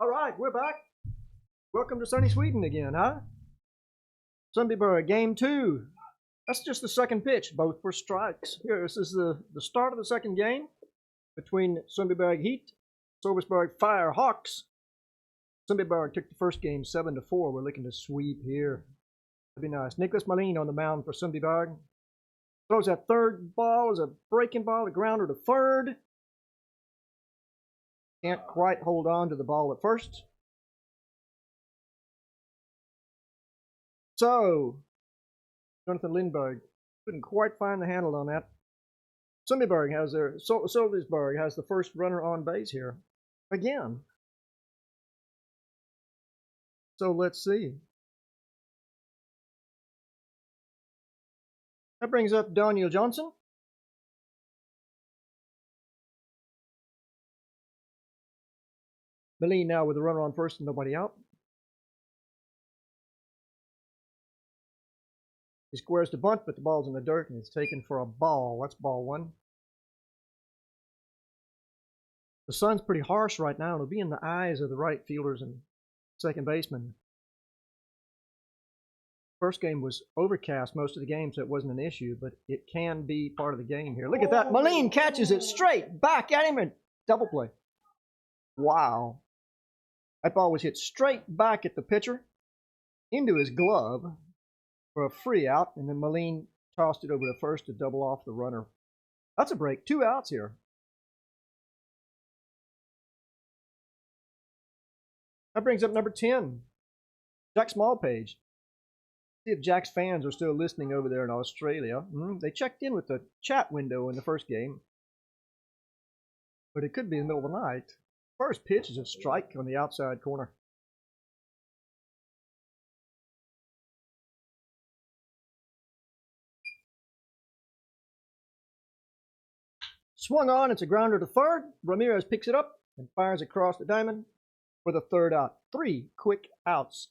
All right, we're back. Welcome to sunny Sweden again, huh? Sundbyberg, game 2. That's just the second pitch. Both were strikes. Here, this is the start of the second game between Sundbyberg Heat, Sölvesborg Firehawks. Sundbyberg took the first game 7-4. We're looking to sweep here. That'd be nice. Nicholas Malin on the mound for Sundbyberg. Throws that third ball as a breaking ball, a grounder to third. Can't quite hold on to the ball at first. So, Jonathan Lindberg couldn't quite find the handle on that. Sölvesborg has the first runner on base here again. So let's see. That brings up Daniel Johnson. Malin now with a runner on first and nobody out. He squares the bunt, but the ball's in the dirt and it's taken for a ball. That's ball 1. The sun's pretty harsh right now. It'll be in the eyes of the right fielders and second baseman. First game was overcast most of the game, so it wasn't an issue, but it can be part of the game here. Look at that. Malin catches it straight back at him and double play. Wow. That ball was hit straight back at the pitcher into his glove for a free out, and then Malin tossed it over to first to double off the runner. That's a break. 2 outs here. That brings up number 10, Jack Smallpage. See if Jack's fans are still listening over there in Australia. They checked in with the chat window in the first game, but it could be in the middle of the night. First pitch is a strike on the outside corner. Swung on, it's a grounder to third. Ramirez picks it up and fires across the diamond for the third out. 3 quick outs.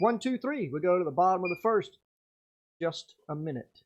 1, 2, 3. We go to the bottom of the first. Just a minute.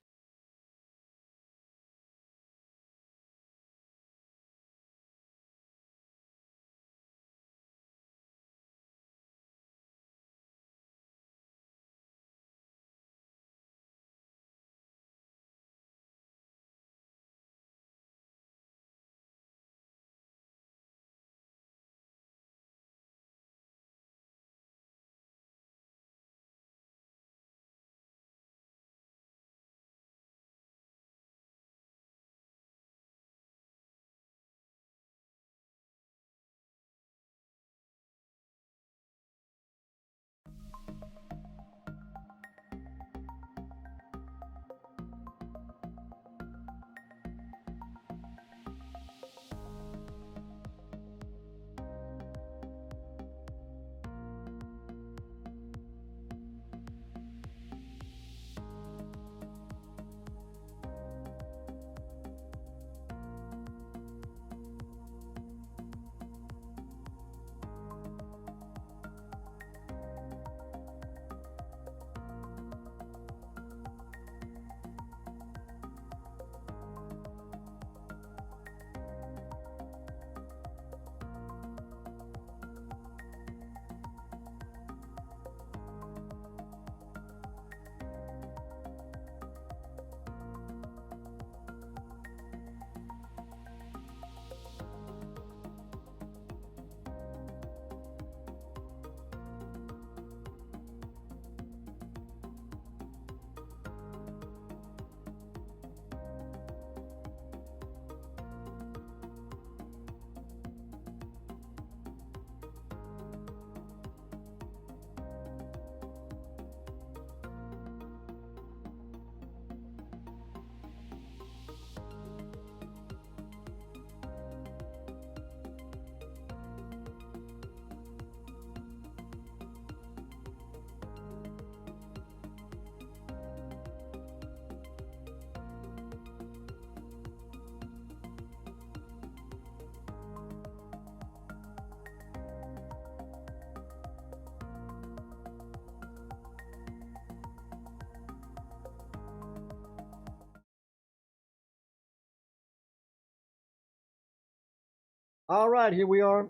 All right, here we are.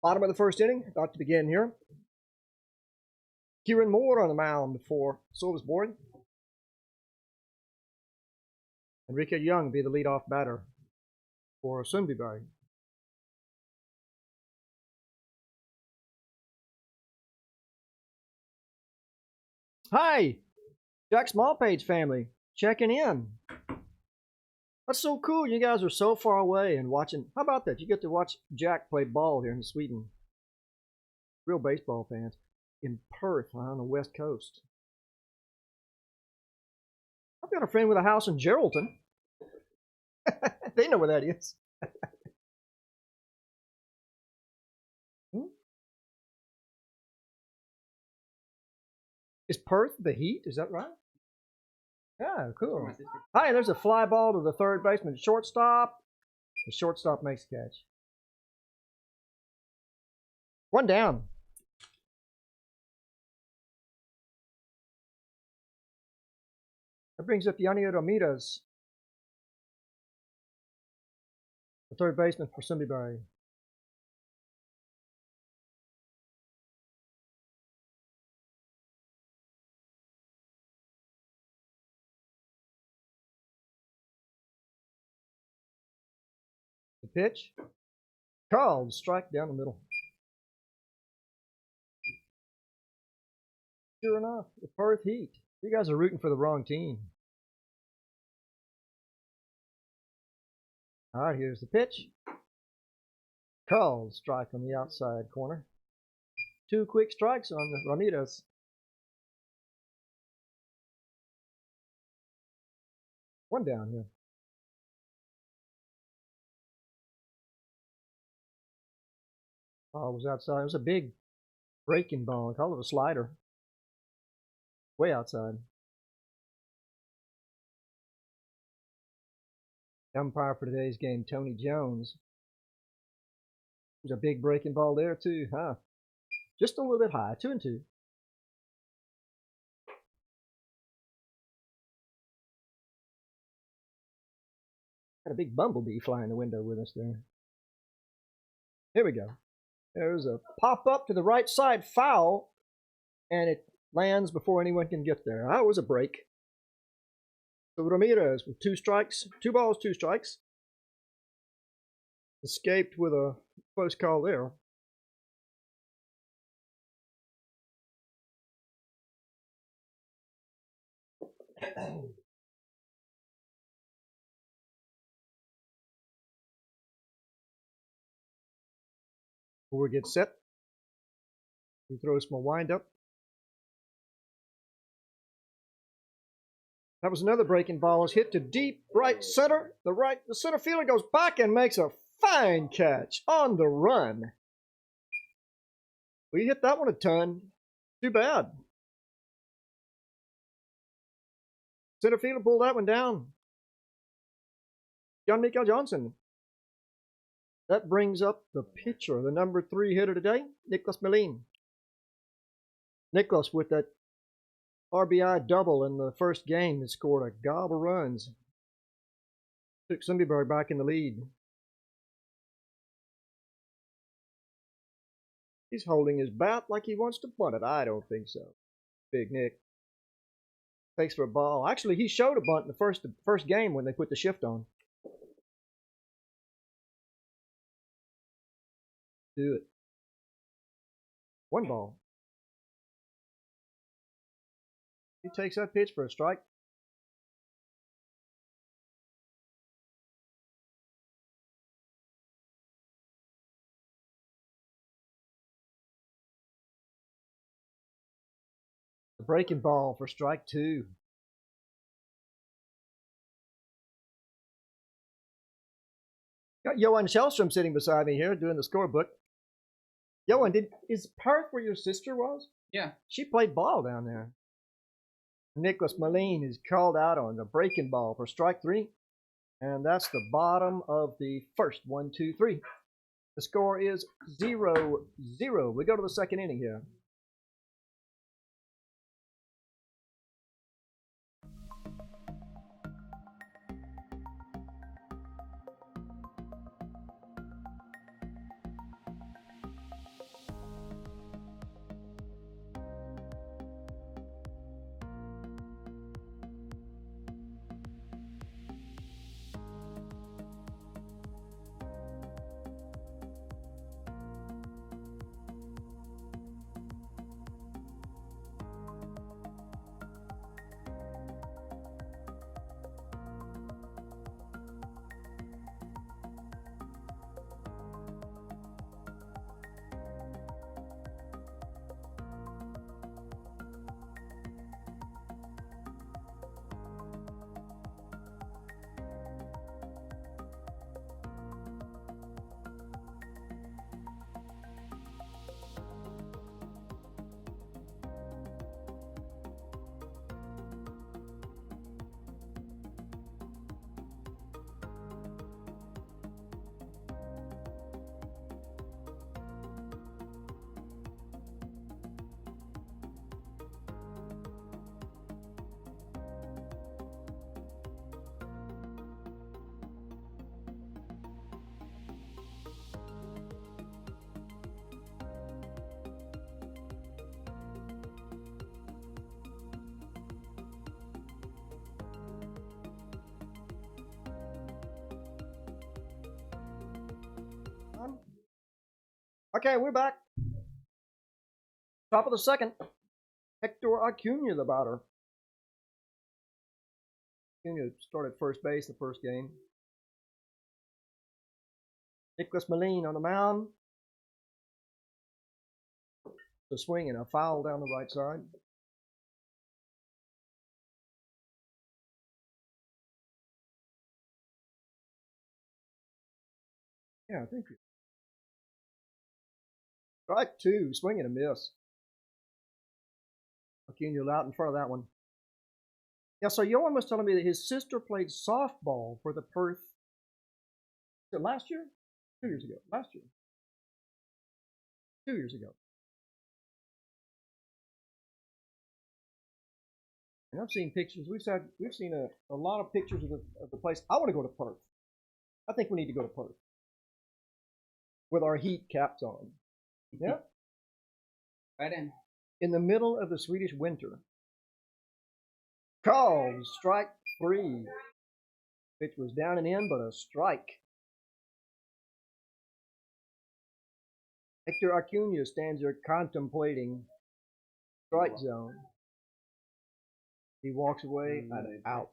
Bottom of the first inning, about to begin here. Kieran Moore on the mound for Sölvesborg. Enrique Young be the leadoff batter for Sundbyberg. Hi, Jack Smallpage family, checking in. That's so cool. You guys are so far away and watching. How about that? You get to watch Jack play ball here in Sweden. Real baseball fans in Perth on the west coast. I've got a friend with a house in Geraldton. They know where that is. Is Perth the heat? Is that right? Yeah, cool. Hi, there's a fly ball to the third baseman. Shortstop. The shortstop makes the catch. One down. That brings up Nya Örvallen, the third baseman for Sundbyberg. The pitch. Called. Strike down the middle. Sure enough, the Perth Heat. You guys are rooting for the wrong team. All right, here's the pitch. Called. Strike on the outside corner. 2 quick strikes on the Ramirez. One down here. Ball was outside. It was a big breaking ball. I call it a slider. Way outside. Umpire for today's game, Tony Jones. There's a big breaking ball there too, huh? Just a little bit high, 2-2. Got a big bumblebee flying the window with us there. Here we go. There's a pop up to the right side, foul, and it lands before anyone can get there. That was a break. So Ramirez with 2 strikes, 2 balls, 2 strikes. Escaped with a close call there. Before we get set, he throws my wind up. That was another breaking ball. It's hit to deep right center. The center fielder goes back and makes a fine catch on the run. We hit that one a ton. Too bad. Center fielder pulled that one down. John Mikael Johnson. That brings up the pitcher, the number 3 hitter today, Niklas Melin. Niklas with that RBI double in the first game that scored a gobble of runs. Took Sundbyberg back in the lead. He's holding his bat like he wants to bunt it. I don't think so. Big Nick. Takes for a ball. Actually, he showed a bunt in the first game when they put the shift on. Do it. 1 ball. He takes that pitch for a strike. A breaking ball for strike 2. Got Johan Shellstrom sitting beside me here doing the scorebook. Johan, is Perth where your sister was? Yeah. She played ball down there. Niklas Melin is called out on the breaking ball for strike 3. And that's the bottom of the first. 1, 2, 3. The score is 0-0. We go to the second inning here. Okay, we're back. Top of the second. Hector Acuna, the batter. Acuna started first base the first game. Nicholas Moline on the mound. The swing and a foul down the right side. Yeah, I think. Strike two, swing and a miss. Acuna out in front of that one. Yeah, so Johan was telling me that his sister played softball for the Perth. Was it last year? 2 years ago. Last year. 2 years ago. And I've seen pictures. We've seen a lot of pictures of the place. I want to go to Perth. I think we need to go to Perth with our heat caps on. Yeah. Right in. In the middle of the Swedish winter. Called strike three. Pitch was down and in, but a strike. Hector Acuna stands there contemplating strike zone. He walks away and out.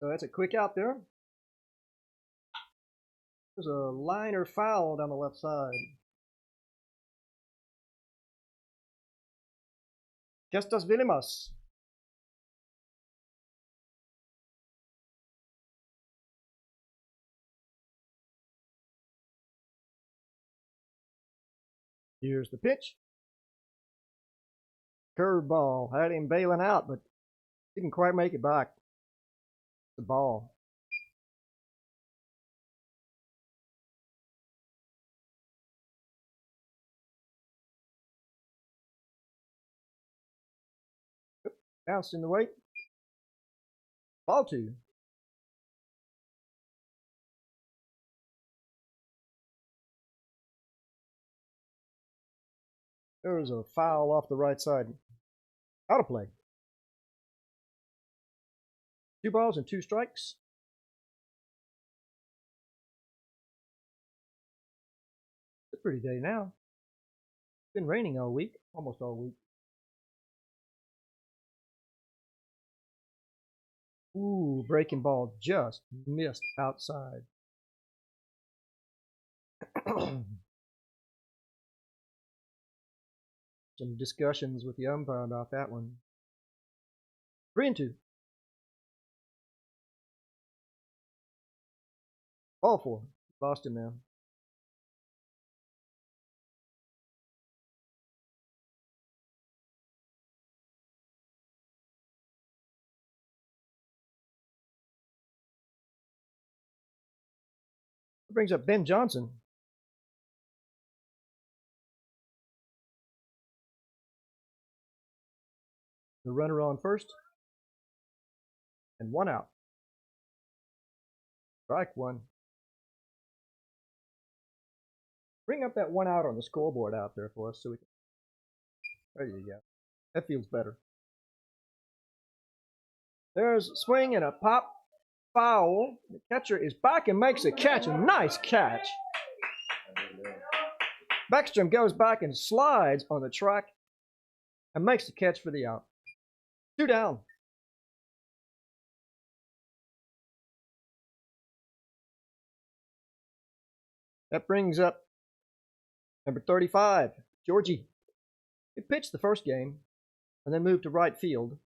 So that's a quick out there. There's a liner foul down the left side. Kestas Vilimas. Here's the pitch. Curveball. Had him bailing out, but didn't quite make it back. The ball. Bounced in the weight. Ball two. There was a foul off the right side. Out of play. 2 balls and 2 strikes. It's a pretty day now. It's been raining all week, almost all week. Ooh, breaking ball just missed outside. Some discussions with the umpire about that one. 3-2. Ball 4. Lost him now. Brings up Ben Johnson. The runner on first. And 1 out. Strike 1. Bring up that 1 out on the scoreboard out there for us so we can. There you go. That feels better. There's a swing and a pop. Foul. The catcher is back and makes a catch. A nice catch. Backstrom goes back and slides on the track and makes the catch for the out. 2 down. That brings up number 35, Georgie. He pitched the first game and then moved to right field,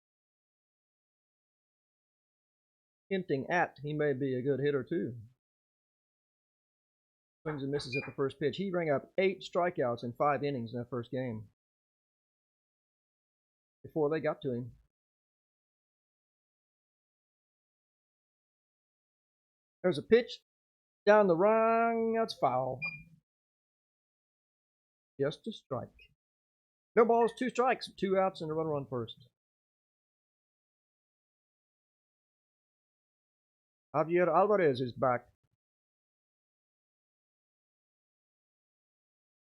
hinting at he may be a good hitter too. Swings and misses at the first pitch. He rang up 8 strikeouts in 5 innings in that first game before they got to him. There's a pitch down the rung. That's foul. Just a strike. No balls, 2 strikes, 2 outs, and a runner on first. Javier Alvarez is back.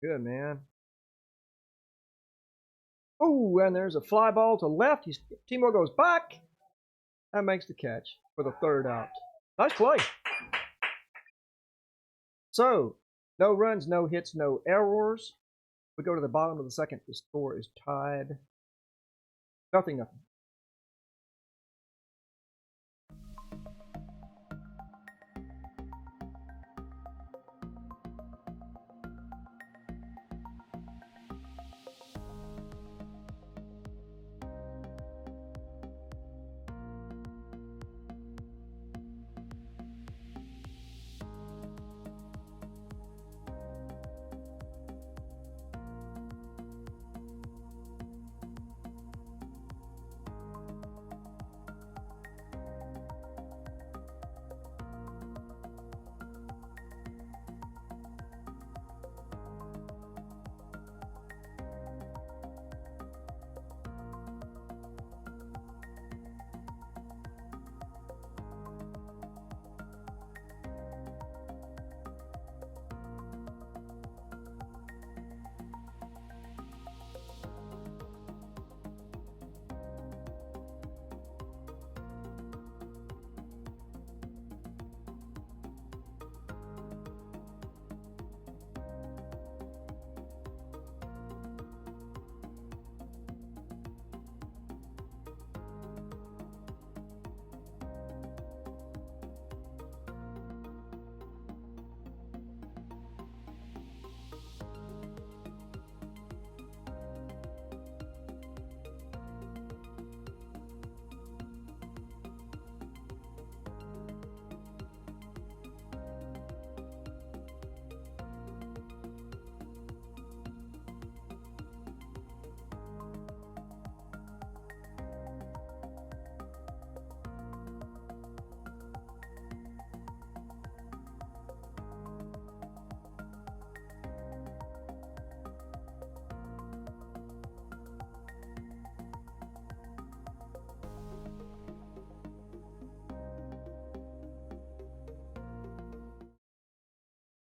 Good, man. Oh, and there's a fly ball to left. Timor goes back. That makes the catch. for the third out. Nice play. So, no runs, no hits, no errors. We go to the bottom of the second. The score is tied. 0-0.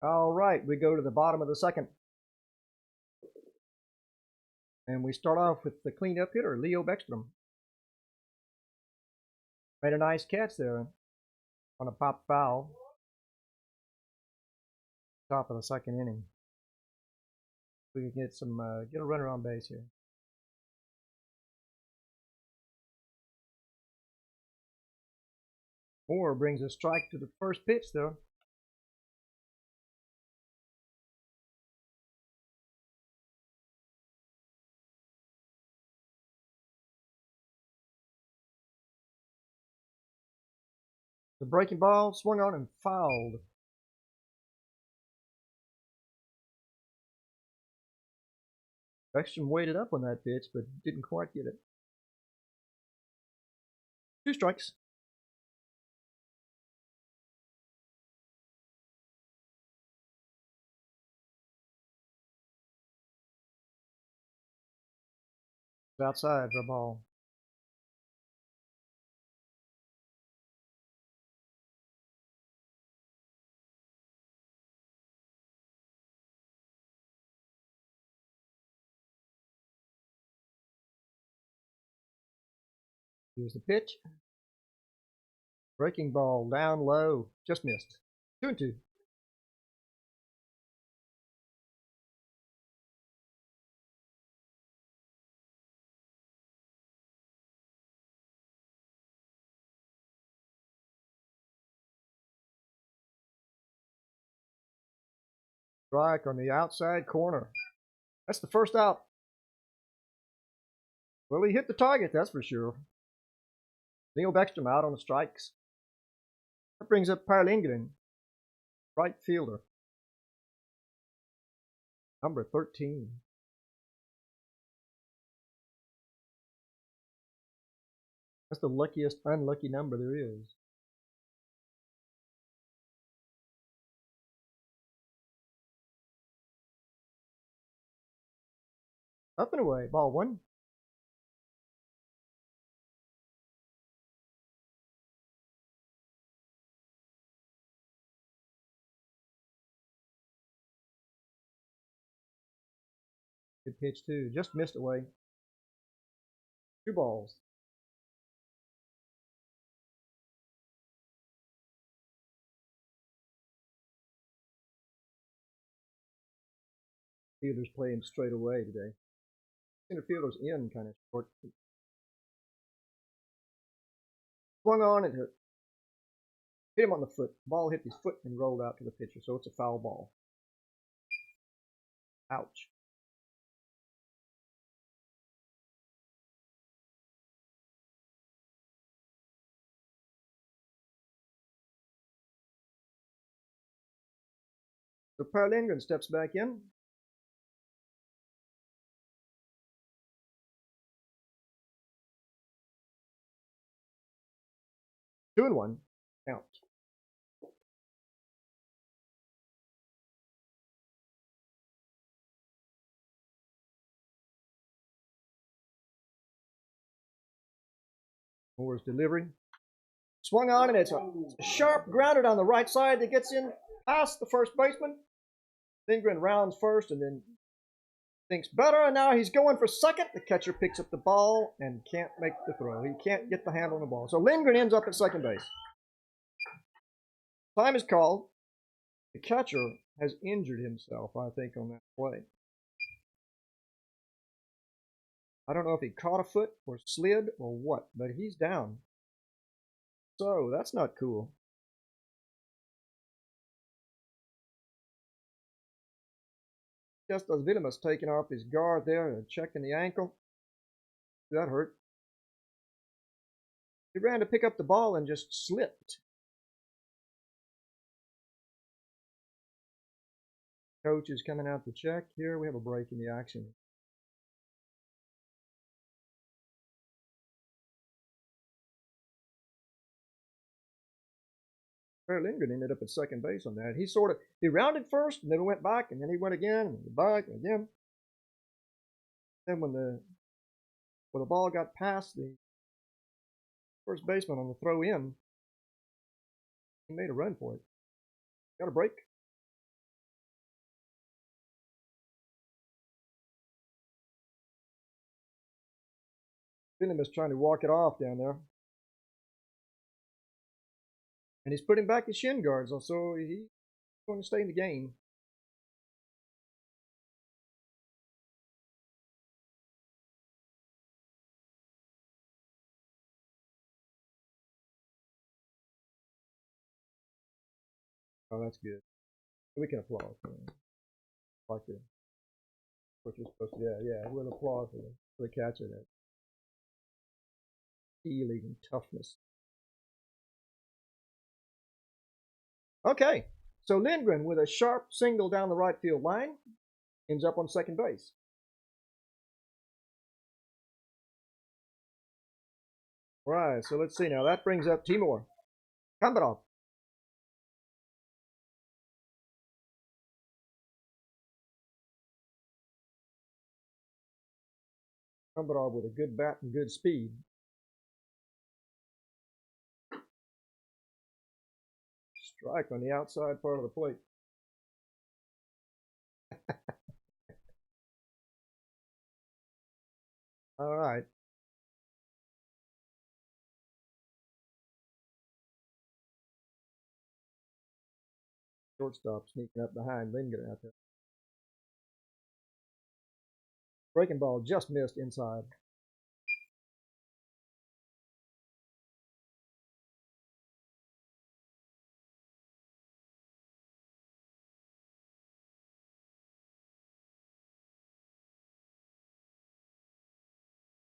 All right, we go to the bottom of the second. And we start off with the cleanup hitter, Leo Beckstrom. Made a nice catch there on a pop foul. Top of the second inning. We can get get a runner on base here. Moore brings a strike to the first pitch though. The breaking ball swung on and fouled. Beckstrom waited up on that pitch, but didn't quite get it. 2 strikes. It's outside for a ball. Here's the pitch. Breaking ball down low. Just missed. 2-2. Strike on the outside corner. That's the first out. Well, he hit the target, that's for sure. Neil Beckstrom out on the strikes. That brings up Per Lindgren, right fielder. Number 13. That's the luckiest unlucky number there is. Up and away, ball 1. Good pitch too, just missed away. 2 balls. Fielders playing straight away today. Center fielder's in kind of short. Swung on and hit him on the foot. Ball hit his foot and rolled out to the pitcher, so it's a foul ball. Ouch. So Per Lindgren steps back in. Two and one. Count. Moore's delivery. Swung on, and it's a sharp grounder down the right side that gets in past the first baseman. Lindgren rounds first and then thinks better, and now he's going for second. The catcher picks up the ball and can't make the throw. He can't get the handle on the ball. So Lindgren ends up at second base. Time is called. The catcher has injured himself, I think, on that play. I don't know if he caught a foot or slid or what, but he's down. So that's not cool. Justus Willemus taking off his guard there and checking the ankle. That hurt. He ran to pick up the ball and just slipped. Coach is coming out to check here. We have a break in the action. Per Lindgren ended up at second base on that. He rounded first and then went back and then he went again and back and again. Then when the ball got past the first baseman on the throw in, he made a run for it. Got a break. Willemus trying to walk it off down there. And he's putting back his shin guards, so he's going to stay in the game. Oh, that's good. We can applaud for him. Like what you're supposed to do. Yeah, we'll applaud for the catcher there. Healing and toughness. Okay, so Lindgren with a sharp single down the right field line ends up on second base. All right, so let's see now. That brings up Timur Kambarov. Kambarov with a good bat and good speed. Strike on the outside part of the plate. All right. Shortstop sneaking up behind Lindgren out there. Breaking ball just missed inside.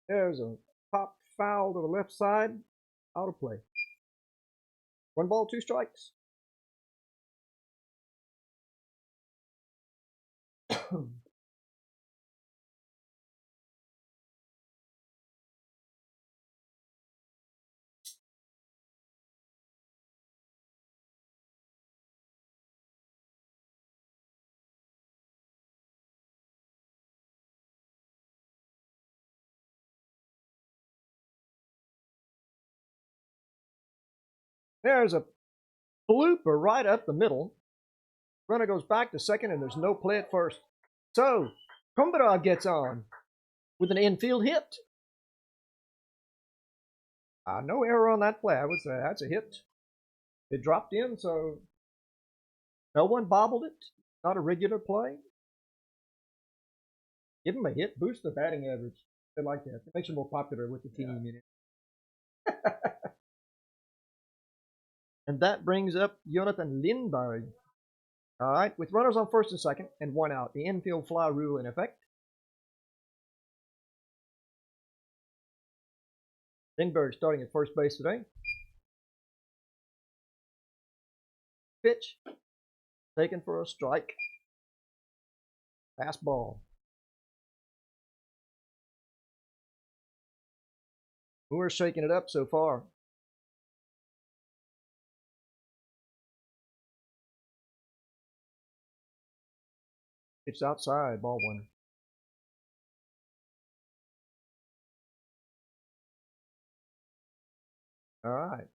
There's a pop foul to the left side. Out of play. 1 ball, 2 strikes. There's a blooper right up the middle. Runner goes back to second, and there's no play at first. So, Kumbarov gets on with an infield hit. No error on that play. I would say that's a hit. It dropped in, so no one bobbled it. Not a regular play. Give him a hit, boost the batting average. They like that. It makes you more popular with the team. You know? And that brings up Jonathan Lindberg. All right, with runners on first and second and one out, the infield fly rule in effect. Lindberg starting at first base today. Pitch, taken for a strike. Fastball. We're shaking it up so far. It's outside, ball one. All right.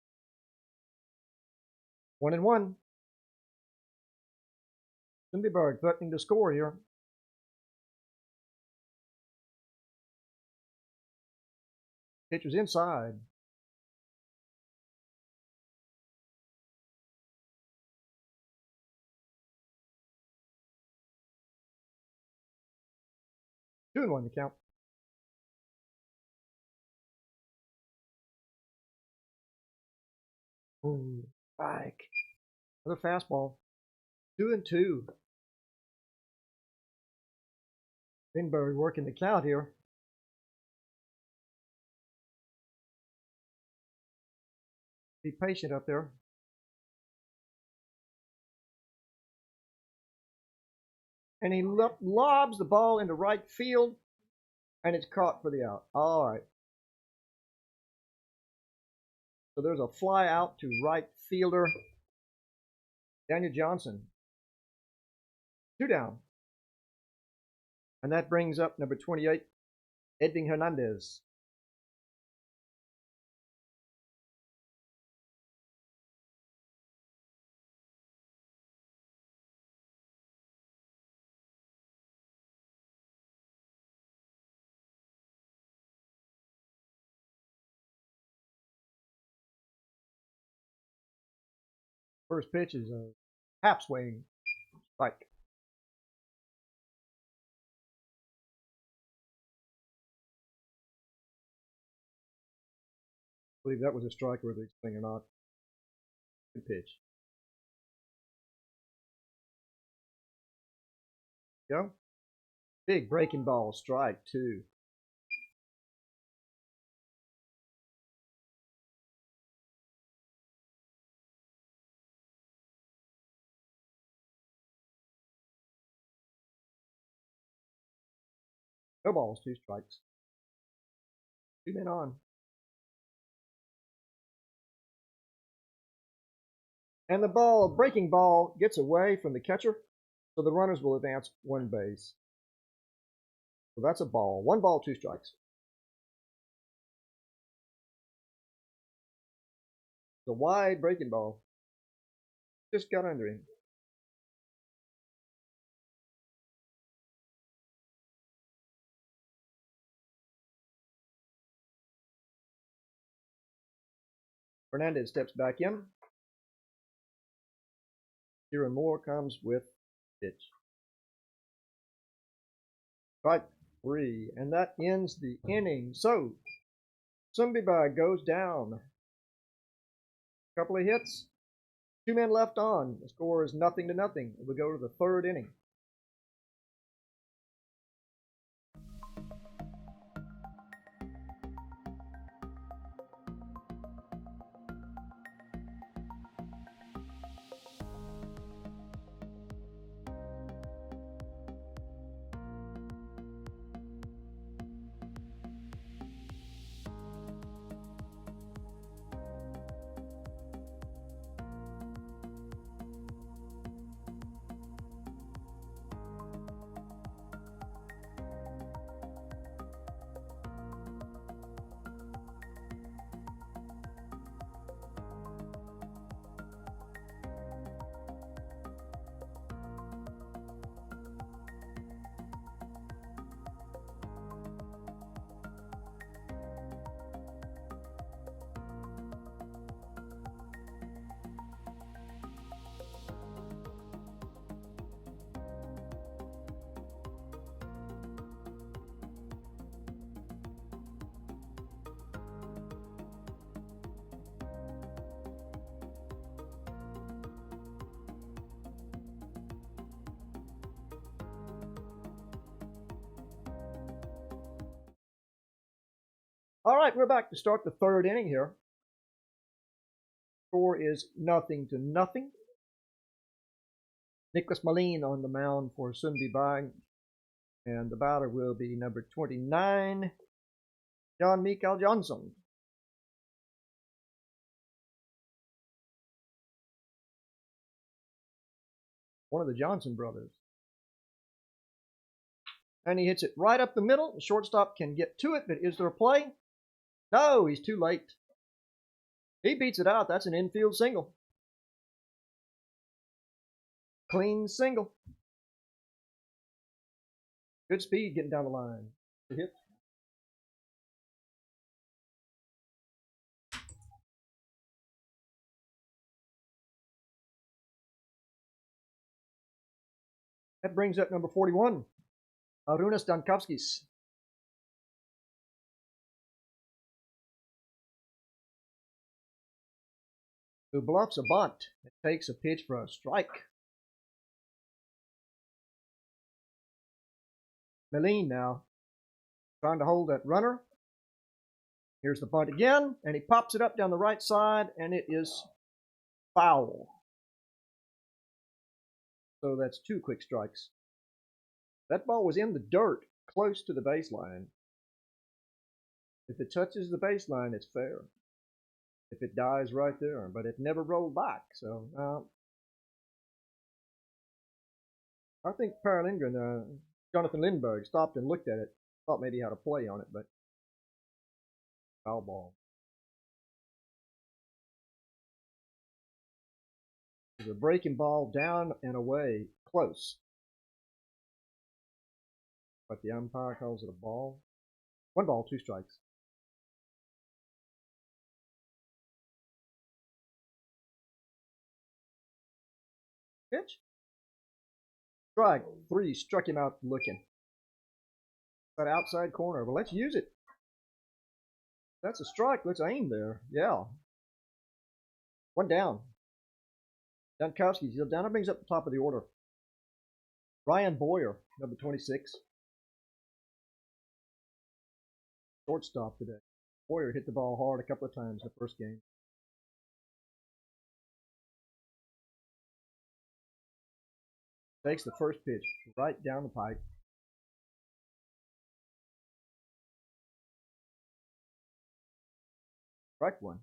1-1. Sundbyberg threatening to score here. Pitch was inside. Two and one to count. Ooh, strike. Another fastball. 2-2. Lindberg working the count here. Be patient up there. And he lobs the ball into right field, and it's caught for the out. All right. So there's a fly out to right fielder Daniel Johnson. 2 down. And that brings up number 28, Edwin Hernandez. First pitch is a half swing strike. I believe that was a strike, whether it's swing or not. Good pitch. Go. Big breaking ball, strike 2. No balls, 2 strikes. 2 men on. And the ball, breaking ball, gets away from the catcher, so the runners will advance 1 base. So that's a ball. 1 ball, 2 strikes. The wide breaking ball just got under him. Hernandez steps back in. Kieran Moore comes with pitch. Strike 3, and that ends the inning. So Sundbyberg goes down. Couple of hits, 2 men left on. The score is 0-0. We go to the 3rd inning. All right, we're back to start the third inning here. Score is 0-0. Nicholas Malin on the mound for Sundbyberg. And the batter will be number 29, Jan Mikael Johnson. One of the Johnson brothers. And he hits it right up the middle. The shortstop can get to it, but is there a play? No, he's too late. He beats it out. That's an infield single. Clean single. Good speed getting down the line. The hit. That brings up number 41, Arūnas Dankovskis. Who bluffs a bunt and takes a pitch for a strike. Malin now trying to hold that runner. Here's the bunt again, and he pops it up down the right side, and it is foul. So that's 2 quick strikes. That ball was in the dirt, close to the baseline. If it touches the baseline, it's fair. If it dies right there, but it never rolled back. So I think Per Lindgren, Jonathan Lindberg stopped and looked at it, thought maybe he had a play on it, but foul ball. There's a breaking ball down and away, close. But the umpire calls it a ball. 1 ball, 2 strikes. Pitch. Strike 3, struck him out looking. That outside corner, but let's use it. That's a strike, let's aim there. Yeah. 1 down. Dankovsky's down. That brings up the top of the order. Ryan Boyer, number 26. Shortstop today. Boyer hit the ball hard a couple of times in the first game. Takes the first pitch right down the pipe. Strike 1.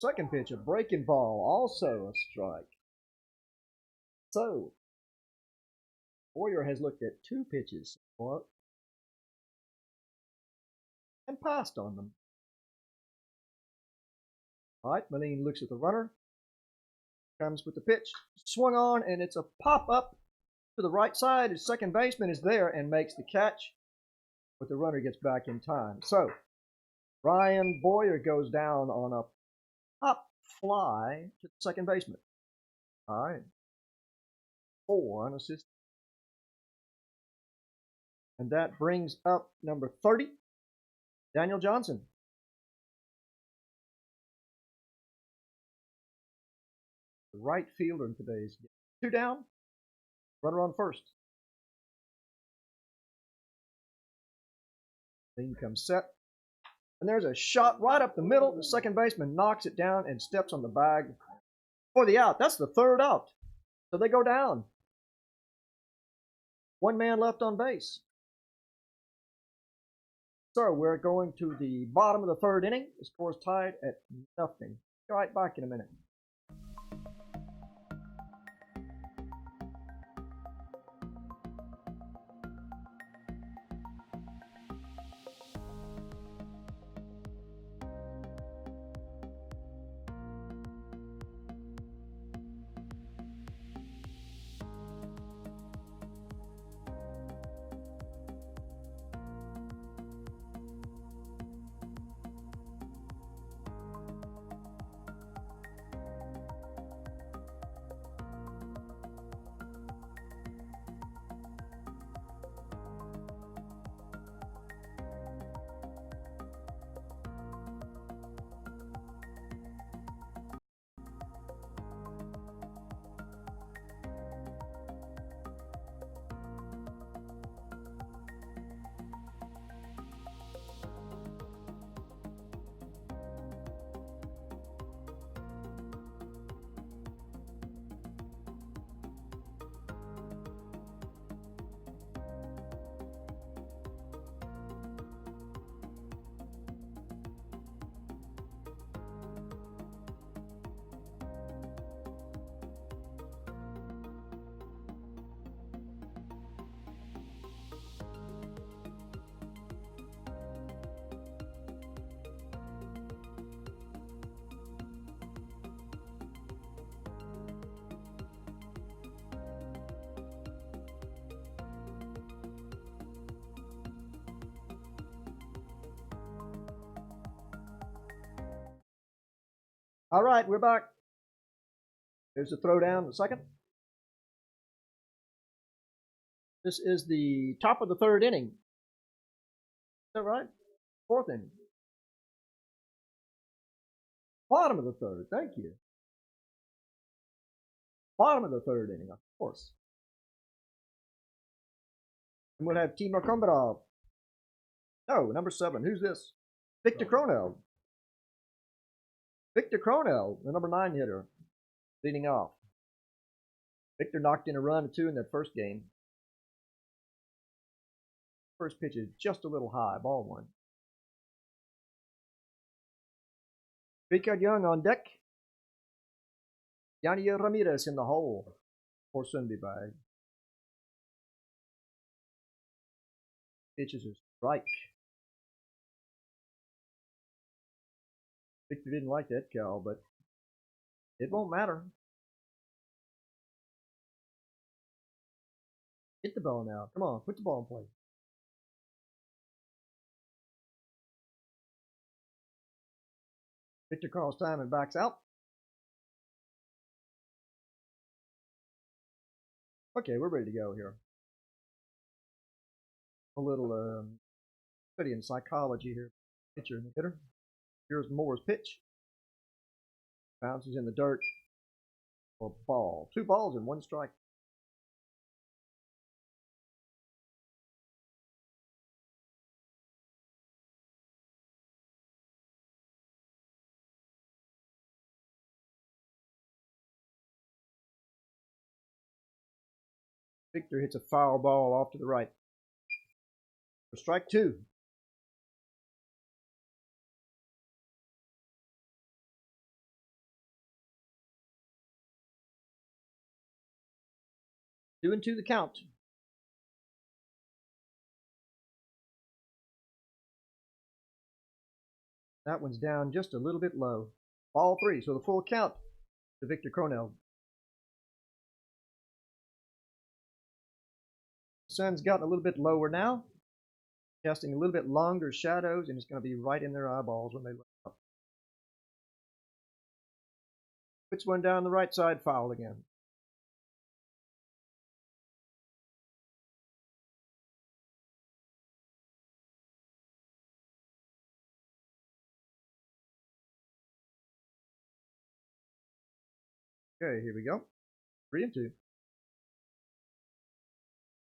Second pitch, a breaking ball, also a strike. So, Boyer has looked at 2 pitches and passed on them. All right, Malin looks at the runner, comes with the pitch, swung on, and it's a pop-up to the right side. His second baseman is there and makes the catch, but the runner gets back in time. So, Ryan Boyer goes down on a pop fly to the second baseman. All right. 4 unassisted. And that brings up number 30, Daniel Johnson. The right fielder in today's game. 2 down, runner on first. Then comes set. And there's a shot right up the middle. The second baseman knocks it down and steps on the bag for the out. That's the 3rd out. So they go down. 1 man left on base. So we're going to the bottom of the 3rd inning. The score is tied at 0. Be right back in a minute. All right, we're back. There's the throwdown, the second. This is the top of the third inning. Is that right? Fourth inning. Bottom of the third. Thank you. Bottom of the third inning, of course. And we'll have Timur Kombadov. No, number 7. Who's this? Victor Kronell. Victor Kronell, the number 9 hitter, leading off. Victor knocked in a run or 2 in that first game. First pitch is just a little high, ball 1. Richard Young on deck. Nya Ramirez in the hole for Sundbyberg. Pitches a strike. Victor didn't like that call, but it won't matter. Hit the ball now. Come on, put the ball in play. Victor calls time and backs out. Okay, we're ready to go here. A little study in psychology here. Pitcher and the hitter. Here's Moore's pitch. Bounces in the dirt for a ball. 2 balls and 1 strike. Victor hits a foul ball off to the right. For strike 2. Two and 2 the count. That one's down just a little bit low. Ball 3, so the full count to Victor Kronell. The sun's gotten a little bit lower now, casting a little bit longer shadows, and it's going to be right in their eyeballs when they look up. Puts one down the right side, foul again. Okay, here we go. 3 and 2.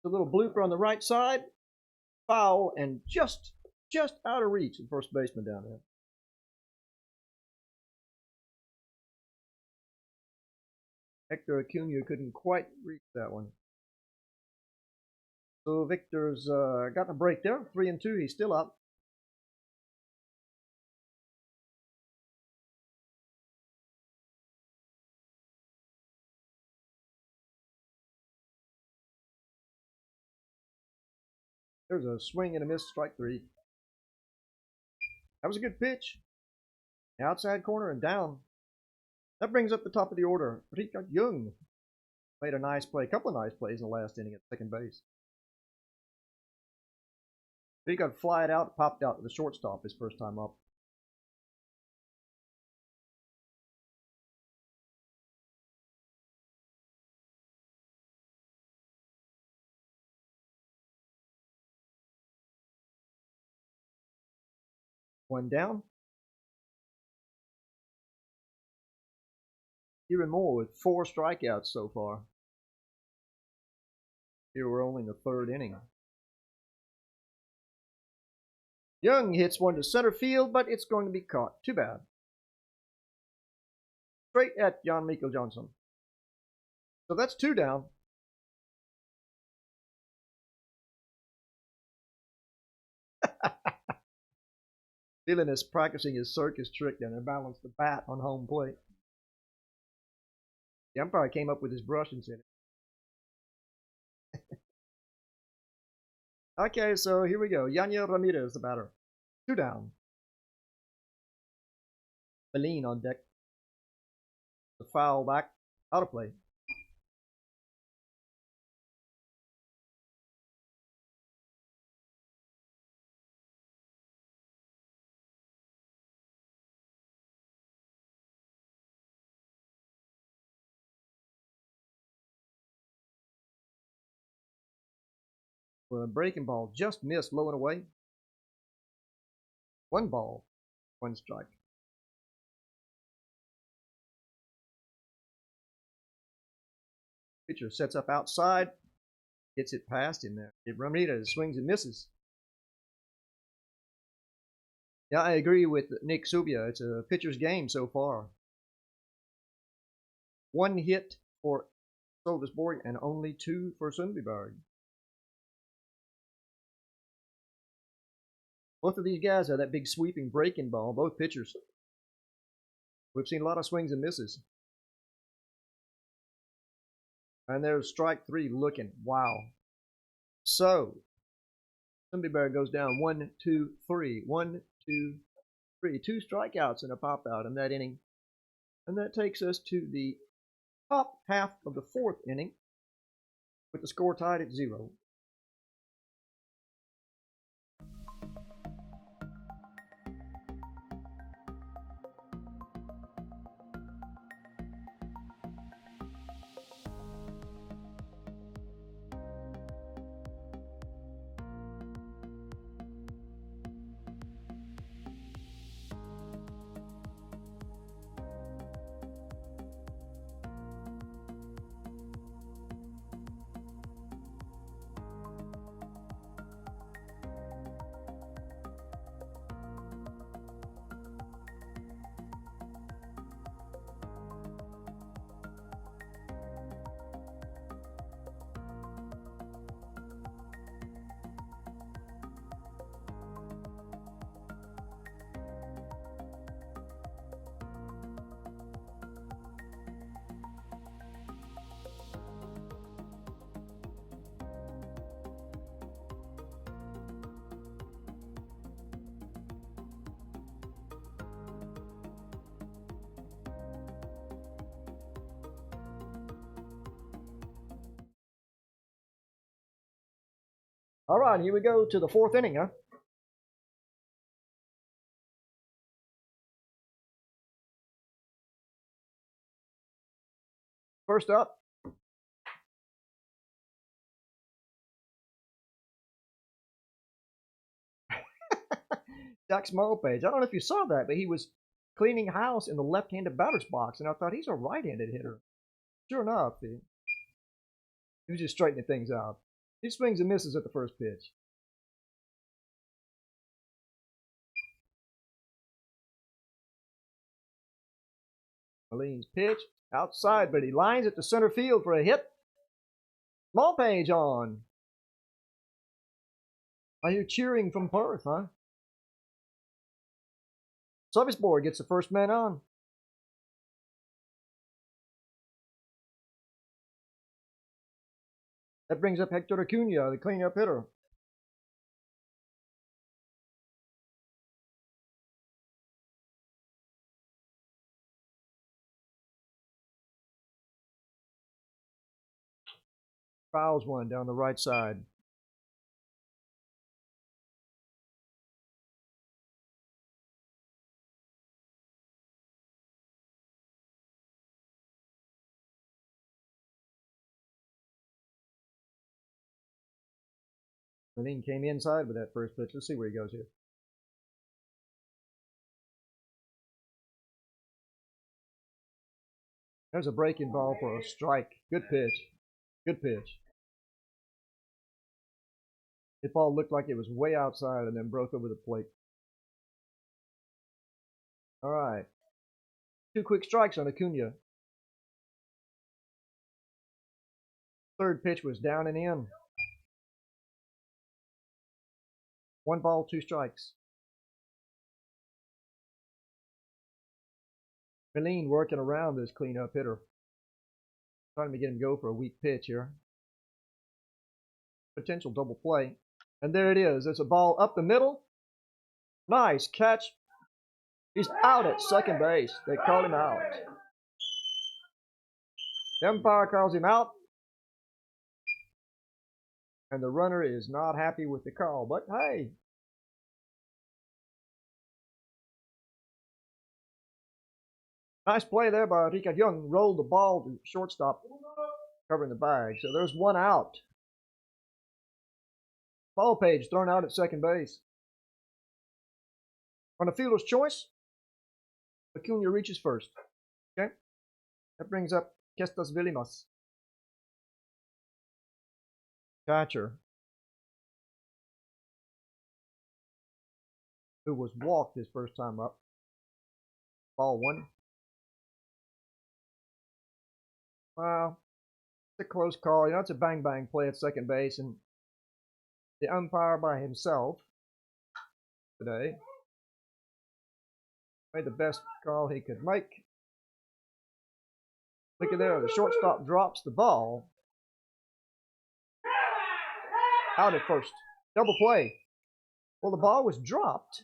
A little blooper on the right side, foul, and just out of reach of the first baseman down there. Hector Acuna couldn't quite reach that one. So Victor's gotten a break there. 3 and 2. He's still up. There's a swing and a miss, strike 3. That was a good pitch. Outside corner and down. That brings up the top of the order. Richard Young made a nice play, a couple of nice plays in the last inning at second base. He got flied out, popped out to the shortstop his first time up. One down. Even more with 4 strikeouts so far. Here we're only in the 3rd inning. Young hits one to center field, but it's going to be caught. Too bad. Straight at Jan Mikkel Johnson. So that's 2 down. Dylan is practicing his circus trick down there, balanced the bat on home plate. The umpire came up with his brush and said it. Okay, so here we go. Nya Ramirez, the batter. 2 down. Feline on deck. The foul back. Out of play. for a breaking ball. Just missed, low and away. 1 ball, 1 strike. Pitcher sets up outside, gets it past him there. Ramirez swings and misses. Yeah, I agree with Nick Subia. It's a pitcher's game so far. 1 hit for Sölvesborg and only 2 for Sundbyberg. Both of these guys have that big sweeping breaking ball, both pitchers. We've seen a lot of swings and misses. And there's strike 3 looking. Wow. So, Sundbyberg goes down 1, 2, 3. 1, 2, 3. 2 strikeouts and a pop out in that inning. And that takes us to the top half of the 4th inning with the score tied at 0. All right, here we go to the 4th inning, huh? First up, Jack Smallpage. I don't know if you saw that, but he was cleaning house in the left-handed batter's box, and I thought he's a right-handed hitter. Sure enough, he was just straightening things out. He swings and misses at the first pitch. Maline's pitch outside, but he lines it to center field for a hit. Smallpage on. Are you cheering from Perth, huh? Sölvesborg gets the first man on. That brings up Hector Acuna, the cleanup hitter. Fouls one down the right side. Maline came inside with that first pitch. Let's see where he goes here. There's a breaking ball for a strike. Good pitch. Good pitch. That ball looked like it was way outside and then broke over the plate. All right. 2 quick strikes on Acuna. Third pitch was down and in. 1 ball, 2 strikes. Maline working around this cleanup hitter. Trying to get him to go for a weak pitch here. Potential double play. And there it is. It's a ball up the middle. Nice catch. He's out at second base. They called him out. The umpire calls him out. And the runner is not happy with the call. But hey. Nice play there by Rika Young. Rolled the ball to shortstop, covering the bag. So there's 1 out. Ball page thrown out at second base. On a fielder's choice, Acuna reaches first. Okay? That brings up Kestas Vilimas. Catcher, who was walked his first time up. Ball one. Wow. It's a close call. You know, it's a bang-bang play at second base, and the umpire by himself today made the best call he could make. Look at there, the shortstop drops the ball. Out at first. Double play. Well, the ball was dropped.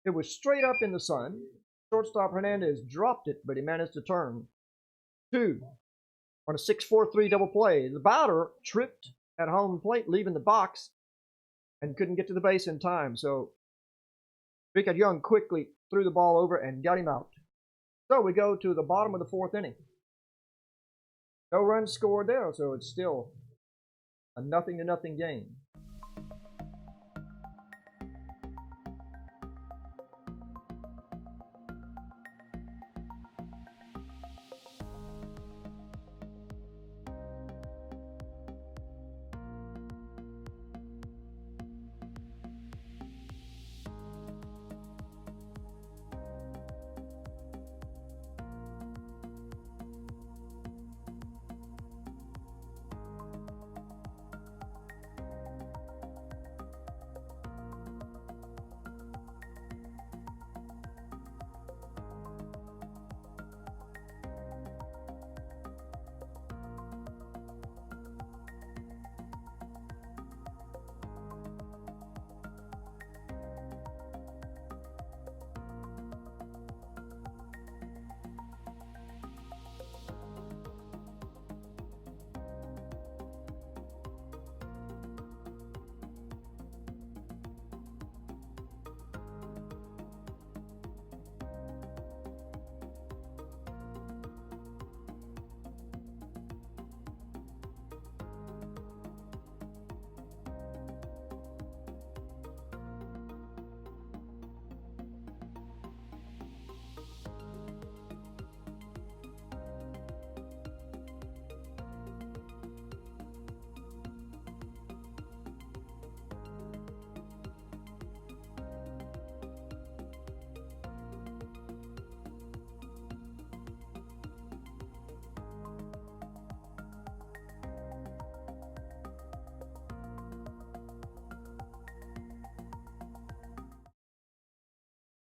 It was straight up in the sun. Shortstop Hernandez dropped it, but he managed to turn. 2 on a 6-4-3 double play. The batter tripped at home plate, leaving the box, and couldn't get to the base in time. So Rickard Young quickly threw the ball over and got him out. So we go to the bottom of the 4th inning. No runs scored there, so it's still a 0-0 game.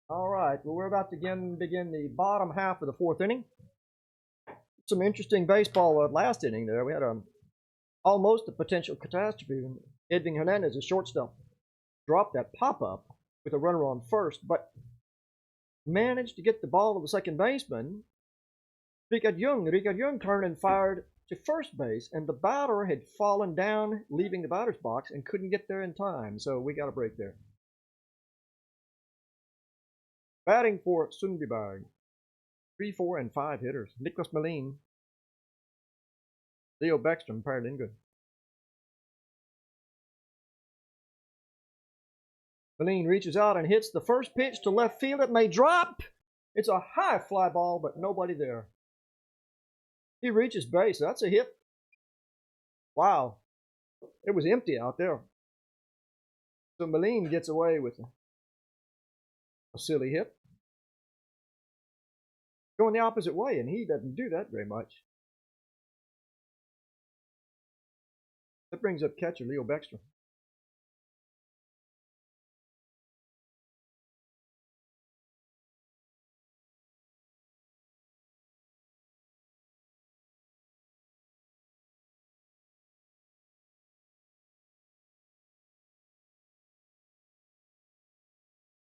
All right, well, we're about to begin the bottom half of the 4th inning. Some interesting baseball last inning there. We had almost a potential catastrophe. Edwin Hernandez, the shortstop, dropped that pop-up with a runner on first, but managed to get the ball to the second baseman. Rickard Young turned and fired to first base, and the batter had fallen down, leaving the batter's box, and couldn't get there in time, so we got a break there. Batting for Sundbyberg, 3, 4, and 5 hitters. Niklas Melin, Leo Bäckström, Per Lindgren. Melin reaches out and hits the first pitch to left field. It may drop. It's a high fly ball, but nobody there. He reaches base. That's a hit. Wow. It was empty out there. So Melin gets away with a silly hit. Going the opposite way, and he doesn't do that very much. That brings up catcher Leo Bäckström.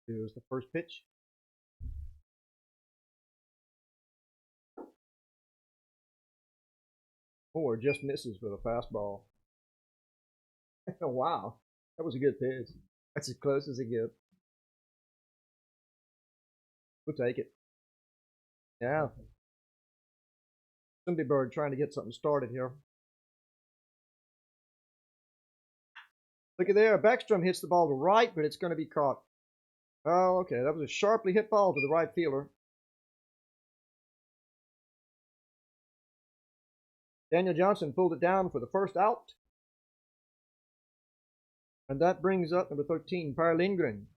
Here's the first pitch. Or just misses with a fastball. Wow, that was a good pitch. That's as close as it gets. We'll take it. Yeah. Sundbyberg trying to get something started here. Look at there. Backstrom hits the ball to right, but it's going to be caught. Oh, okay. That was a sharply hit ball to the right fielder. Daniel Johnson pulled it down for the first out. And that brings up number 13, Per Lindgren.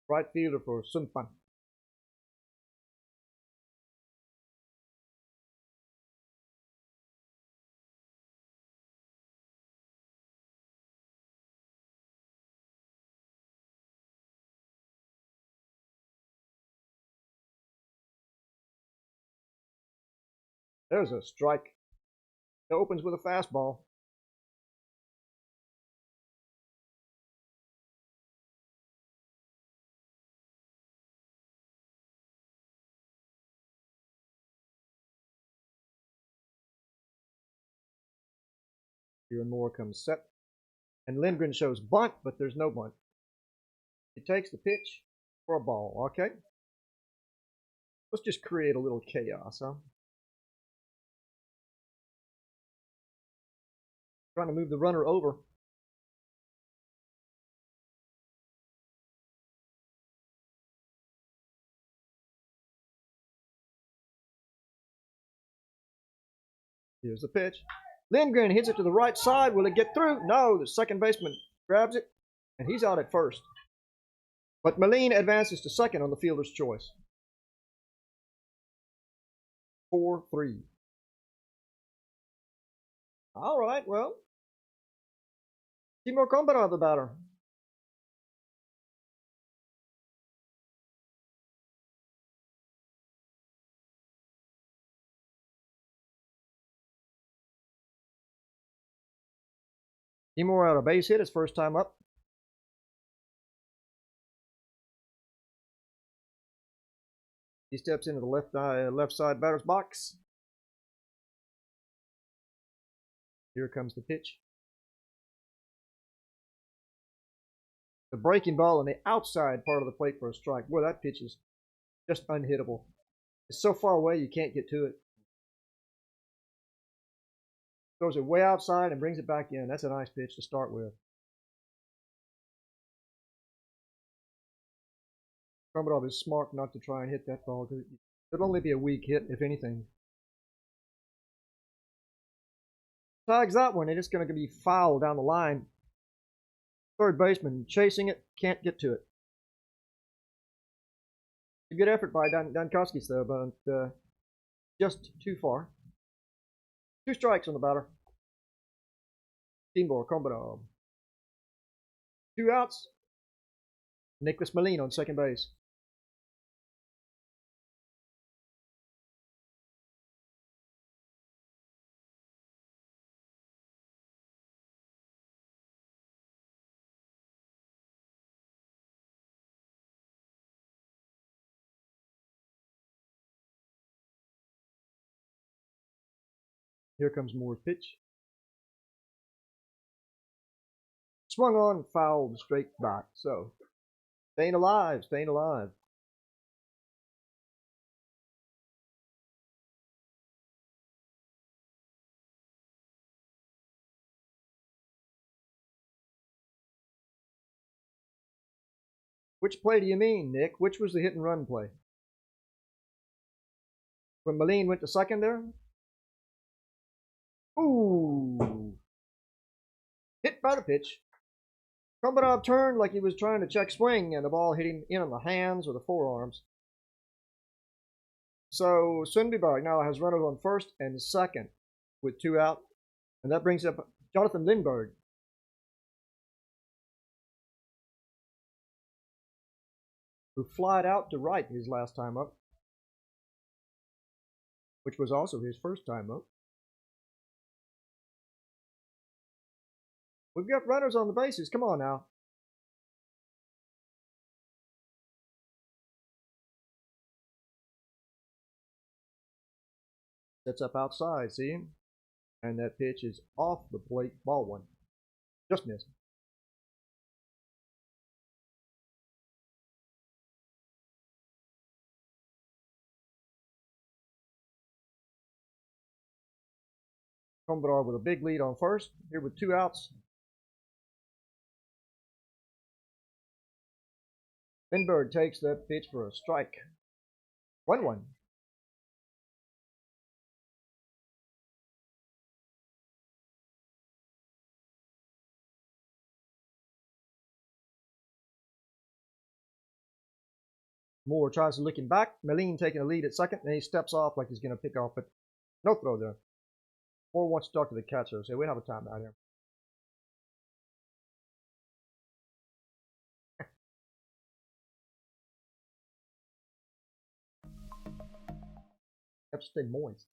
Right fielder for Sundbyberg. There's a strike. It opens with a fastball. Here and more comes set. And Lindgren shows bunt, but there's no bunt. He takes the pitch for a ball. Okay. Let's just create a little chaos, huh? Trying to move the runner over. Here's the pitch. Lindgren hits it to the right side. Will it get through? No, the second baseman grabs it, and he's out at first. But Moline advances to second on the fielder's choice. 4-3. All right, well. Timur Kombarov, the batter. Timur out a base hit his first time up. He steps into the left side batter's box. Here comes the pitch. The breaking ball on the outside part of the plate for a strike. Boy, that pitch is just unhittable. It's so far away you can't get to it. Throws it way outside and brings it back in. That's a nice pitch to start with. Kombarov is smart not to try and hit that ball. It'll only be a weak hit, if anything. Tags that one, and it's going to be foul down the line. Third baseman chasing it, can't get to it. A good effort by Dankoskis though, but just too far. 2 strikes on the batter. Timur Kombarov. 2 outs. Nicholas Moline on second base. Here comes Moore's pitch. Swung on, fouled straight back. So, staying alive, staying alive. Which play do you mean, Nick? Which was the hit and run play? When Moline went to second there? Ooh. Hit by the pitch. Kombarov turned like he was trying to check swing, and the ball hit him in on the hands or the forearms. So Sundbyberg now has runners on first and second with 2 out. And that brings up Jonathan Lindberg. Who flied out to right his last time up, which was also his first time up. We've got runners on the bases. Come on now. Sets up outside, see him? And that pitch is off the plate, ball 1. Just missed. Kombarov with a big lead on first, here with 2 outs. Lindbergh takes that pitch for a strike. 1-1. Moore tries to lick him back. Meline taking a lead at second, and he steps off like he's going to pick off, but no throw there. Moore wants to talk to the catcher, so we have a timeout here. Have to stay moist.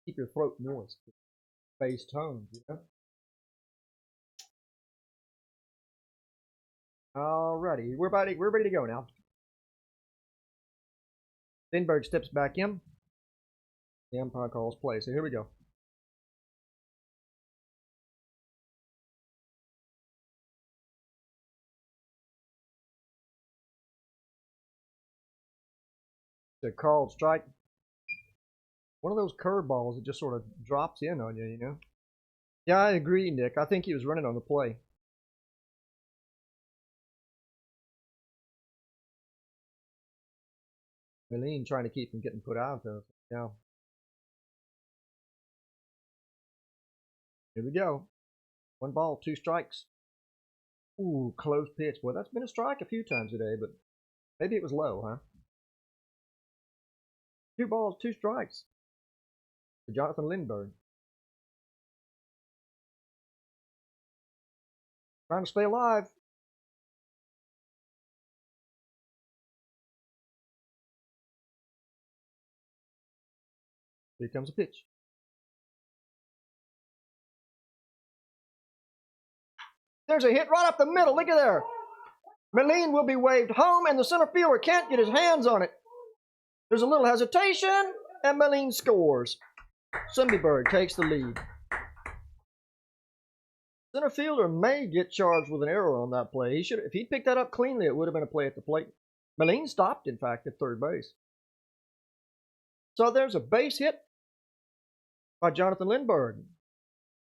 Keep your throat moist. Bass tones, you know? Alrighty, we're ready to go now. Lindbergh steps back in. The umpire calls play, so here we go. The called strike. One of those curveballs that just sort of drops in on you, you know? Yeah, I agree, Nick. I think he was running on the play. Meline trying to keep him getting put out, though. Yeah. Here we go. 1 ball, 2 strikes. Ooh, close pitch. Well, that's been a strike a few times today, but maybe it was low, huh? 2 balls, 2 strikes. To Jonathan Lindbergh. Trying to stay alive. Here comes a pitch. There's a hit right up the middle. Look at there. Meline will be waved home, and the center fielder can't get his hands on it. There's a little hesitation, and Meline scores. Sundbyberg takes the lead. Center fielder may get charged with an error on that play. If he'd picked that up cleanly, it would have been a play at the plate. Meline stopped, in fact, at third base. So there's a base hit by Jonathan Lindbergh.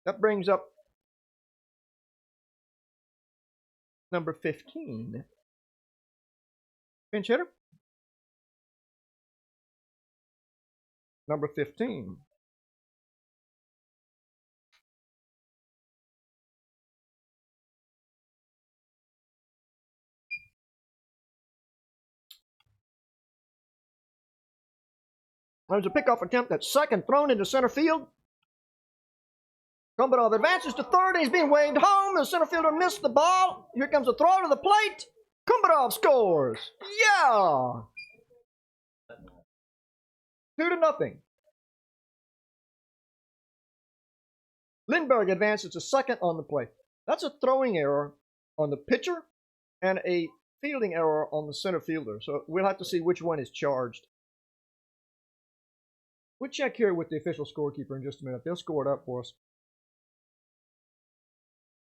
That brings up number 15. Pinch hitter. Number 15. There's a pickoff attempt at second, thrown into center field. Kumbadov advances to third, and he's being waved home. The center fielder missed the ball. Here comes a throw to the plate. Kumbadov scores. Yeah! 2-0. Lindbergh advances to second on the play. That's a throwing error on the pitcher and a fielding error on the center fielder. So we'll have to see which one is charged. We'll check here with the official scorekeeper in just a minute. They'll score it up for us.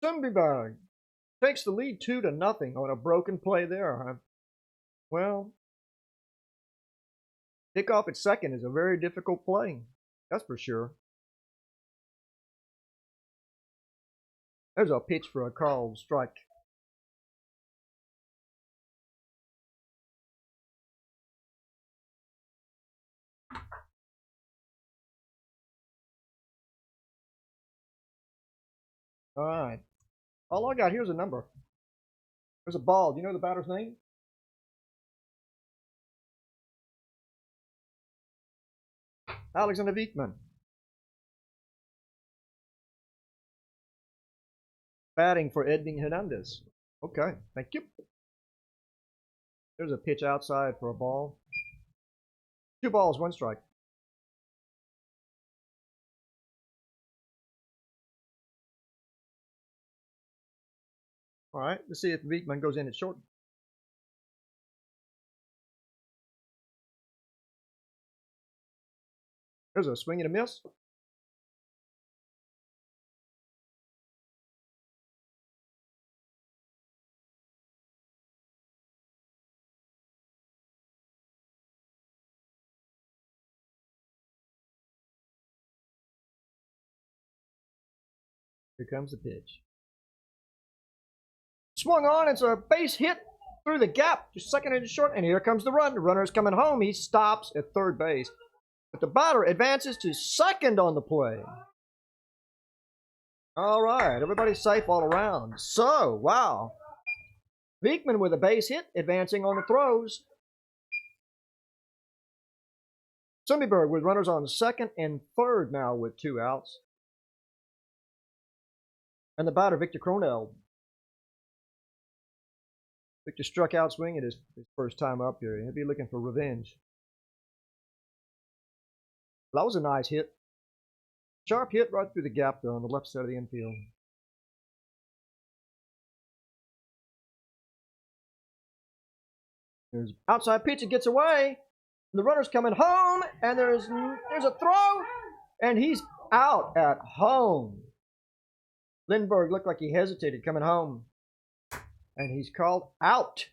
Sundbyberg takes the lead 2-0 on a broken play there, huh? Well, kickoff at second is a very difficult play. That's for sure. There's a pitch for a called strike. All right. All I got here is a number. There's a ball. Do you know the batter's name? Alexander Wiekman. Batting for Edwin Hernandez. Okay, thank you. There's a pitch outside for a ball. 2 balls, 1 strike. All right, let's see if Wiekman goes in at short. There's a swing and a miss. Here comes the pitch. Swung on, it's a base hit through the gap, just second inches short, and here comes the run. The runner is coming home. He stops at third base. But the batter advances to second on the play. All right, everybody's safe all around. So, wow. Beekman with a base hit, advancing on the throws. Sundbyberg with runners on second and third now with 2 outs. And the batter, Victor Cronell. Victor struck out swinging his first time up here. He'll be looking for revenge. Well, that was a nice hit. Sharp hit right through the gap there on the left side of the infield. There's outside pitch, it gets away. The runner's coming home, and there's a throw, and he's out at home. Lindbergh looked like he hesitated coming home, and he's called out.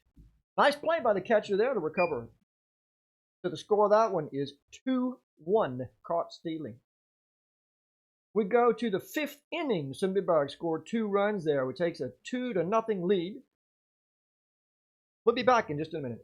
Nice play by the catcher there to recover. So the score of that one is 2-1, caught stealing. We go to the 5th inning. Sundbyberg scored 2 runs there, which takes a 2-0 lead. We'll be back in just a minute.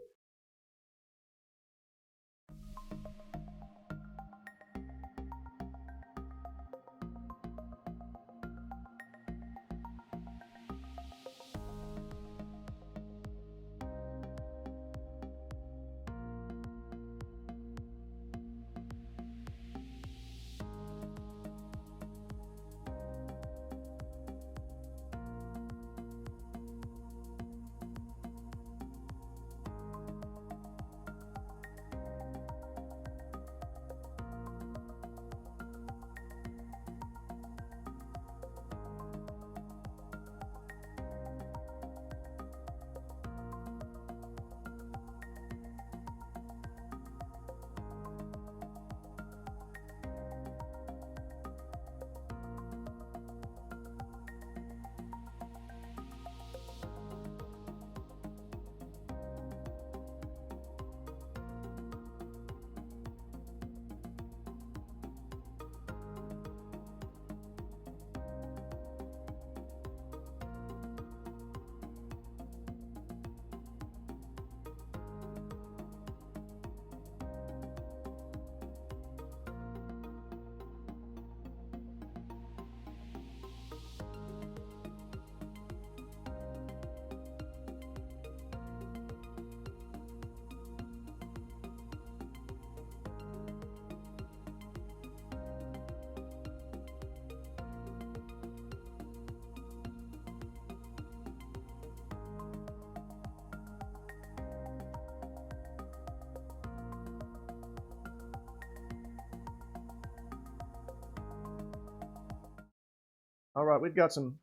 All right, we've got some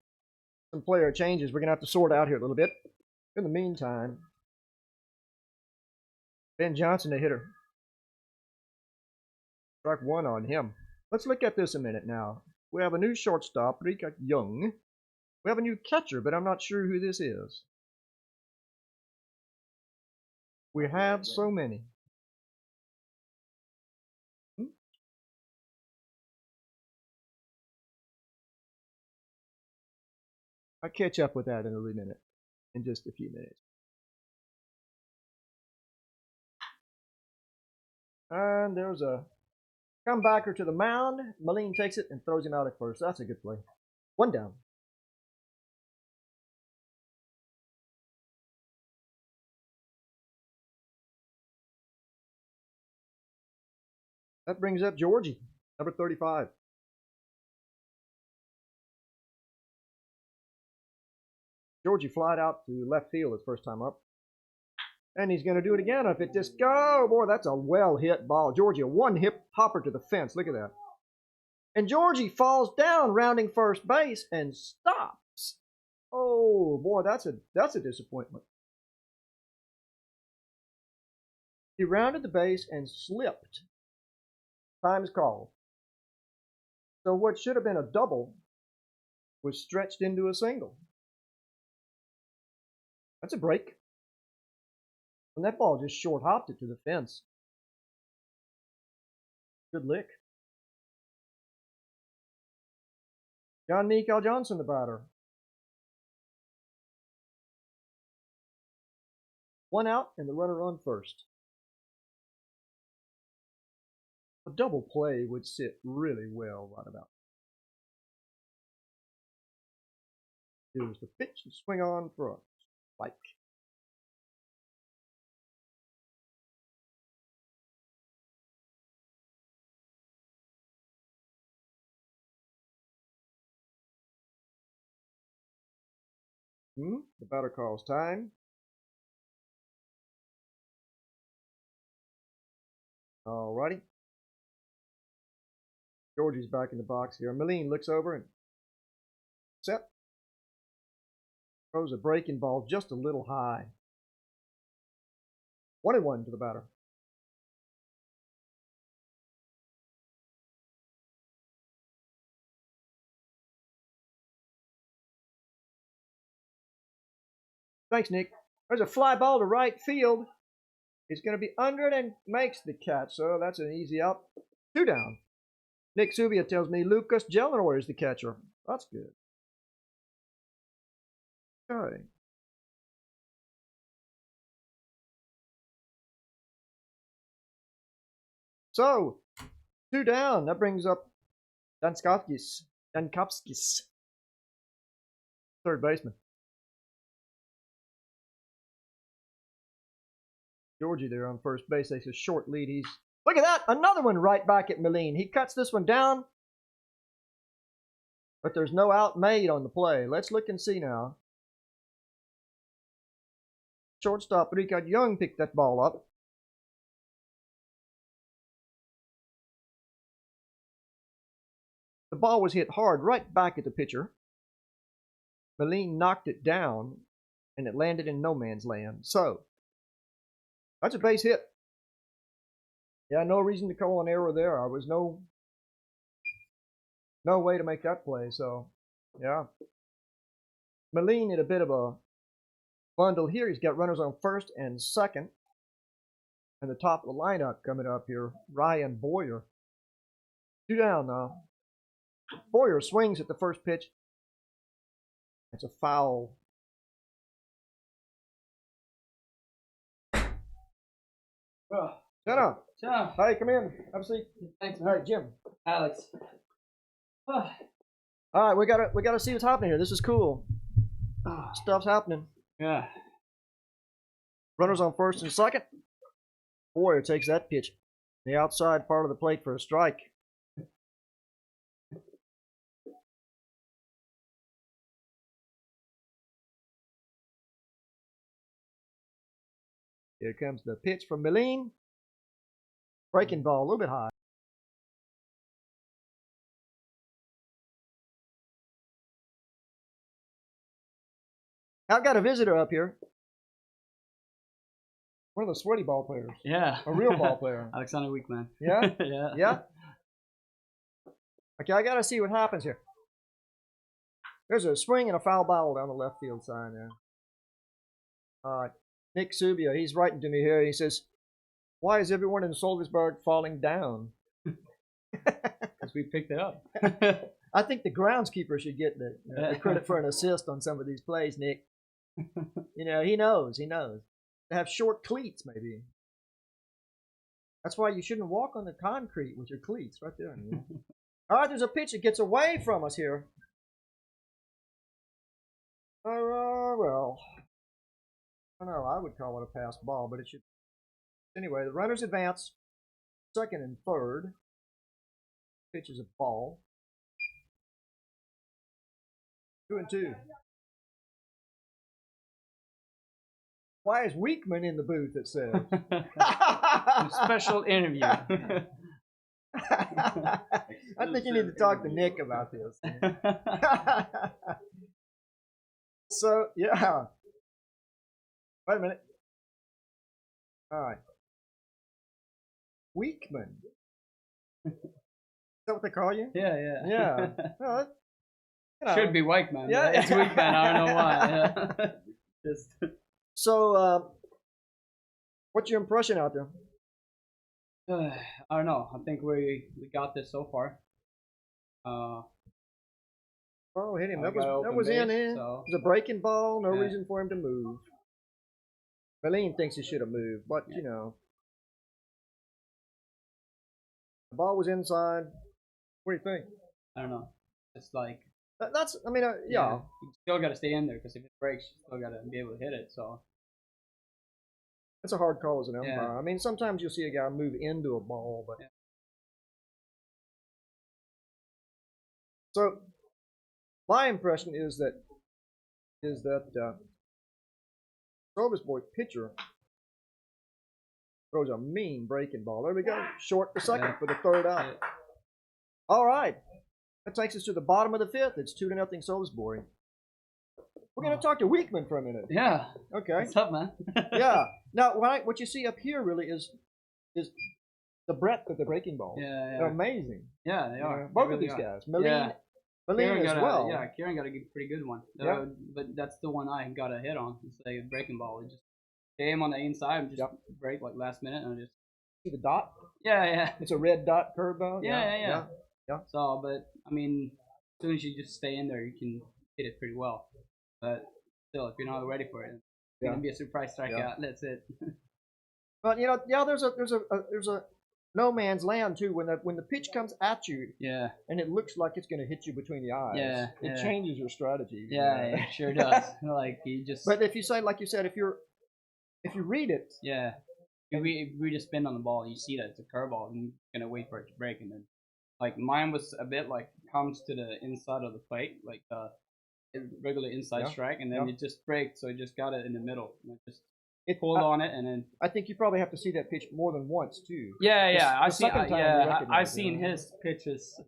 player changes we're going to have to sort out here a little bit. In the meantime, Ben Johnson, the hitter. Strike 1 on him. Let's look at this a minute now. We have a new shortstop, Rika Young. We have a new catcher, but I'm not sure who this is. We have so many. I'll catch up with that in a minute, in just a few minutes. And there's a comebacker to the mound. Moline takes it and throws him out at first. That's a good play. 1 down. That brings up Georgie, number 35. Georgie flied out to left field his first time up. And he's going to do it again if it just go. Boy, that's a well-hit ball. Georgie, a one-hip hopper to the fence. Look at that. And Georgie falls down, rounding first base, and stops. Oh, boy, that's a disappointment. He rounded the base and slipped. Time is called. So what should have been a double was stretched into a single. That's a break. And that ball just short hopped it to the fence. Good lick. John Nico Johnson, the batter. 1 out and the runner on first. A double play would sit really well right about. Here's the pitch and swing on for a strike. The batter calls time. Alrighty. Georgie's back in the box here. Meline looks over and set. Throws a breaking ball just a little high. 1-1 to the batter. Thanks, Nick. There's a fly ball to right field. He's going to be under it and makes the catch, so that's an easy out. 2 down. Nick Subia tells me Lucas Jelinor is the catcher. That's good. Okay. So, 2 down. That brings up Dankowskis, third baseman. Georgie there on first base takes a short lead. He's look at that, another one right back at Meline. He cuts this one down, but there's no out made on the play. Let's look and see now. Shortstop Richard Young picked that ball up. The ball was hit hard right back at the pitcher. Meline knocked it down, and it landed in no man's land. So, that's a base hit. Yeah, no reason to call an error there. I was no way to make that play. So, yeah. Meline in a bit of a bundle here. He's got runners on first and second. And the top of the lineup coming up here, Ryan Boyer. 2 down now. Boyer swings at the first pitch. It's a foul. Shut up. Hey, come in. Have a seat. Thanks, All right, Jim. Alex. All right, we gotta see what's happening here. This is cool. Stuff's happening. Yeah. Runners on first and second. Boyer takes that pitch. The outside part of the plate for a strike. Here comes the pitch from Meline. Breaking ball a little bit high. I've got a visitor up here. One of the sweaty ball players. Yeah. A real ball player. Alexander Weekman. Yeah? Yeah. Yeah? Okay, I got to see what happens here. There's a swing and a foul ball down the left field side there. All right. Nick Subia, he's writing to me here. He says, why is everyone in Sölvesborg falling down? Because we picked it up. I think the groundskeeper should get the credit for an assist on some of these plays, Nick. You know, he knows. They have short cleats, maybe. That's why you shouldn't walk on the concrete with your cleats right there. All right, there's a pitch that gets away from us here. Well, I don't know. I would call it a pass ball, but it should. Anyway, the runners advance. Second and third. Pitch is a ball. 2-2. Why is Weekman in the booth, it says? Special interview. I think you need to talk to Nick about this. So, yeah. Wait a minute. All right. Weekman. Is that what they call you? Yeah. Yeah. Well, you know. Should be Weikman. Yeah. It's Weekman. I don't know why. Yeah. Just. So, what's your impression out there? I don't know. I think we got this so far. Oh, hit him. That got was open in. base, It so. was a breaking ball. No Yeah. reason for him to move. Eileen thinks he should have moved, but you know, the ball was inside. What do you think? I don't know. It's like That's, I mean, yeah. you still got to stay in there because if it breaks, you still got to be able to hit it. So It's a hard call as an umpire. Yeah. I mean, sometimes you'll see a guy move into a ball, but Yeah. so my impression is that Sölvesborg pitcher throws a mean breaking ball. There we go, short the second Yeah. for the third out. Yeah. All right, that takes us to the bottom of the fifth. It's 2-0 Sölvesborg. We're going to talk to Weekman for a minute. yeah, Okay. what's up, man? Yeah. Now, what you see up here really is the breadth of the breaking balls. Yeah, They're amazing. yeah, they are. Both They of really these are. guys. Malene Kieran as got well. Kieran got a pretty good one. Yeah. But that's the one I got a hit on. It's like a breaking ball. It just hit him on the inside and just break like last minute and I just. See the dot? Yeah. It's a red dot curveball. Yeah. Yeah. So, but I mean, as soon as you just stay in there, you can hit it pretty well. But still, if you're not ready for it, it's gonna be a surprise strikeout. That's it. But you know, there's a no man's land too when the pitch comes at you. Yeah. And it looks like it's going to hit you between the eyes. Yeah. It changes your strategy. Yeah, it sure does. Like you just. But if you say, like you said, if you read it. Yeah. If we just spin on the ball, you see that it's a curveball, and you're gonna wait for it to break, and then, like mine was a bit like comes to the inside of the plate, like regular inside strike, and then it just breaks, so it just got it in the middle, and it pulled on it, and then. I think you probably have to see that pitch more than once too. Yeah, I've seen seen his pitches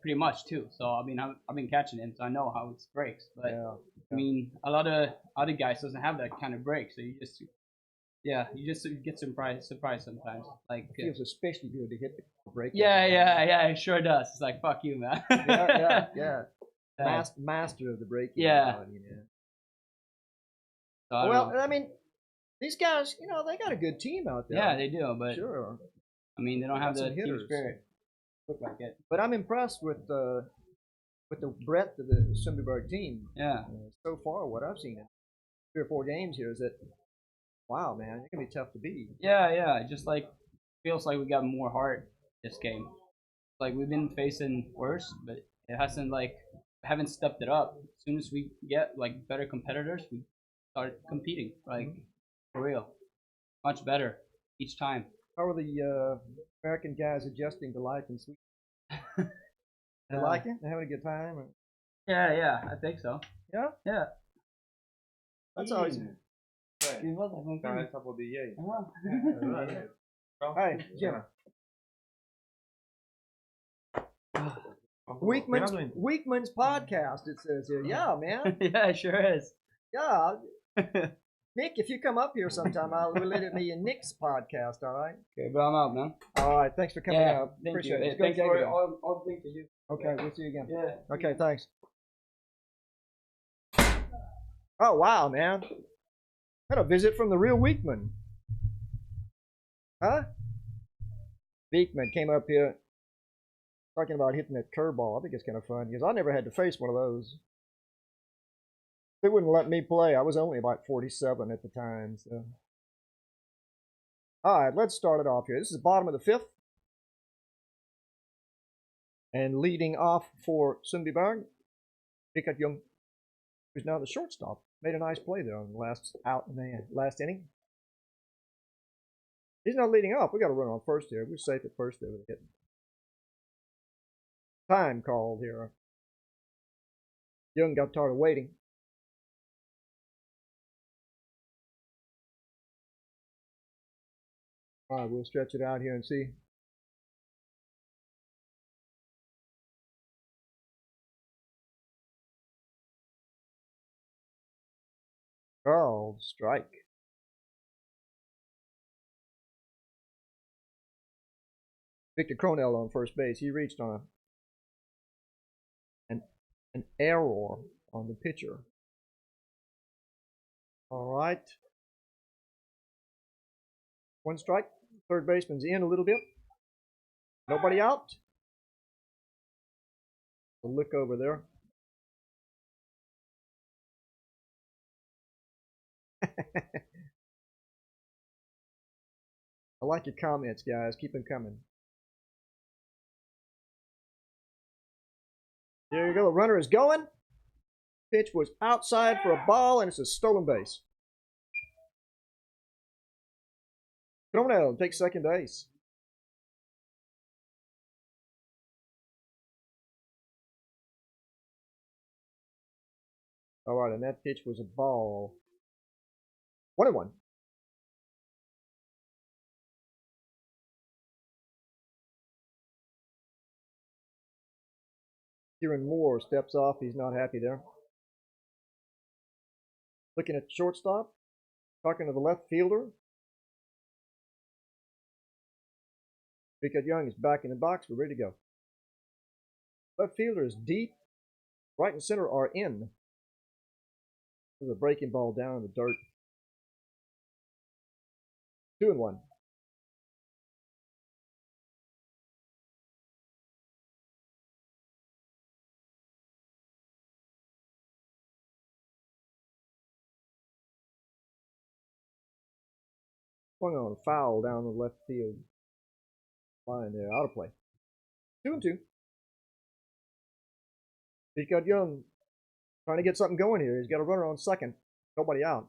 pretty much too. So I mean, I've been catching him, so I know how it breaks. But I mean, a lot of other guys doesn't have that kind of break, so you just get surprised sometimes. Like it feels especially good to hit the break. Yeah, it sure does. It's like fuck you, man. yeah. Master of the breaking. Yeah. You know. So well, I mean, these guys, you know, they got a good team out there. Yeah, they do, but sure. I mean, they don't have the team spirit. Look like it. But I'm impressed with the breadth of the Sundbyberg team. Yeah. So far, what I've seen in 3 or 4 games here is that, wow, man, it's gonna be tough to beat. Yeah. Just like feels like we got more heart this game. Like we've been facing worse, but it hasn't haven't stepped it up. As soon as we get like better competitors, we start competing. Like for real, much better each time. How are the American guys adjusting to life in Sweden? They like it? They having a good time? Or? Yeah, I think so. Yeah. That's always. Hey, Jim. Weekman's podcast, it says here. Yeah, man. Yeah, it sure is. Yeah. Nick, if you come up here sometime, we'll let it be a Nick's podcast, all right? Okay, but I'm out, man. All right, thanks for coming out. Appreciate it. Thanks for all the things you do. Okay, we'll see you again. Yeah. Okay, thanks. Oh, wow, man. Had a visit from the real Weekman. Huh? Weekman came up here talking about hitting that curveball. I think it's kind of fun because I never had to face one of those. They wouldn't let me play. I was only about 47 at the time. So. All right, let's start it off here. This is the bottom of the fifth. And leading off for Sundbyberg, Richard Young, who's now the shortstop, made a nice play there on the last out in the last inning. He's not leading off. We got to run on first here. We're safe at first there with a hit. Time called here. Young got tired of waiting. All right, we'll stretch it out here and see. Oh, strike. Victor Cronell on first base. He reached on an error on the pitcher. All right. 1 strike. Third baseman's in a little bit. Nobody out. A look over there. I like your comments, guys. Keep them coming. There you go. The runner is going. Pitch was outside for a ball, and it's a stolen base. Coronel takes second base. All right, and that pitch was a ball. 1-1. Kieran Moore steps off. He's not happy there. Looking at the shortstop. Talking to the left fielder. Because Young is back in the box. We're ready to go. Left fielder is deep. Right and center are in. There's a breaking ball down in the dirt. 2-1. Swung on a foul down the left field line there. Out of play. 2-2. Because Young trying to get something going here. He's got a runner on second. Nobody out.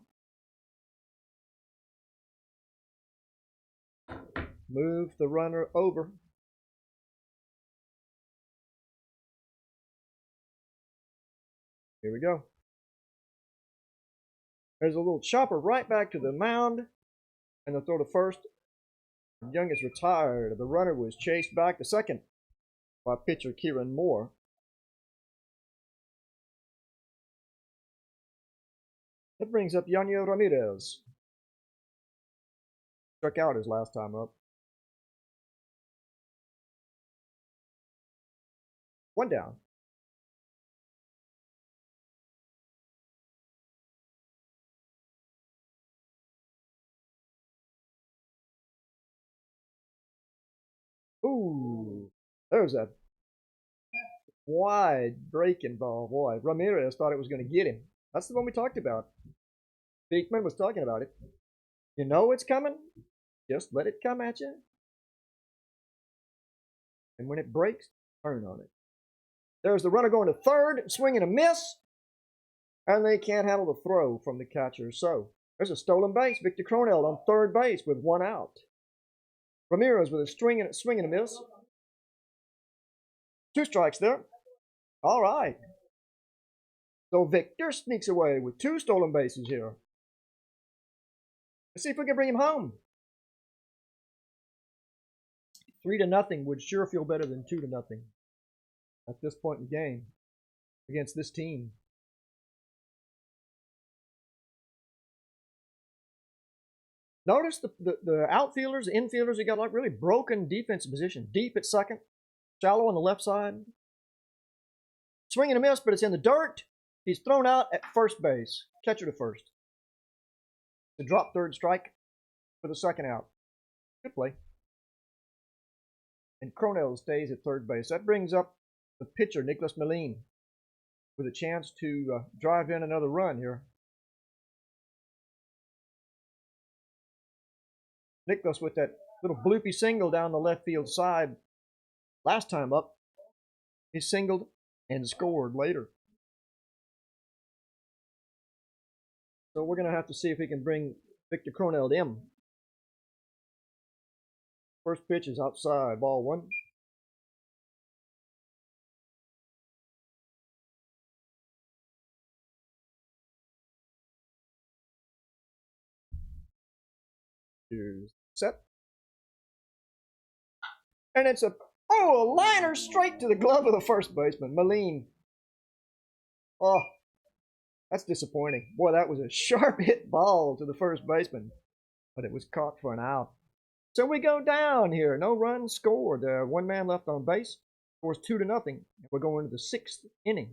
Move the runner over. Here we go. There's a little chopper right back to the mound. And they'll throw to first. Young is retired. The runner was chased back to second by pitcher Kieran Moore. That brings up Yanyo Ramirez. Struck out his last time up. 1 down. Ooh, there's a wide breaking ball. Boy, Ramirez thought it was going to get him. That's the one we talked about. Beekman was talking about it. You know it's coming. Just let it come at you. And when it breaks, turn on it. There's the runner going to third, swing and a miss. And they can't handle the throw from the catcher. So there's a stolen base. Victor Cronell on third base with 1 out. Ramirez with a swing and a miss. 2 strikes there. All right. So Victor sneaks away with 2 stolen bases here. Let's see if we can bring him home. 3-0 would sure feel better than 2-0 at this point in the game against this team. Notice the outfielders, the infielders, they got like really broken defensive position. Deep at second, shallow on the left side. Swing and a miss, but it's in the dirt. He's thrown out at first base. Catcher to first. The drop third strike for the second out. Good play. And Cronell stays at third base. That brings up the pitcher, Nicholas Meline, with a chance to drive in another run here. Nicholas with that little bloopy single down the left field side last time up. He singled and scored later. So we're going to have to see if we can bring Victor Cronell in. First pitch is outside, ball 1. Here's set. And it's a liner straight to the glove of the first baseman, Meline. Oh, that's disappointing. Boy, that was a sharp hit ball to the first baseman, but it was caught for an out. So we go down here. No runs scored. 1 man left on base. Scores 2-0. We're going into the 6th inning.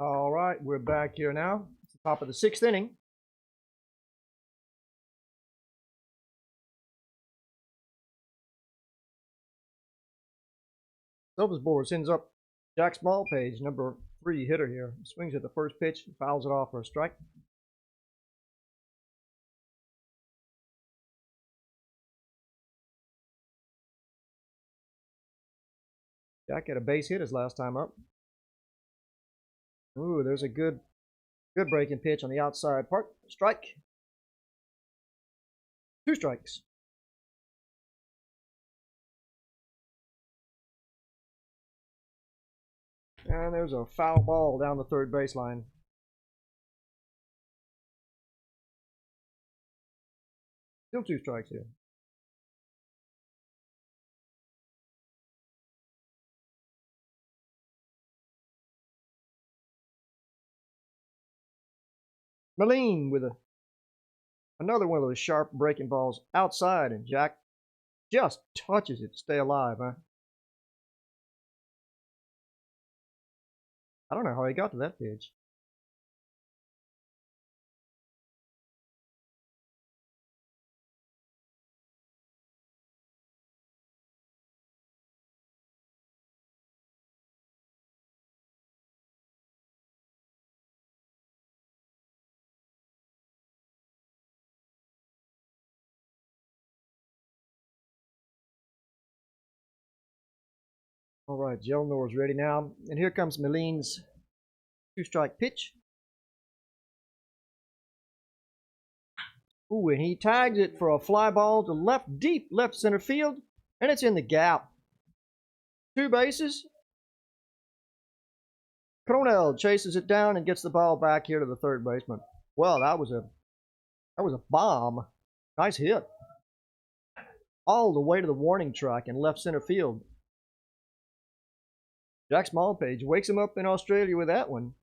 All right, we're back here now. It's the top of the 6th inning. Sölvesborg sends up Jack Smallpage, number 3 hitter here. Swings at the first pitch, fouls it off for a strike. Jack had a base hit his last time up. Ooh, there's a good breaking pitch on the outside part. Strike. 2 strikes. And there's a foul ball down the third baseline. Still 2 strikes here. Moline with another one of those sharp breaking balls outside, and Jack just touches it to stay alive, huh? I don't know how he got to that pitch. All right, Jelnor's ready now. And here comes Moline's 2-strike pitch. Ooh, and he tags it for a fly ball to deep left center field, and it's in the gap. 2 bases. Coronel chases it down and gets the ball back here to the third baseman. Well, that was a bomb. Nice hit. All the way to the warning track in left center field. Jack Smallpage wakes him up in Australia with that one.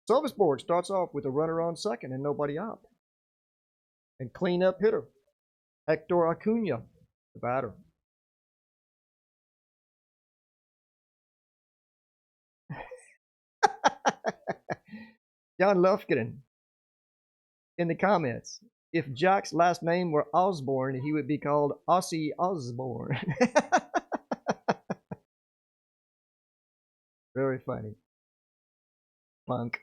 Sölvesborg starts off with a runner on second and nobody out. And cleanup hitter, Hector Acuna, the batter. John Lufgren in the comments. If Jack's last name were Osborne, he would be called Ossie Osborne. Very funny. Punk.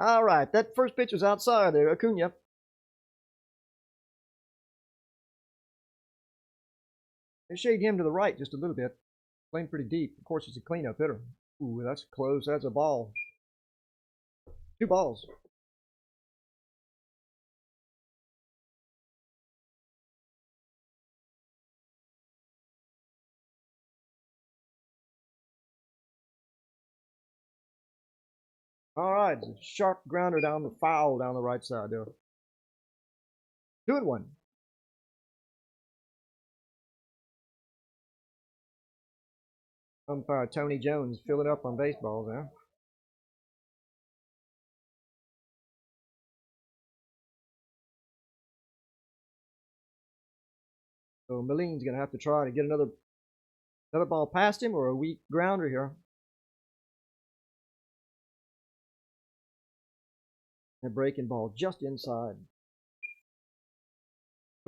All right, that first pitch was outside there, Acuna. They shade him to the right just a little bit. Playing pretty deep. Of course, it's a cleanup hitter. Ooh, that's close. That's a ball. 2 balls. All right, it's a sharp grounder down the foul down the right side there. 2-1. Umpire Tony Jones filling up on baseballs there. So Moline's going to have to try to get another ball past him or a weak grounder here. And a breaking ball just inside.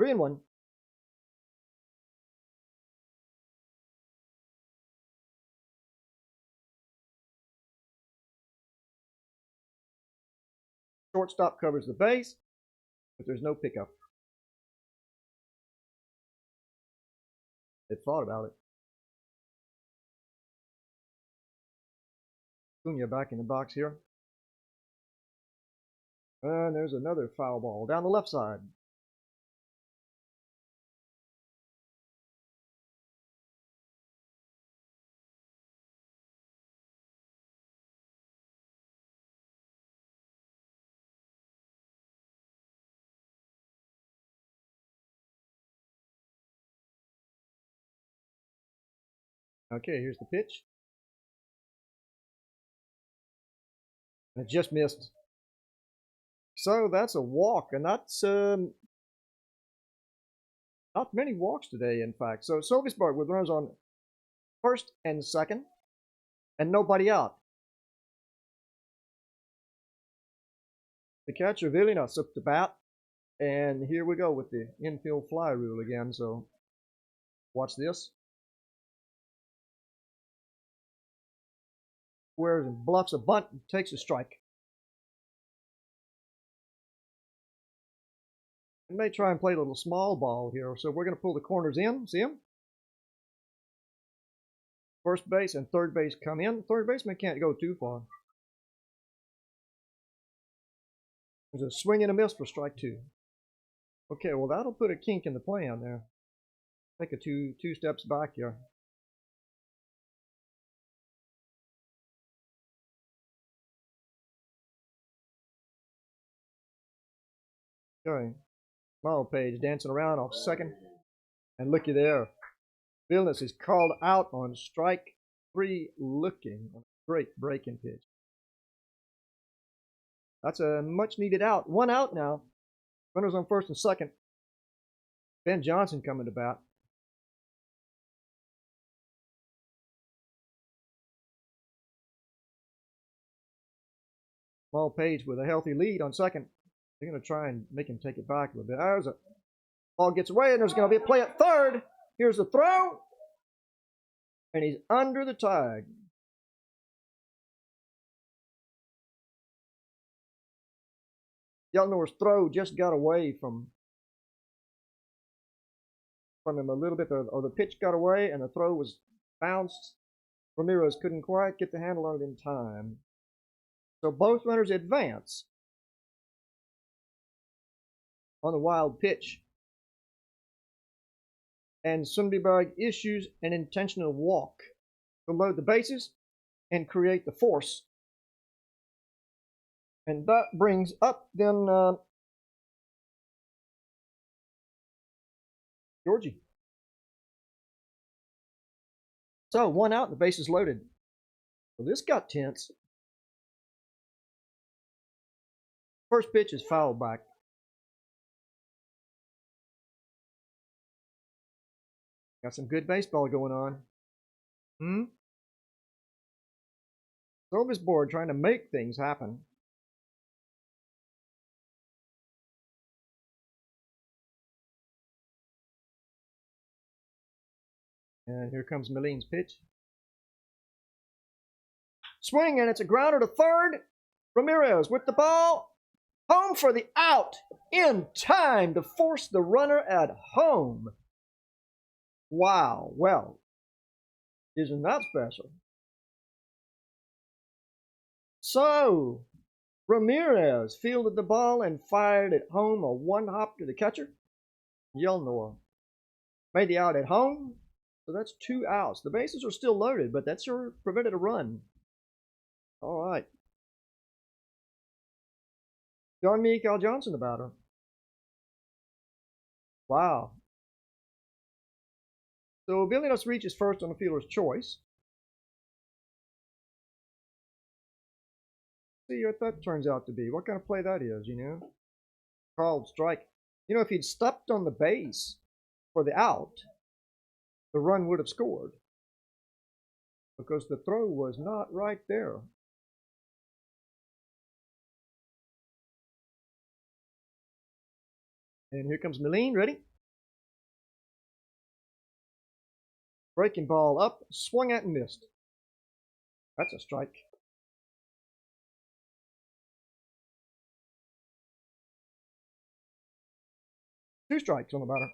3-1. Shortstop covers the base, but there's no pickup. They thought about it. Acuna back in the box here. And there's another foul ball down the left side. Okay, here's the pitch. And it just missed. So that's a walk, and that's not many walks today, in fact. So Sölvesborg with runners on First and second, and nobody out. The catcher Vilnius up to bat, and here we go with the infield fly rule again. So watch this. Squares and bluffs a bunt and takes a strike. I may try and play a little small ball here, so we're going to pull the corners in. See them? First base and third base come in. Third baseman can't go too far. There's a swing and a miss for strike two. Okay, well that'll put a kink in the plan there. Take a two steps back here. Okay, Small Page dancing around off second, and looky there. Vilnius is called out on strike three, looking on a great breaking pitch. That's a much needed out. One out now. Runners on first and second. Ben Johnson coming to bat. Small Page with a healthy lead on second. They're going to try and make him take it back a little bit. There's a ball gets away, and there's going to be a play at third. Here's the throw, and he's under the tag. Yelnor's throw just got away from him a little bit, or the pitch got away, and the throw was bounced. Ramirez couldn't quite get the handle on it in time. So both runners advance on the wild pitch. And Sundbyberg issues an intentional walk to load the bases and create the force. And that brings up then Georgie. So one out, the base is loaded. Well, this got tense. First pitch is fouled back. Got some good baseball going on. Sölvesborg trying to make things happen. And here comes Maline's pitch. Swing, and it's a grounder to third. Ramirez with the ball. Home for the out. In time to force the runner at home. Wow. Well, isn't that special? So, Ramirez fielded the ball and fired it home, a one hop to the catcher. Yelnor made the out at home. So that's two outs. The bases are still loaded, but that sure prevented a run. All right. John Mikael Johnson the batter. Wow. So Vilnius reaches first on the fielder's choice. See what that turns out to be. What kind of play that is, you know? Called strike. You know, if he'd stepped on the base for the out, the run would have scored. Because the throw was not right there. And here comes Maline, ready? Breaking ball up, swung at and missed. That's a strike. Two strikes on the batter.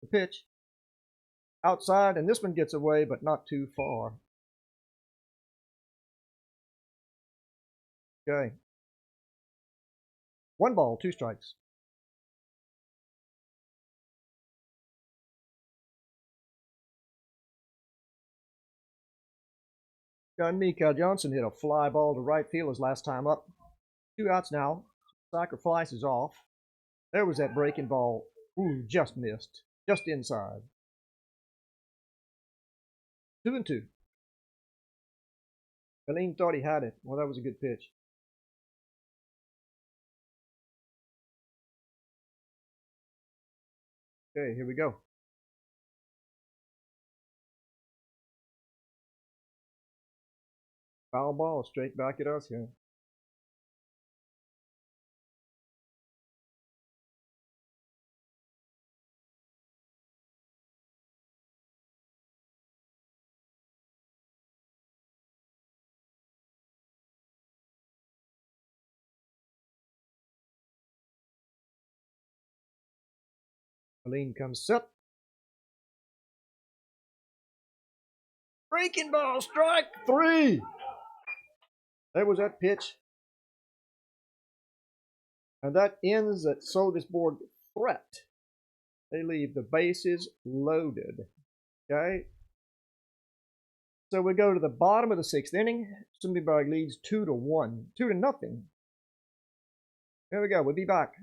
The pitch. Outside, and this one gets away, but not too far. Okay. One ball, two strikes. John Mikael Johnson hit a fly ball to right field his last time up. Two outs now. Sacrifice is off. There was that breaking ball. Ooh, just missed. Just inside. 2-2. Maline thought he had it. Well, that was a good pitch. Okay, here we go. Foul ball straight back at us here. Aline comes set. Breaking ball, strike 3. There was that pitch. And that ends that Sölvesborg threat. They leave the bases loaded. Okay. So we go to the bottom of the 6th inning. Sundbyberg leads 2-1, 2-0. Here we go. We'll be back.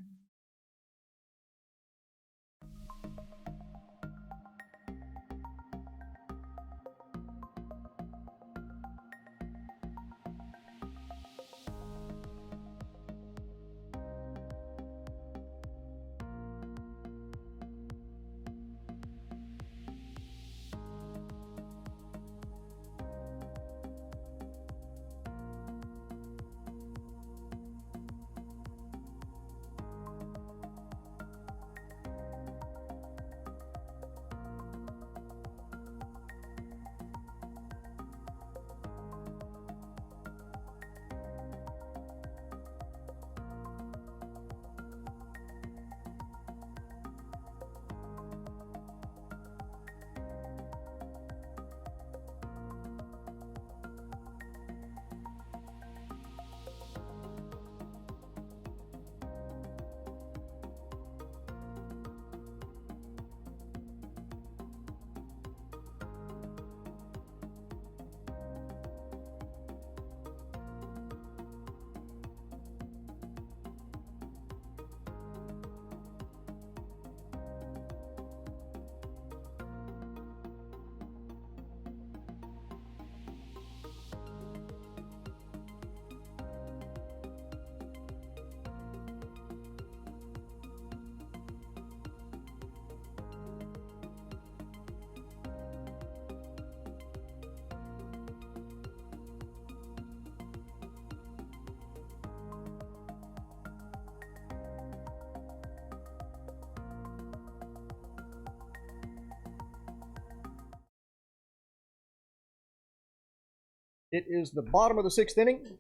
It is the bottom of the 6th inning.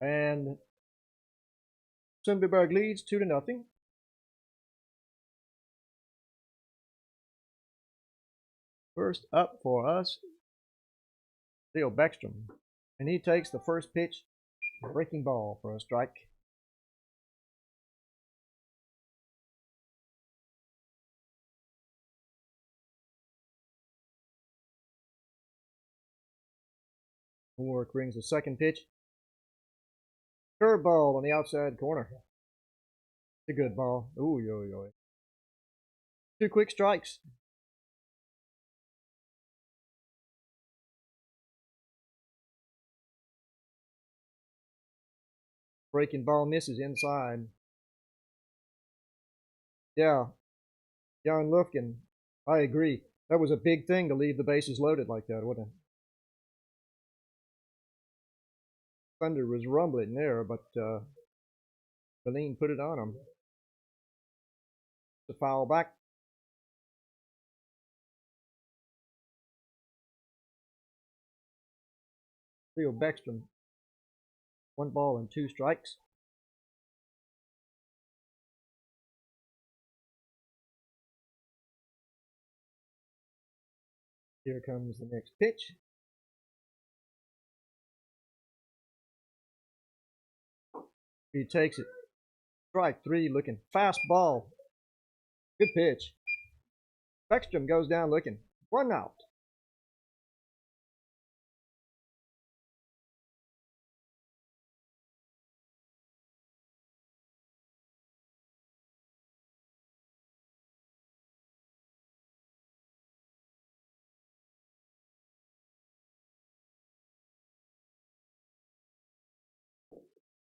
And Sundbyberg leads 2-0. First up for us, Theo Beckstrom. And he takes the first pitch, breaking ball for a strike. Moore brings the second pitch. Curveball on the outside corner. It's a good ball. Ooh, yo, yo. 2 quick strikes. Breaking ball misses inside. Yeah, Jan Lufkin, I agree. That was a big thing to leave the bases loaded like that, wasn't it? Thunder was rumbling there, but Berlin put it on him. The foul back. Theo Beckstrom, 1 ball and 2 strikes. Here comes the next pitch. He takes it. Strike 3 looking. Fast ball. Good pitch. Beckstrom goes down looking. 1 out.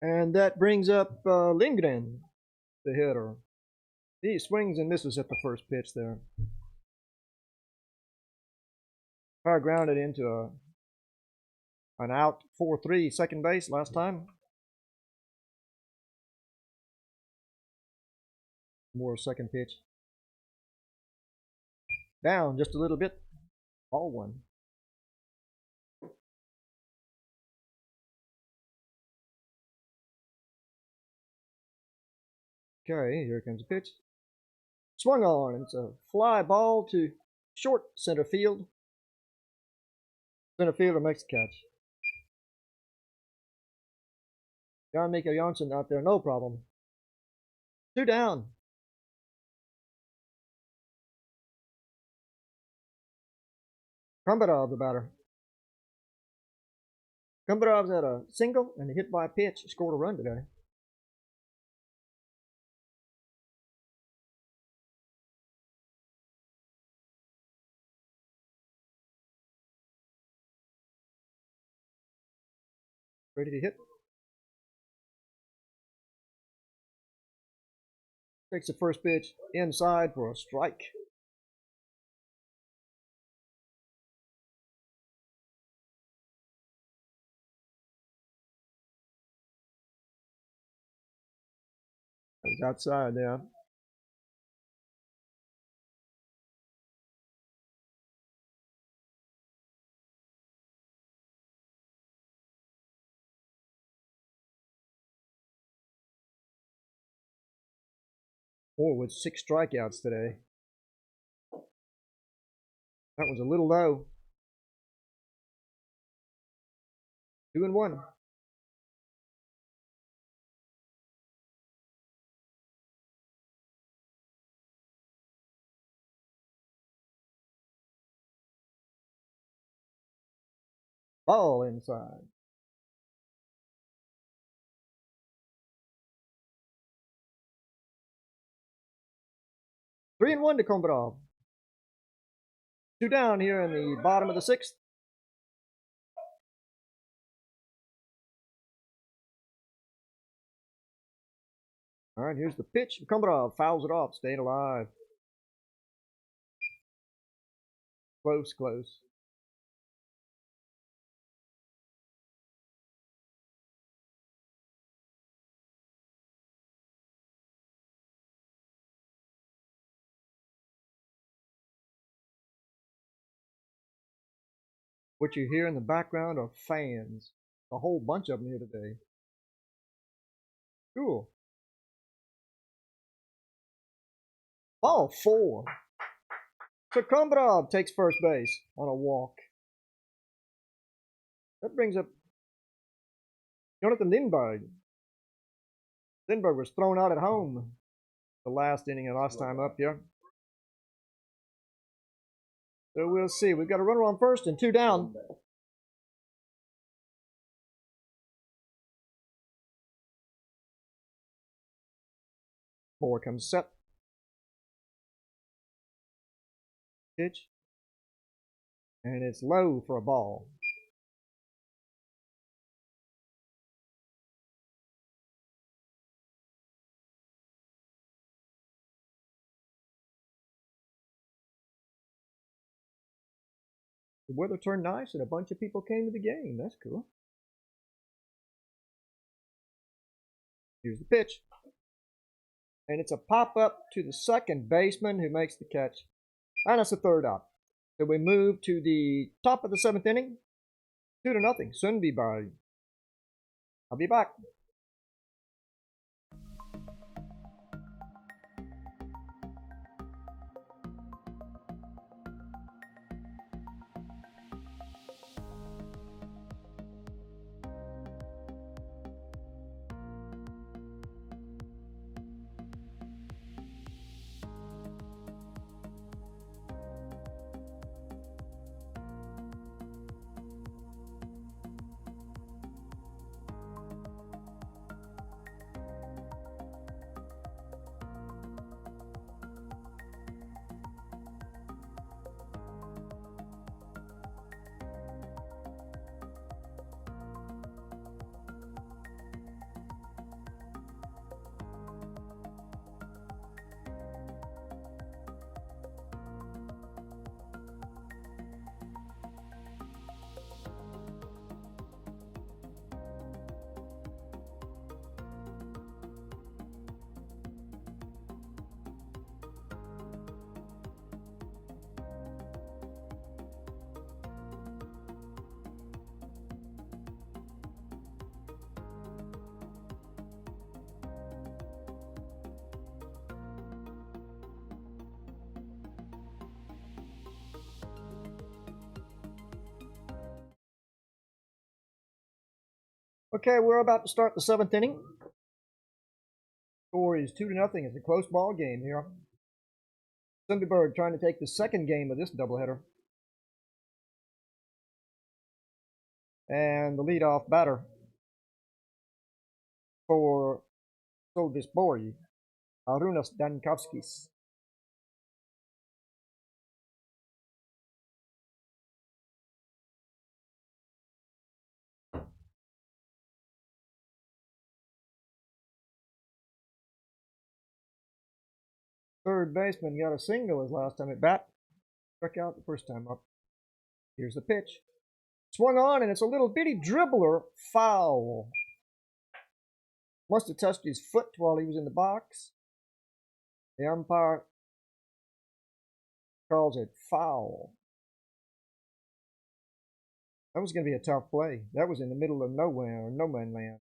And that brings up Lindgren, the hitter. He swings and misses at the first pitch there. Fire grounded into an out 4-3 second base last time. More second pitch. Down just a little bit. Ball one. Okay, here comes the pitch. Swung on. It's a fly ball to short center field. Center fielder makes the catch. Jan Mikael Jansson out there, no problem. 2 down. Kumbadov, the batter. Kumbadov's had a single and a hit by a pitch. Scored a run today. Ready to hit. Takes the first pitch inside for a strike. It's outside there. With 6 strikeouts today. That was a little low. 2-1. Ball inside. Three and one to Kumbadov. 2 down here in the bottom of the 6th. All right, here's the pitch. Kumbadov fouls it off, staying alive. Close, close. What you hear in the background are fans. A whole bunch of them here today. Cool. Ball 4. So Kumbadov takes first base on a walk. That brings up Jonathan Lindberg. Lindberg was thrown out at home the last inning and last time up here. So we'll see. We've got a runner on first and 2 down. Four comes set. Pitch. And it's low for a ball. The weather turned nice and a bunch of people came to the game. That's cool. Here's the pitch. And it's a pop-up to the second baseman who makes the catch. And that's the third out. So we move to the top of the 7th inning. 2-0. Sundbyberg. I'll be back. Okay, we're about to start the 7th inning. Score is 2-0. It's a close ball game here. Sundbyberg trying to take the second game of this doubleheader. And the leadoff batter for Sölvesborg, Arunas Dankowskis. Third baseman got a single his last time at bat. Struck out the first time up. Here's the pitch. Swung on, and it's a little bitty dribbler, foul. Must have touched his foot while he was in the box. The umpire calls it foul. That was going to be a tough play. That was in the middle of nowhere, no man land.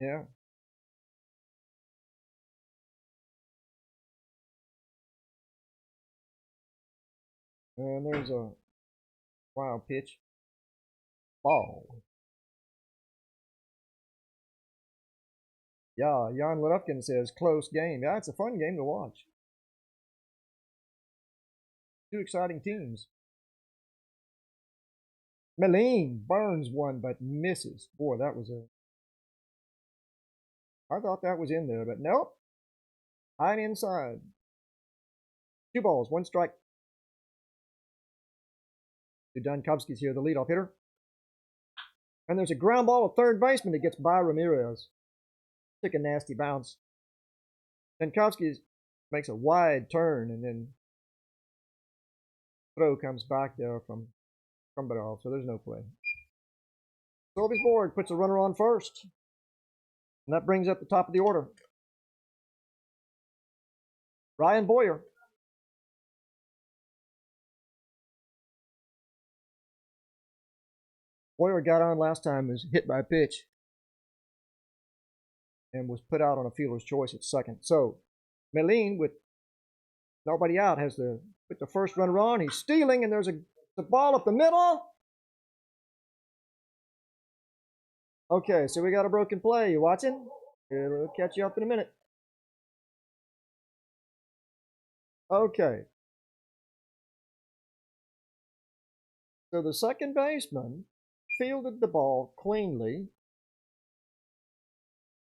Yeah. And there's a wild pitch. Ball. Yeah, Jan Ledufkin says close game. Yeah, it's a fun game to watch. Two exciting teams. Meline burns one but misses. Boy, that was a... I thought that was in there, but nope. High and inside. 2 balls, 1 strike. Dankowski's here, the leadoff hitter. And there's a ground ball at third baseman that gets by Ramirez. Took a nasty bounce. Dankowski makes a wide turn, and then throw comes back there from Badal, so there's no play. Sölvesborg puts a runner on first. And that brings up the top of the order. Ryan Boyer. Boyer got on last time, was hit by a pitch, and was put out on a fielder's choice at second. So Meline, with nobody out, has to put the first runner on. He's stealing, and there's the ball up the middle. Okay, so we got a broken play. You watching? It'll catch you up in a minute. Okay. So the second baseman fielded the ball cleanly.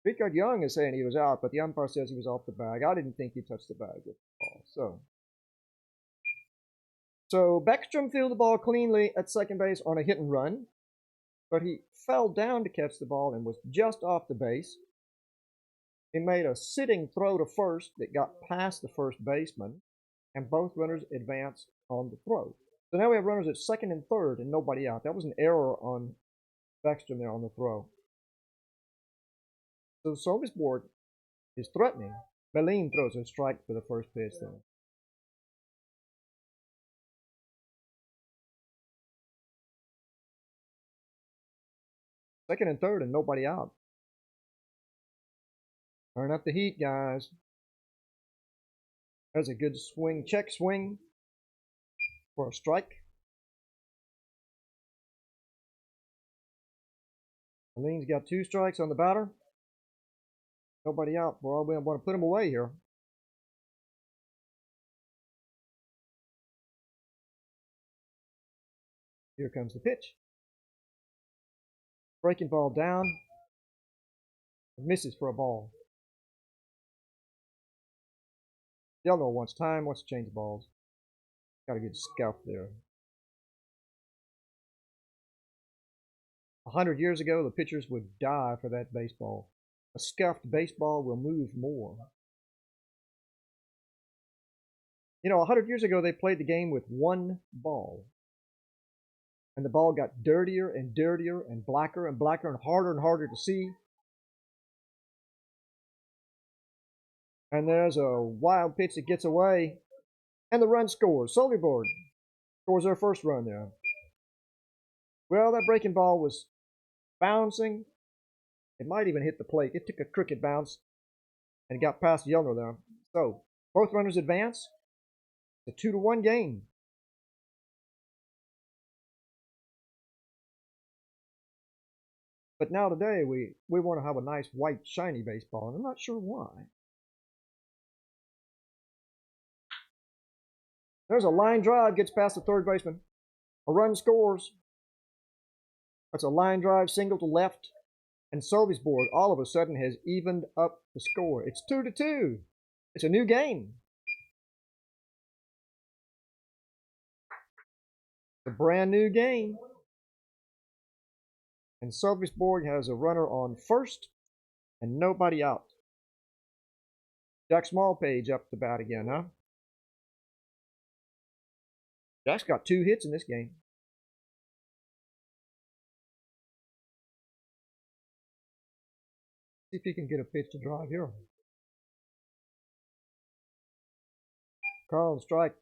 Richard Young is saying he was out, but the umpire says he was off the bag. I didn't think he touched the bag with the ball. So Beckstrom fielded the ball cleanly at second base on a hit and run, but he fell down to catch the ball and was just off the base. He made a sitting throw to first that got past the first baseman, and both runners advanced on the throw. So now we have runners at second and third and nobody out. That was an error on Beckstrom there on the throw. So Sölvesborg is threatening. Meline throws a strike for the first pitch there. Second and third and nobody out. Turn up the heat, guys. There's a good swing, check swing for a strike. Meline's got 2 strikes on the batter. Nobody out. Boy, we want to put him away here. Here comes the pitch. Breaking ball down. Misses for a ball. Yellow wants time, wants to change the balls. Got a good scout there. 100 years ago, the pitchers would die for that baseball. A scuffed baseball will move more. You know, 100 years ago, they played the game with 1 ball. And the ball got dirtier and dirtier and blacker and harder to see. And there's a wild pitch that gets away. And the run scores. Sölvesborg scores their first run there. Well, that breaking ball was bouncing. It might even hit the plate. It took a crooked bounce and got past Yelner there. So, both runners advance. It's a 2-1 game. But now today we want to have a nice white shiny baseball, and I'm not sure why. There's a line drive, gets past the third baseman. A run scores. That's a line drive, single to left. And Sölvesborg all of a sudden has evened up the score. It's 2-2. It's a new game. It's a brand new game. And Sölvesborg has a runner on first and nobody out. Jack Smallpage up to bat again, huh? Jack's got 2 hits in this game. See if he can get a pitch to drive here. Carl strike.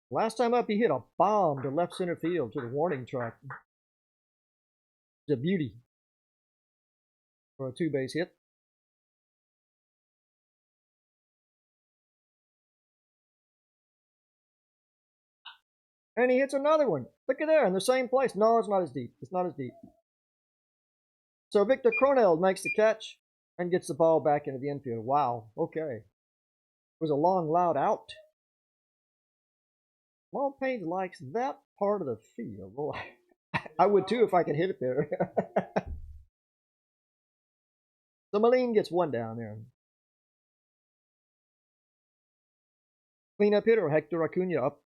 Last time up, he hit a bomb to left center field to the warning track. It's a beauty for a 2-base hit. And he hits another one. Look at there, in the same place. No, it's not as deep. It's not as deep. So Victor Croneld makes the catch and gets the ball back into the infield. Wow, okay. It was a long, loud out. Smallpage likes that part of the field. Well, I would too if I could hit it there. So Malin gets 1 down there. Cleanup hitter Hector Acuna up.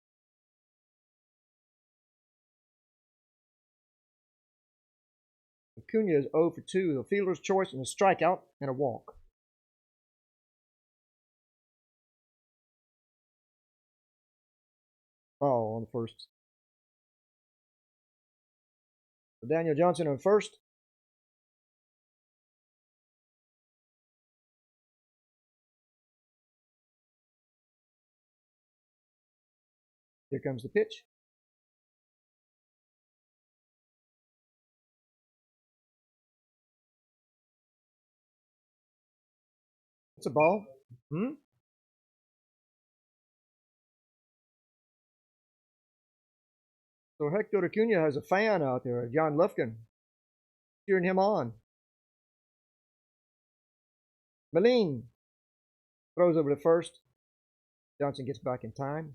Acuna is 0 for 2. The fielder's choice and a strikeout and a walk. Ball on the first. So Daniel Johnson on first. Here comes the pitch. It's a ball. So Hector Acuna has a fan out there, John Lufkin, cheering him on. Malin throws over to first. Johnson gets back in time.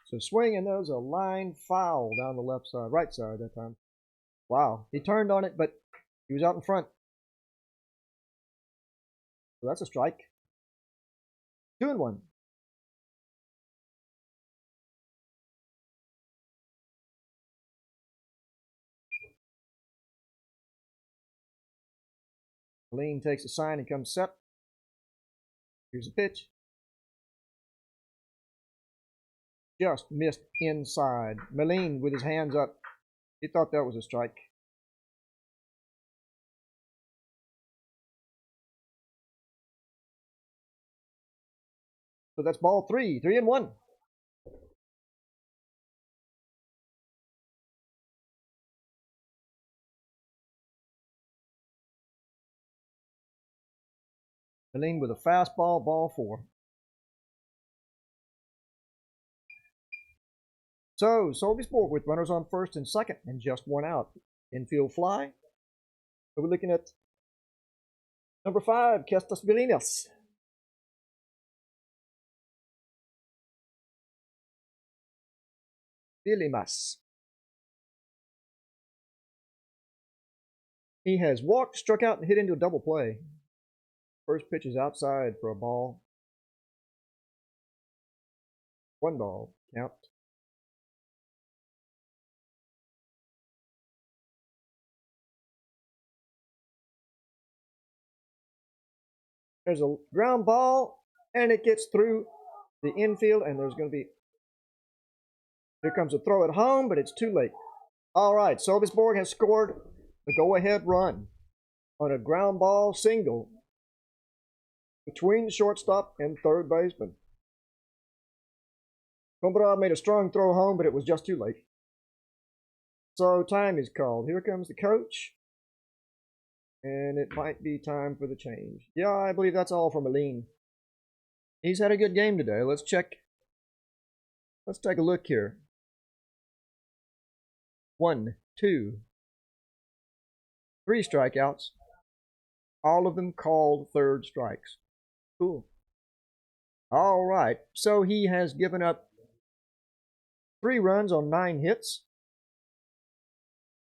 So swing, and there's a line foul down the left side, right side that time. Wow, he turned on it, but he was out in front. So that's a strike. 2-1. Malin takes a sign and comes set. Here's a pitch. Just missed inside. Malin with his hands up. He thought that was a strike. So that's ball 3. 3-1. Malin with a fastball, ball 4. So Sölvesborg with runners on first and second and just 1 out. Infield fly. So we're looking at number 5, Kestas Vilinas. Vilimas. He has walked, struck out, and hit into a double play. First pitch is outside for a ball. 1 ball, count. There's a ground ball, and it gets through the infield, and there's going to be... Here comes a throw at home, but it's too late. All right, Sölvesborg has scored the go-ahead run on a ground ball single between the shortstop and third baseman. Combrad made a strong throw home, but it was just too late. So time is called. Here comes the coach. And it might be time for the change. Yeah, I believe that's all for Malene. He's had a good game today. Let's check. Let's take a look here. 1, 2, 3 strikeouts. All of them called third strikes. Cool. All right. So he has given up 3 runs on 9 hits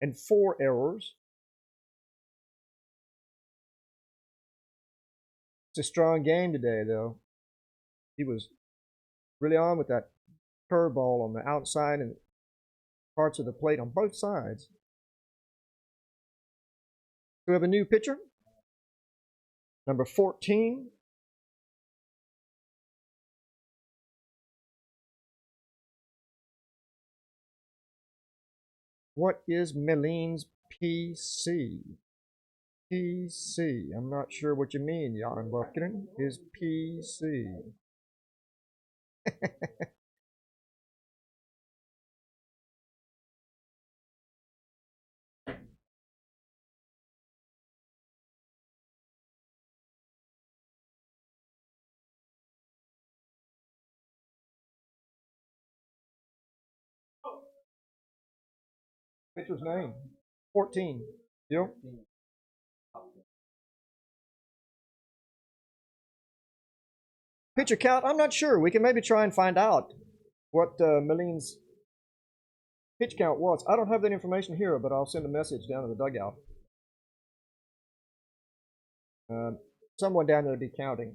and 4 errors. It's a strong game today, though. He was really on with that curveball on the outside and parts of the plate on both sides. We have a new pitcher, number 14. What is Malene's PC? PC. I'm not sure what you mean, Jan Buckinen. His PC. Pitcher's name? 14. Yep. Pitcher count? I'm not sure. We can maybe try and find out what Malene's pitch count was. I don't have that information here, but I'll send a message down to the dugout. Someone down there will be counting.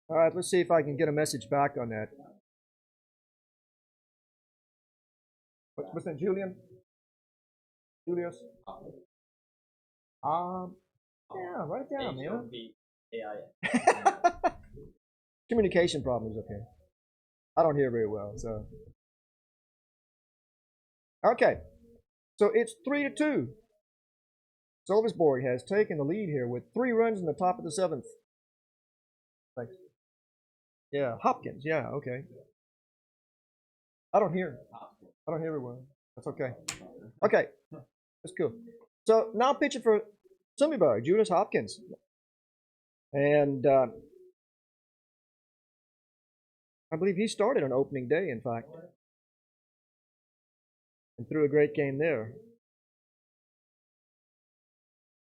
All right, let's see if I can get a message back on that. What's that, Julian? Julius? Yeah, write it down, man. Communication problems, okay. I don't hear very well, so. Okay, so it's 3-2. Sölvesborg has taken the lead here with 3 runs in the top of the 7th. Thanks. Yeah, Hopkins, yeah, okay. I don't hear very well. That's okay. Okay, that's cool. So now pitching for Sundbyberg, Julius Hopkins. And I believe he started on opening day, in fact. And threw a great game there.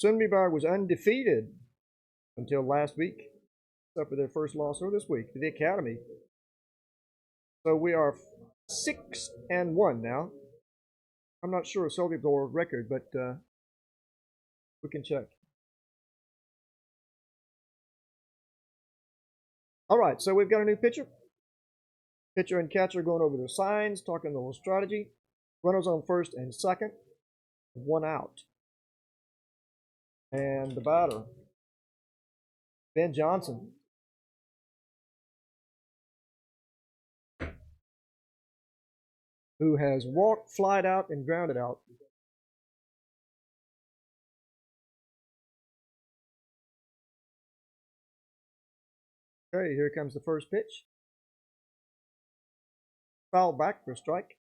Sundbyberg was undefeated until last week, except for their first loss or this week to the Academy. So we are 6-1 now. I'm not sure of Sölvesborg record, but we can check. All right, so we've got a new pitcher. Pitcher and catcher going over their signs, talking the whole strategy. Runners on first and second, 1 out. And the batter, Ben Johnson. Who has walked, flied out, and grounded out. Okay, here comes the first pitch. Foul back for a strike.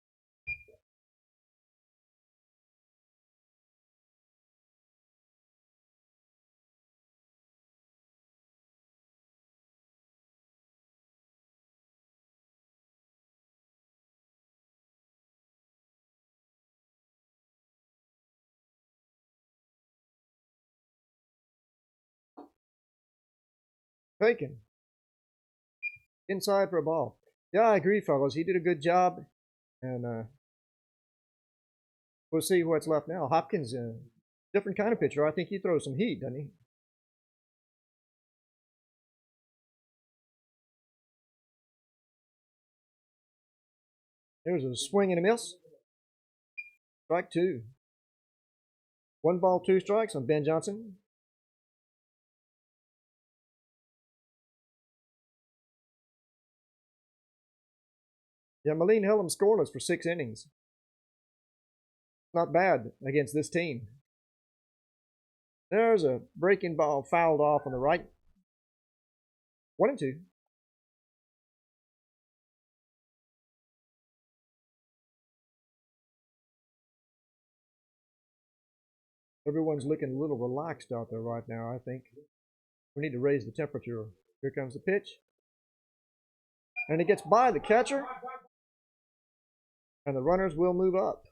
Taken. Inside for a ball. Yeah, I agree, fellas. He did a good job. And we'll see what's left now. Hopkins, different kind of pitcher. I think he throws some heat, doesn't he? There's a swing and a miss. Strike 2. 1 ball, 2 strikes on Ben Johnson. Yeah, Malene held him scoreless for 6 innings. not bad against this team. There's a breaking ball fouled off on the right. 1-2. Everyone's looking a little relaxed out there right now, I think. We need to raise the temperature. Here comes the pitch. And it gets by the catcher. And the runners will move up.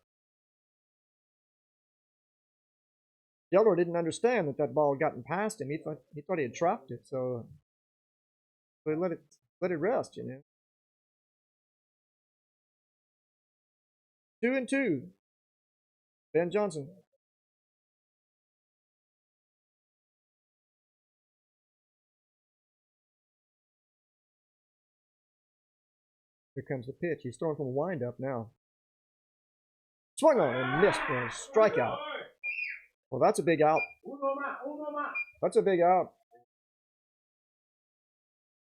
Yeller didn't understand that ball had gotten past him. He thought he had trapped it, so he let it rest, you know. 2-2. Ben Johnson. Here comes the pitch. He's throwing from a windup now. Swung on and missed for a strikeout. Well, that's a big out. That's a big out.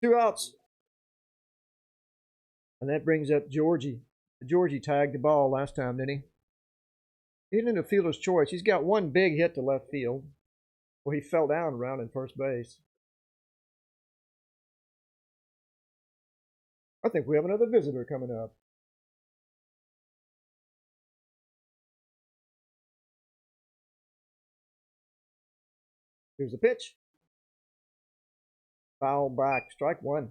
2 outs. And that brings up Georgie. Georgie tagged the ball last time, didn't he? He didn't do a fielder's choice. He's got one big hit to left field. Well, he fell down around in first base. I think we have another visitor coming up. Here's the pitch. Foul back, strike 1.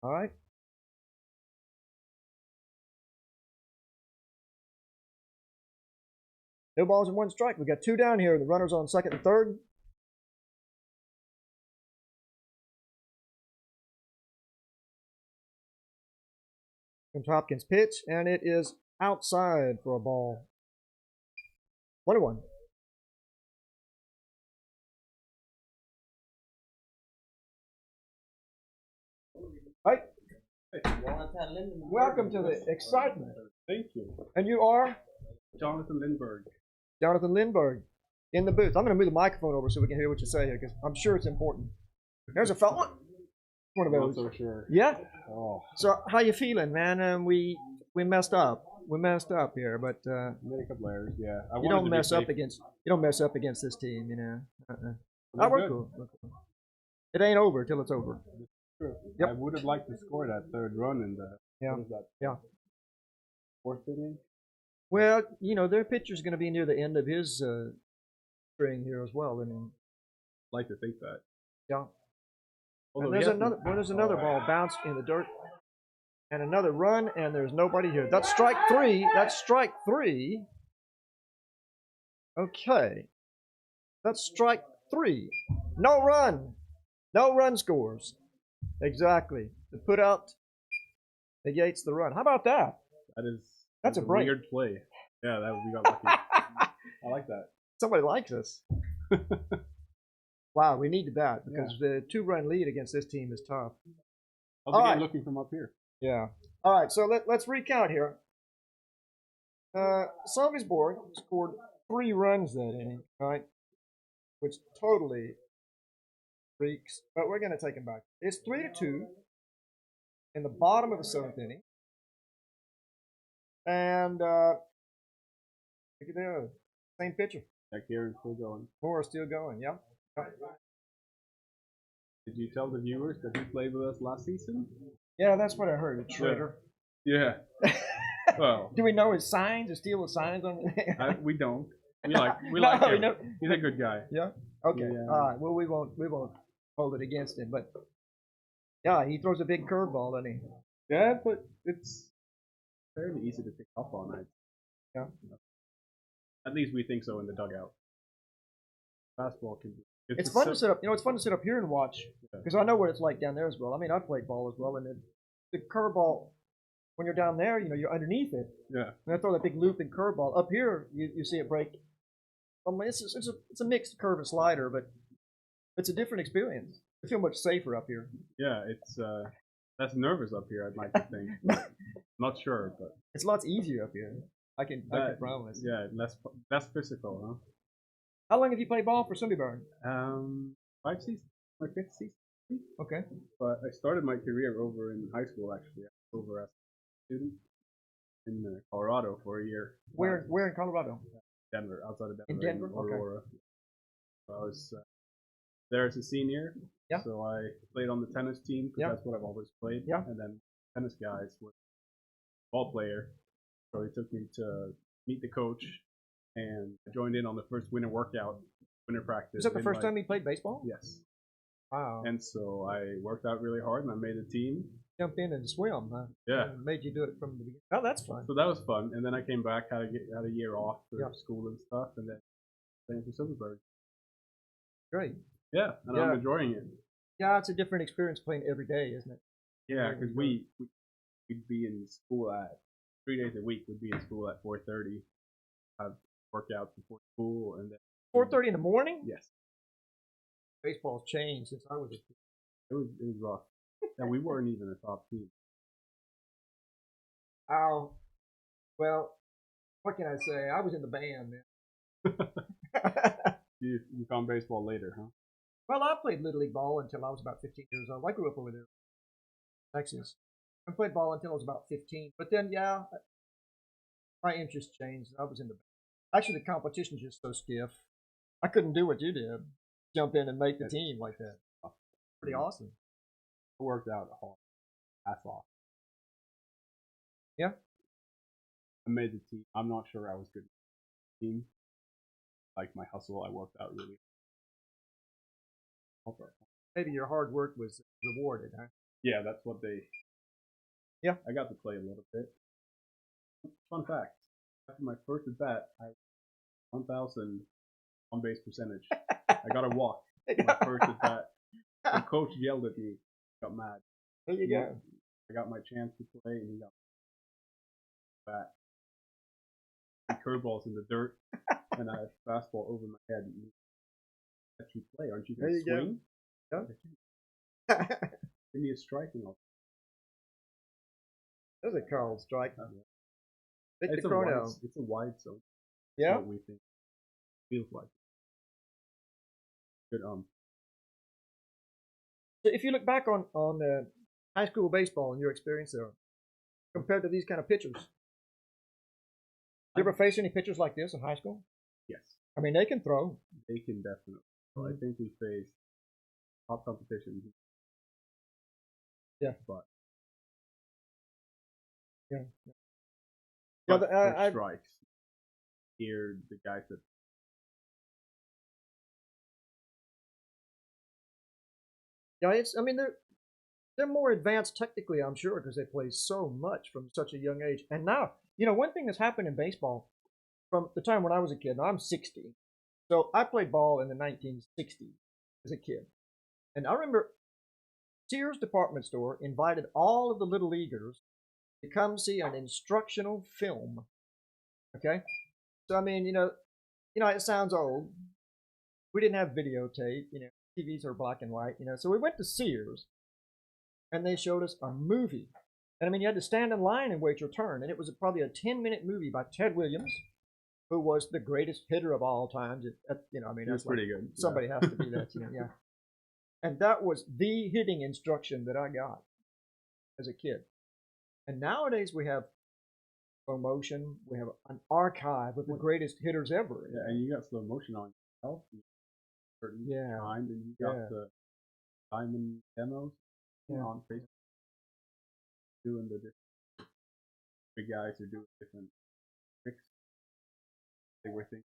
All right. No balls and 1 strike. We got 2 down here. The runner's on second and third. Comes Hopkins' pitch, and it is outside for a ball. 1-1. Right. Welcome to the excitement. Thank you. And you are? Jonathan Lindberg. Jonathan Lindberg in the booth. I'm going to move the microphone over so we can hear what you say here because I'm sure it's important. There's a fella. One of those. Not so sure. Yeah? Oh. So how you feeling, man? We messed up. We messed up here, but Made a couple errors, yeah. you don't mess up against this team, you know. We're cool. It ain't over till it's over. True. Yep. I would have liked to score that third run in the fourth inning. Well, you know, their pitcher's going to be near the end of his string here as well. I mean, Like to think that. yeah. Although And there's another ball bounced in the dirt, and another run, and there's nobody here. That's strike 3. That's strike 3. Okay. That's strike 3. No run. No run scores. Exactly. The put out negates the run. How about that? That's a break. weird play. Yeah, we got lucky. I like that. Somebody likes us. Wow, we needed that because the 2-run lead against this team is tough. How's the game looking from up here? Yeah. All right, so let's recount here. Sölvesborg scored 3 runs that inning, right? Which totally freaks, but we're going to take them back. It's 3-2 in the bottom of the 7th inning. And look at there, same pitcher. Jack Aaron's still going. Moore is still going, yeah. Did you tell the viewers that he played with us last season? Yeah, that's what I heard. A traitor. Yeah. Well. Do we know his signs? Or steal his signs on? We don't. We like him. No. He's a good guy. Yeah. Okay. Yeah. All right. Well, we won't hold it against him, but yeah, he throws a big curveball, doesn't he? Yeah, but it's fairly easy to pick up on. Yeah. At least we think so in the dugout. Fastball can be. It's fun to sit up. You know, it's fun to sit up here and watch because I know what it's like down there as well. I mean, I've played ball as well, and the curveball when you're down there, you know, you're underneath it. Yeah. And I throw that big looping curveball up here. You see it break. I mean, it's a mixed curve and slider, but it's a different experience. I feel much safer up here. Yeah, it's less nervous up here. I'd like to think. Not sure, but it's lots easier up here. I can promise. Yeah, less physical, huh? How long have you played ball for Sundbyberg? 5 seasons. My 5th season. Okay. But I started my career over in high school actually. Over as a student. in Colorado for a year. Where in Colorado? Denver, outside of Denver. In Denver? Aurora. So I was there as a senior. Yeah. So I played on the tennis team because Yeah. that's what I've always played. Yeah. And then tennis guys were ball player. So he took me to meet the coach, and I joined in on the first winter workout, winter practice. Was that the first time you played baseball? Yes. Wow. And so I worked out really hard, and I made a team. Jump in and swim, huh? Yeah. And made you do it from the beginning. Oh, that's fun. So that was fun. And then I came back, had a year off for Yeah. school and stuff, and then playing for Sölvesborg. Great. Yeah, and Yeah. I'm enjoying it. Yeah, it's a different experience playing every day, isn't it? Yeah, because we'd be in school at 3 days a week. We'd be in school at 4:30, have workouts before school, and then 4:30 in the morning? yes, Baseball's changed since I was a kid. it was rough, and we weren't even a top team. Oh, well, what can I say? I was in the band, man. You found baseball later, huh? Well, I played Little League ball until I was about 15 years old. I grew up over there, Texas. I played ball until I was about 15. But then, yeah, my interest changed. I was in the band. Actually, the competition's just so stiff. I couldn't do what you did. Jump in and make the team like that. Pretty awesome. It worked out hard. Ass off. Yeah. I made the team. I'm not sure I was good at the team. Like my hustle, I worked out really hard. Maybe your hard work was rewarded, huh? Yeah, that's what they. Yeah. I got to play a little bit. Fun fact: after my first at bat, I 1,000 on base percentage. I got a walk. My first at bat. The coach yelled at me. Got mad. There you go. I got my chance to play, and he got bat. Curveballs in the dirt, and I had a fastball over my head. And let you play, aren't you There going to you swing? go. Yeah. Give me a strike and all. That was a called strike. Victor It's Coronel. it's a wide zone. Yeah. What we think feels like. Good So if you look back on high school baseball and your experience there, compared to these kind of pitchers, you ever face any pitchers like this in high school? Yes, I mean, they can throw. they can definitely. So I think we face top competition. Yeah. But Yeah. but Yeah, for strikes, here the guys that Yeah, it's. I mean, they're more advanced technically, I'm sure, because they play so much from such a young age. And now, one thing that's happened in baseball from the time when I was a kid. Now I'm 60, so I played ball in the 1960s as a kid, and I remember Sears department store invited all of the little leaguers to come see an instructional film. Okay, so I mean, it sounds old. We didn't have videotape. TVs are black and white. So we went to Sears, and they showed us a movie. And I mean, you had to stand in line and wait your turn. And it was probably a 10-minute movie by Ted Williams, who was the greatest hitter of all times. I mean, he was that's pretty good. Somebody has to be that. Yeah. And that was the hitting instruction that I got as a kid. And nowadays we have slow motion. We have an archive of the greatest hitters ever. Yeah, and you got slow motion on yourself. Certain time, and you got the diamond demos on Facebook doing the different big guys are doing different tricks. They were thinking.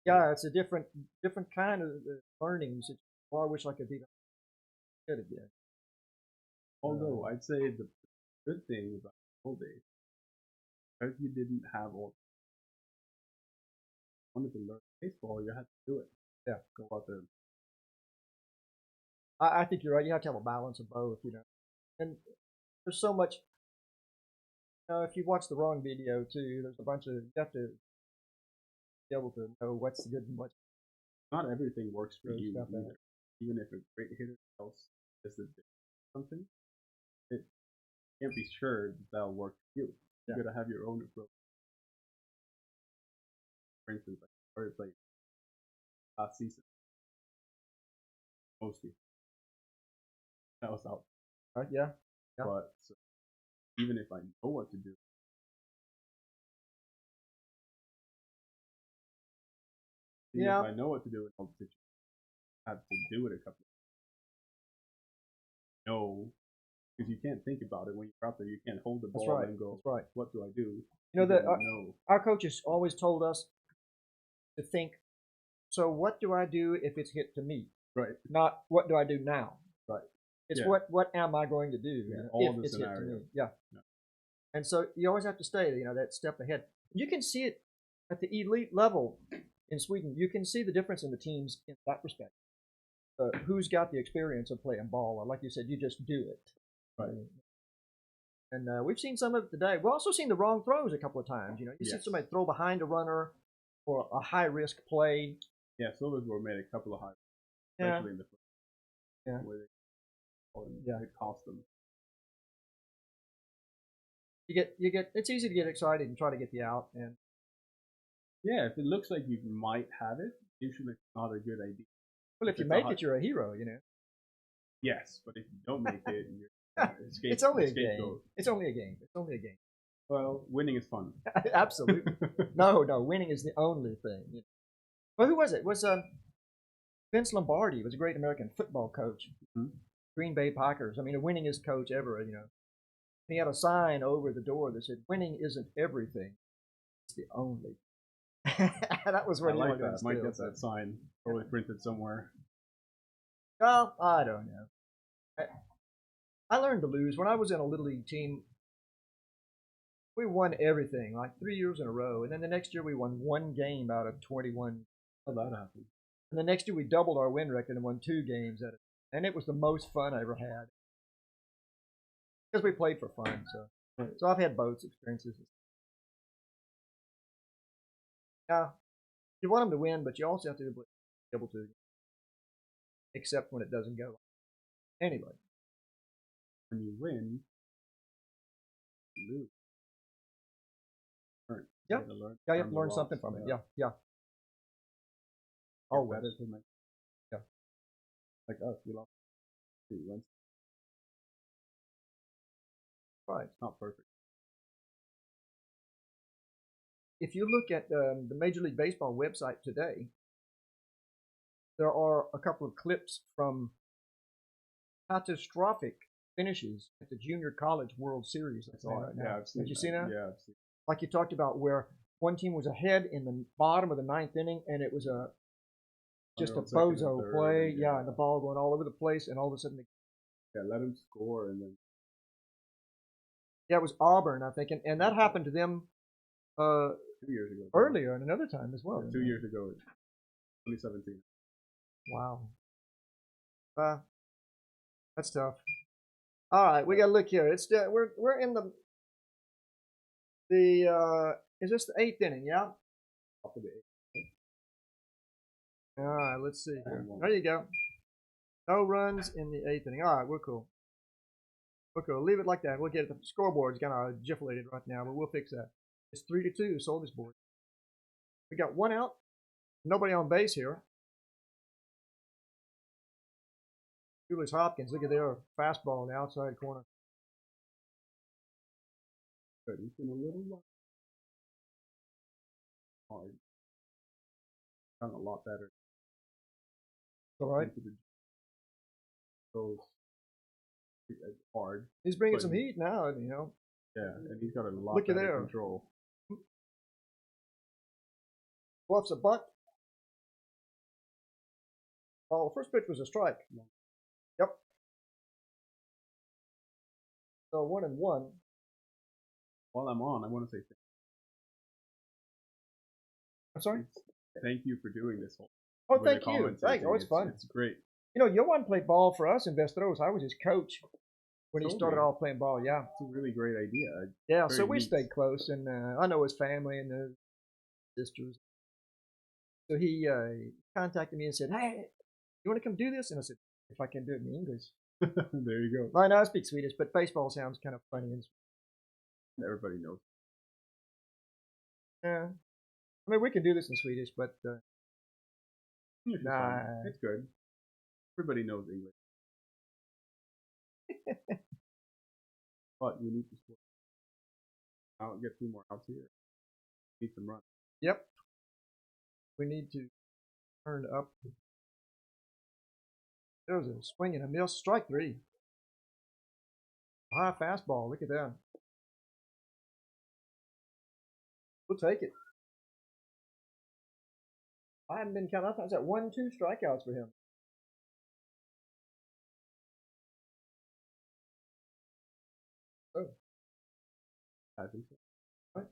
Yeah, it's a different kind of learning. Well, I wish I could be good again. Although I'd say the good thing about the old days, because you didn't have all wanted to learn baseball, you had to do it. Yeah, go out there. I think you're right. You have to have a balance of both, And there's so much. If you watch the wrong video too, there's a bunch of you have to be able to know what's good and what's. Not everything works for you stuff either. Even if a great hitter else is something, it can't be sure that'll work for you. You gotta have your own approach. For instance, like I started playing last season. Mostly. That was out. Yeah. But even if I know what to do. Even Yeah. if I know what to do in all the situations, I have to do it a couple of times. No, because you can't think about it when you're out there. You can't hold the That's ball right. and go, That's right. what do I do? You know, that No. our coaches always told us to think, so what do I do if it's hit to me? Right. Not what do I do now? Right. It's Yeah. what am I going to do all if the it's hit to me? scenarios. Yeah. And so you always have to stay, that step ahead. You can see it at the elite level in Sweden. You can see the difference in the teams in that respect. Who's got the experience of playing ball? Or like you said, you just do it. Right. And we've seen some of it today. We've also seen the wrong throws a couple of times. You see somebody throw behind a runner or a high-risk play. Yeah, Sölvesborg made a couple of high, especially in the first. Yeah. Where it cost them. You get. It's easy to get excited and try to get the out. And yeah, if it looks like you might have it, usually it's not a good idea. Well, if you make it, you're a hero. Yes, but if you don't make it, you're it's only a game. It's only a game. It's only a game. Well, winning is fun. Absolutely. No, winning is the only thing. Well, who was it? It was Vince Lombardi. Was a great American football coach. Mm-hmm. Green Bay Packers. I mean, the winningest coach ever. He had a sign over the door that said, "Winning isn't everything; it's the only." That was what I he like wanted to that. instill. Might get that sign probably printed somewhere. Well, I don't know. I learned to lose when I was in a little league team. We won everything, like 3 years in a row, and then the next year we won one game out of 21. How that happened? And the next year we doubled our win record and won 2 games at it, and it was the most fun I ever had because we played for fun. So I've had both experiences. Yeah, you want them to win, but you also have to be able to accept when it doesn't go. Anyway, when you win, you lose. Yeah, you have to learn something from it. Yeah. Oh, better to make. Yeah. Like us, we lost 2 once. Right. It's not perfect. If you look at the Major League Baseball website today, there are a couple of clips from catastrophic finishes at the Junior College World Series. Yeah, I've seen Have you seen that? Yeah, I've seen. Like you talked about, where one team was ahead in the bottom of the 9th inning, and it was just a bozo play. Yeah, and the ball going all over the place, and all of a sudden, let them score, and then. Yeah, it was Auburn, I think, and that happened to them 2 years ago. Earlier, and another time as well. 2 years ago, 2017. Wow. That's tough. All right, we got to look here. It's we're in the is this the 8th inning? Yeah. Top of the 8th. All right, let's see here. There you go. No runs in the 8th inning. All right, we're cool. We're cool. Leave it like that. We'll get it. The scoreboard's kind of jifflated right now, but we'll fix that. It's 3-2, Sölvesborg. We got 1 out. Nobody on base here. Julius Hopkins, look at their fastball in the outside corner. Good. He's been a little hard. Done a lot better. All right. So hard. He's bringing some heat now, Yeah, and he's got a lot Look at better there. control. Bluffs a bunt. Oh, the first pitch was a strike. Yep. So 1-1. While I'm on, I want to say I'm sorry? thank you for doing this whole. Oh, thank you. It's fun. It's great. Johan played ball for us in Västerås. I was his coach when he started off playing ball. Yeah. It's a really great idea. Yeah, so we stayed close, and I know his family and his sisters. So he contacted me and said, "Hey, you want to come do this?" And I said, "If I can do it in English." There you go. I know I speak Swedish, but baseball sounds kind of funny. Everybody knows. Yeah. I mean, we can do this in Swedish, but Nah, it's good. Everybody knows English. But you need to sport. I'll get 2 more outs here. Need some runs. Yep. We need to turn up. There was a swing and a miss. Strike 3. High fastball. Look at that. We'll take it. I haven't been counting. I thought it was at 1-2 strikeouts for him. Oh. I think so. Right.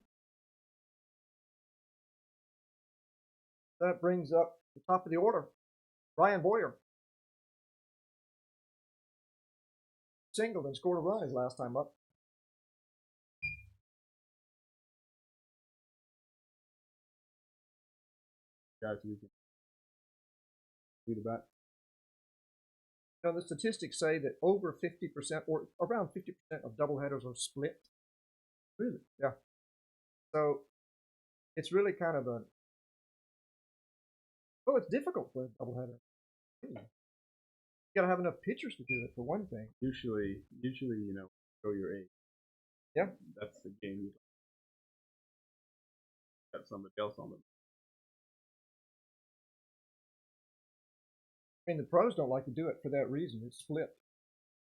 That brings up the top of the order. Ryan Boyer. Singled and scored a run his last time up. Guys, we can read about. You know, the statistics say that over 50% or around 50% of doubleheaders are split. Really? Yeah. So it's really kind of a, well, it's difficult for a doubleheader. You gotta have enough pitchers to do it, for one thing. Usually, you know, go your age. Yeah. That's the game you got somebody else on them. I mean, the pros don't like to do it for that reason. It's split.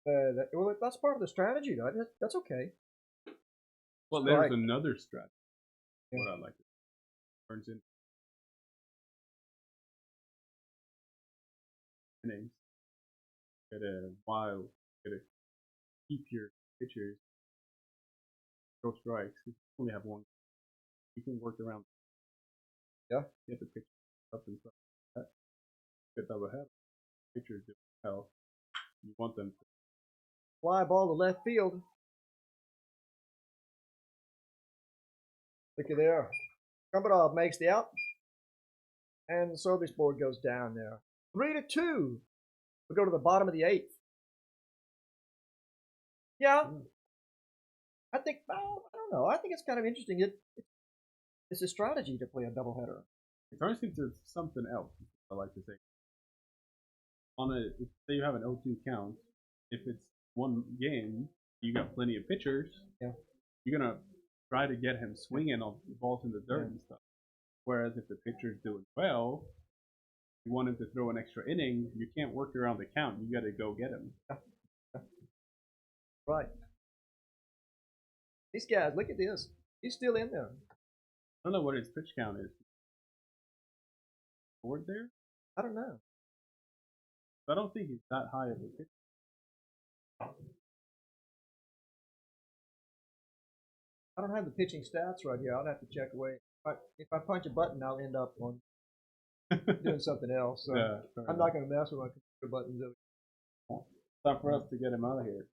Well, that's part of the strategy, though. That's okay. Well, there's another strategy. Yeah. What I like it turns into innings. Get a while. Get a keep your pitchers. Throw strikes. You only have one. You can work around. Yeah. Get the pitcher up and stuff like that. Get double head. Pitchers do well. You want them to Fly ball to left field. Look at there. Kumbadov makes the out. And Sölvesborg goes down there. 3-2. We go to the bottom of the 8th. Yeah. I think, well, I don't know. I think it's kind of interesting. It's a strategy to play a doubleheader. it turns into something else. I like to say. If say you have an 0-2 count, if it's one game, you got plenty of pitchers. Yeah. You're gonna try to get him swinging on balls in the dirt and stuff. Whereas if the pitcher's doing well, you want him to throw an extra inning. You can't work around the count. You got to go get him. Right. These guys, look at this. He's still in there. I don't know what his pitch count is. Forward there? I don't know. I don't think he's that high of a pitch. I don't have the pitching stats right here. I'll have to check away. If I punch a button, I'll end up on doing something else. So Yeah, I'm not going to mess with my computer buttons. Time for us to get him out of here.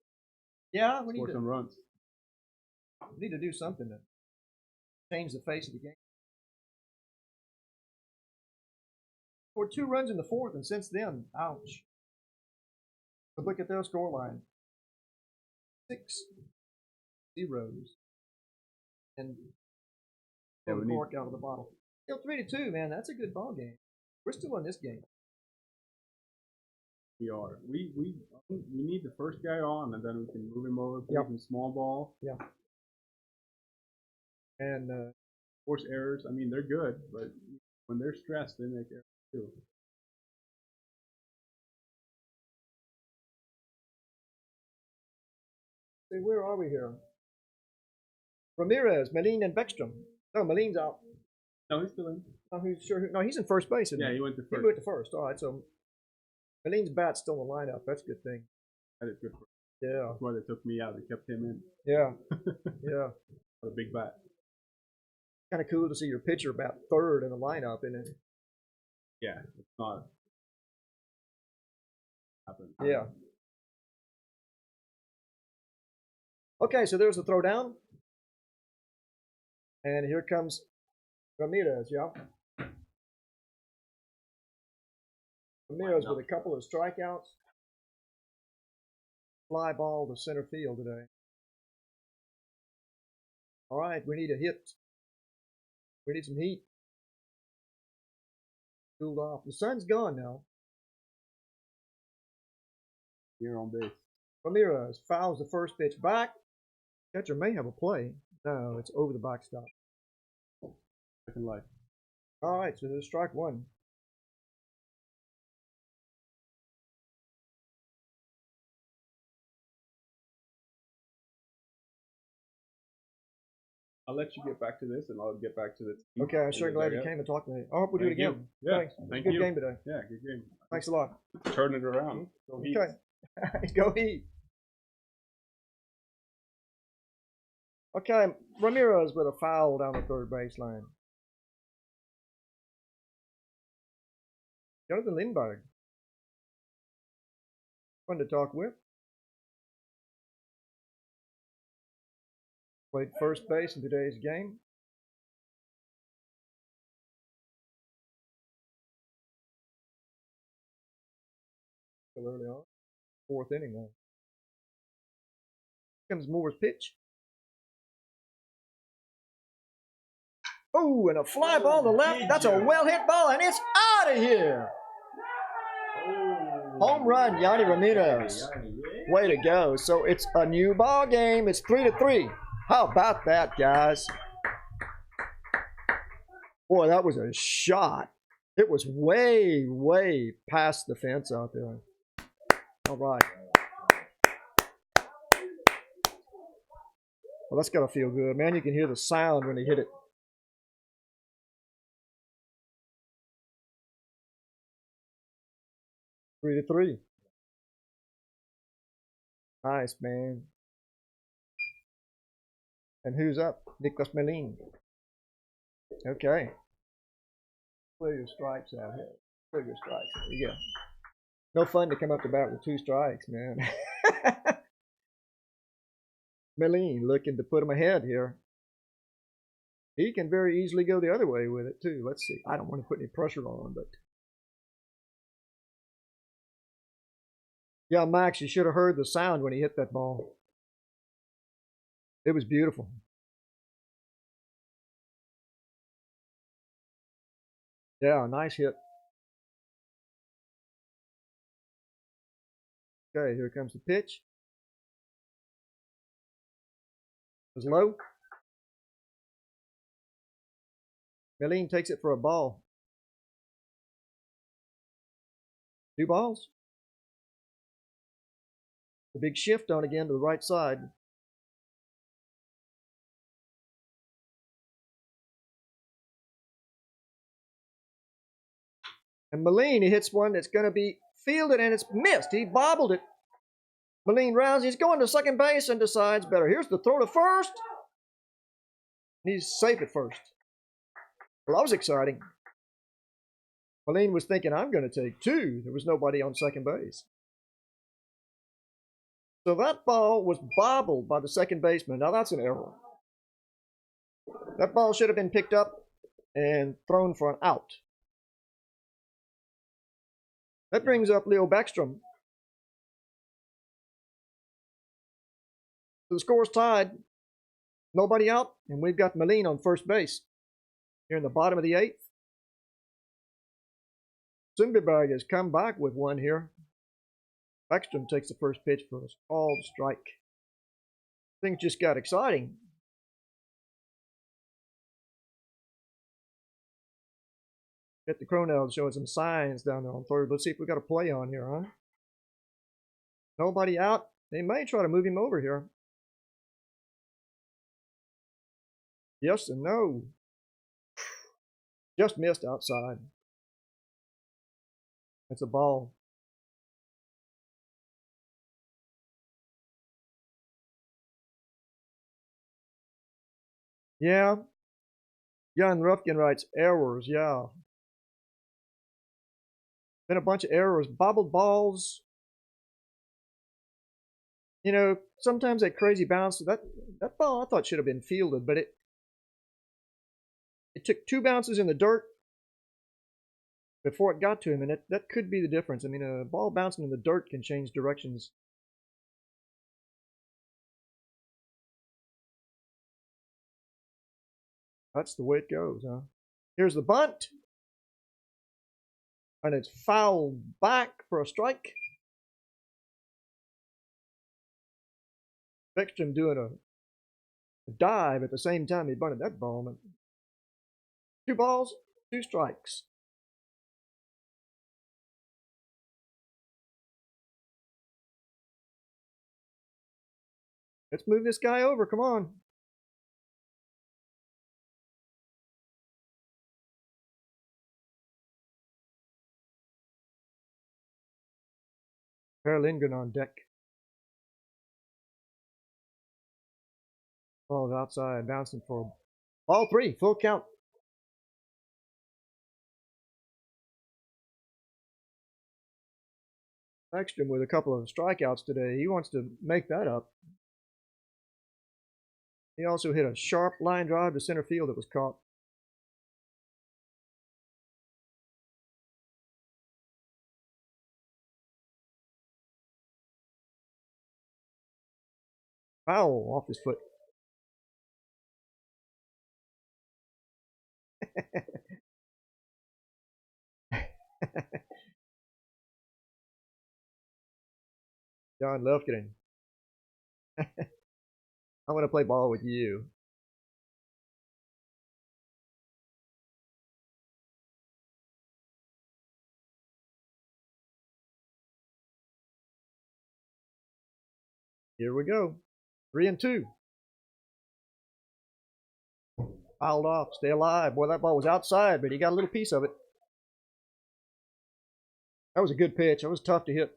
Yeah, we Score some runs. need to do something to change the face of the game. Scored 2 runs in the 4th, and since then, ouch. But look at their scoreline. 6-0. And cork out of the bottle. Still 3-2, man. That's a good ball game. We're still in this game. We are. We need the first guy on, and then we can move him over, play some small ball. Yeah. And force errors. I mean, they're good, but when they're stressed, they make errors too. See, where are we here? Ramirez, Malin, and Beckstrom. No, Malin's out. No, he's still in. No, he's in first base. Yeah, he went to first. He went to first. All right, so Malin's bat's still in the lineup. That's a good thing. That is good for him. Yeah. That's why they took me out. They kept him in. Yeah. Yeah. A big bat. Kind of cool to see your pitcher bat third in the lineup, isn't it? Yeah, it's not happened. Yeah. Okay, so there's the throwdown. And here comes Ramirez, yeah. Ramirez with a couple of strikeouts. Fly ball to center field today. All right, we need a hit. We need some heat. Cooled off. The sun's gone now. Here on base. Ramirez fouls the first pitch back. Catcher may have a play. No, it's over the backstop. Second life. All right, so there's strike one. I'll let you get back to this, and I'll get back to the team. Okay, I'm sure glad you came and talked to me. I hope we do it again. Yeah, Thanks. thank Good you. game today. Yeah, good game. Thanks a lot. Turn it around. Go Heat. Okay. Go Heat. Okay, Ramirez with a foul down the third baseline. Jonathan Lindberg. Fun to talk with. Played first base in today's game. Still early on. Fourth inning now. Here comes Moore's pitch. Oh, and a fly ball to left. That's a well hit ball, and it's out of here. Home run, Yanni Ramirez. Way to go. So it's a new ball game. It's 3-3. How about that, guys? Boy, that was a shot. It was way, way past the fence out there. All right. Well, that's got to feel good. Man, you can hear the sound when they hit it. Three to three. Nice, man. And who's up? Nicholas Melin. Okay. Clear your strikes out here. Clear your strikes. There you go. No fun to come up to bat with 2 strikes, man. Melin looking to put him ahead here. He can very easily go the other way with it, too. Let's see. I don't want to put any pressure on, but... Yeah, Max, you should have heard the sound when he hit that ball. It was beautiful. Yeah, nice hit. Okay, here comes the pitch. It was low. Melin takes it for a ball. 2 balls. A big shift on again to the right side. And Melin, he hits one that's going to be fielded, and it's missed. He bobbled it. Melin rounds. He's going to second base and decides better. Here's the throw to first. He's safe at first. Well, that was exciting. Melin was thinking, I'm going to take 2. There was nobody on second base. So that ball was bobbled by the second baseman. Now that's an error. That ball should have been picked up and thrown for an out. That brings up Leo Backstrom. So the score's tied. Nobody out, and we've got Melin on first base. Here in the bottom of the 8th. Sundbyberg has come back with one here. Backstrom takes the first pitch for a called strike. Things just got exciting. Get the Cronell showing some signs down there on third. Let's see if we got a play on here, huh? Nobody out. They may try to move him over here. Yes and no. Just missed outside. That's a ball. Yeah. Jan Rufkin writes errors. Yeah. Been a bunch of errors. Bobbled balls. You know, sometimes that crazy bounce. That ball I thought should have been fielded, but it took 2 bounces in the dirt before it got to him, and that could be the difference. I mean, a ball bouncing in the dirt can change directions. That's the way it goes, huh? Here's the bunt. And it's fouled back for a strike. Beckstrom doing a dive at the same time he bunted that ball. 2 balls, 2 strikes. Let's move this guy over. Come on. Per Lindgren on deck. Ball's outside, bouncing for ball 3, full count. Ekstrom with a couple of strikeouts today. He wants to make that up. He also hit a sharp line drive to center field that was caught. Foul off his foot. John Lufgren. I want to play ball with you. Here we go. 3-2. Fouled off. Stay alive. Boy, that ball was outside, but he got a little piece of it. That was a good pitch. That was tough to hit.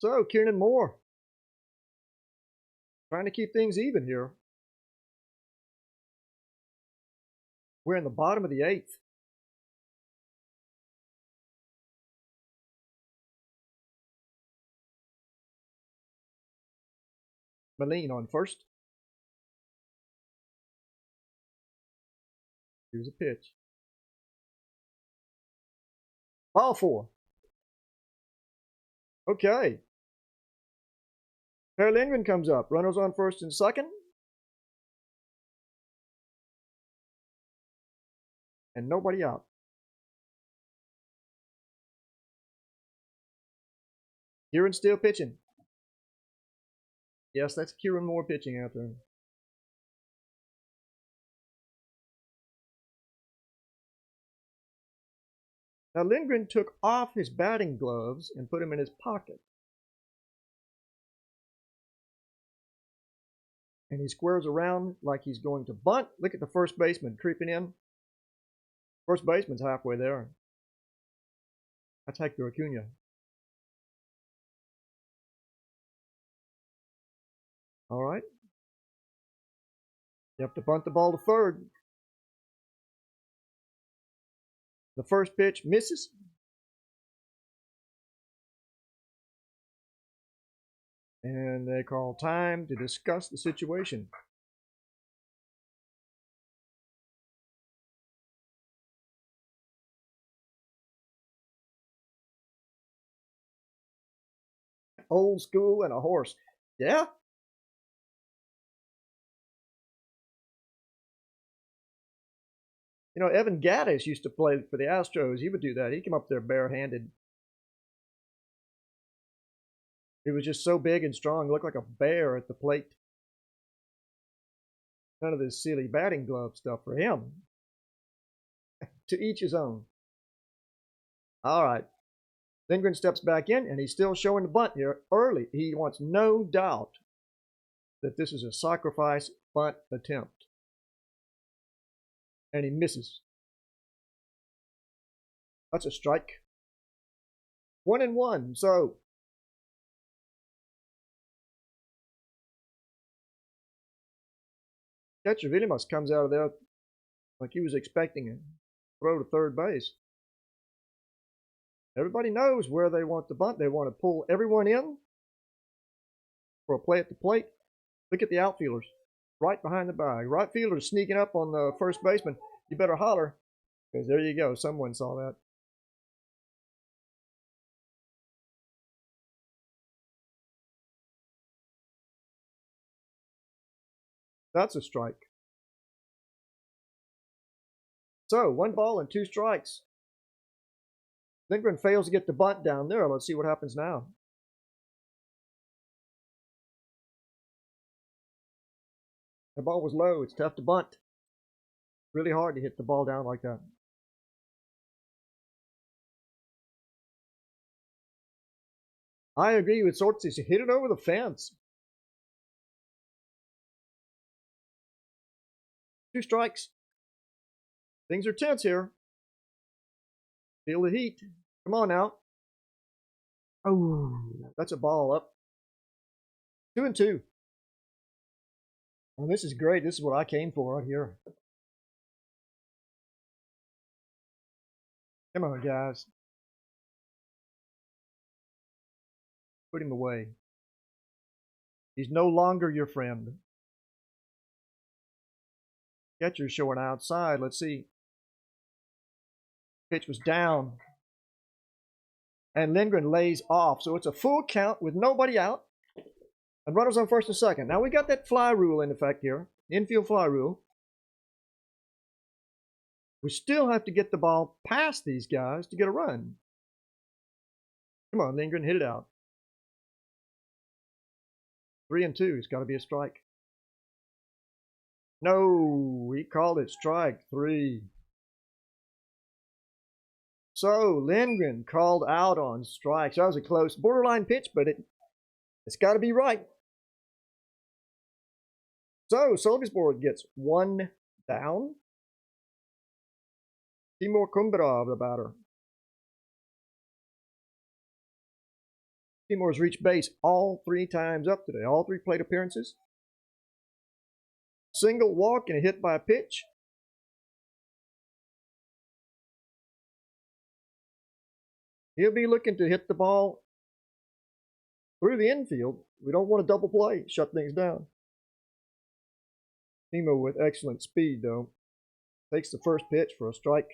So, Kieran Moore. Trying to keep things even here. We're in the bottom of the 8th. Moline on first. Here's a pitch. Ball 4. Okay. Per Lindgren comes up. Runners on first and second. And nobody out. Kieran still pitching. Yes, that's Kieran Moore pitching out there. Now Lindgren took off his batting gloves and put them in his pocket. And he squares around like he's going to bunt. Look at the first baseman creeping in. First baseman's halfway there. That's Hector Acuna. All right. You have to bunt the ball to third. The first pitch misses. And they call time to discuss the situation. Old school and a horse. Yeah? You know, Evan Gaddis used to play for the Astros. He would do that. He'd come up there barehanded. He was just so big and strong. He looked like a bear at the plate. None of this silly batting glove stuff for him. To each his own. All right. Lindgren steps back in, and he's still showing the bunt here early. He wants no doubt that this is a sacrifice bunt attempt. And he misses. That's a strike. 1-1. So catcher Vilimas comes out of there like he was expecting a throw to third base. Everybody knows where they want the bunt. They want to pull everyone in for a play at the plate. Look at the outfielders right behind the bag. Right fielder's sneaking up on the first baseman. You better holler, because there you go. Someone saw that. That's a strike. So, 1 ball and 2 strikes. Lindgren fails to get the bunt down there. Let's see what happens now. The ball was low. It's tough to bunt. Really hard to hit the ball down like that. I agree with Sortsis. You hit it over the fence. 2 strikes. Things are tense here. Feel the heat. Come on now. Oh, that's a ball up. 2-2. Oh, this is great. This is what I came for right here. Come on, guys. Put him away. He's no longer your friend. Catcher's showing outside. Let's see. Pitch was down. And Lindgren lays off. So it's a full count with nobody out. And runners on first and second. Now we got that fly rule in effect here. Infield fly rule. We still have to get the ball past these guys to get a run. Come on, Lindgren, hit it out. 3-2. It's got to be a strike. No, he called it strike 3. So Lindgren called out on strikes. That was a close borderline pitch, but it's got to be right. So Sölvesborg gets 1 down. Timur Kumbarov, the batter. Timur's reached base all 3 times up today, all 3 plate appearances. Single, walk, and a hit by a pitch. He'll be looking to hit the ball through the infield. We don't want a double play, shut things down. Timur with excellent speed, though. Takes the first pitch for a strike.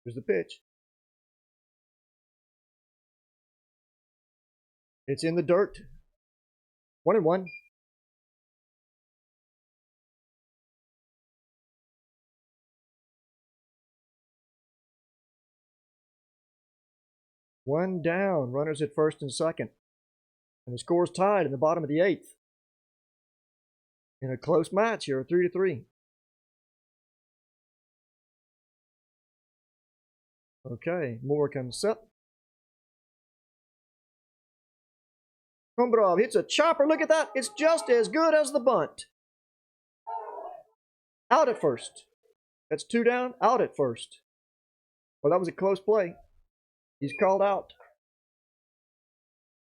Here's the pitch. It's in the dirt. 1-1. One down. Runners at first and second. And the score's tied in the bottom of the 8th. In a close match here, 3-3. Okay, Moore comes set. Kumbarov hits a chopper. Look at that. It's just as good as the bunt. Out at first. That's 2 down. Out at first. Well, that was a close play. He's called out.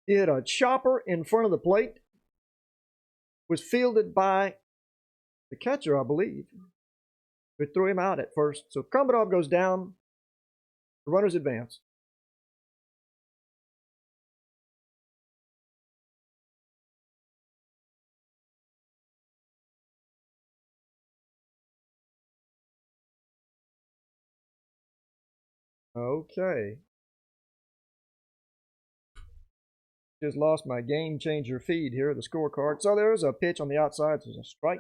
He hit a chopper in front of the plate. Was fielded by the catcher, I believe. Who threw him out at first. So Kumbarov goes down. The runners advance. Okay. Just lost my game changer feed here, the scorecard. So there's a pitch on the outside. There's a strike.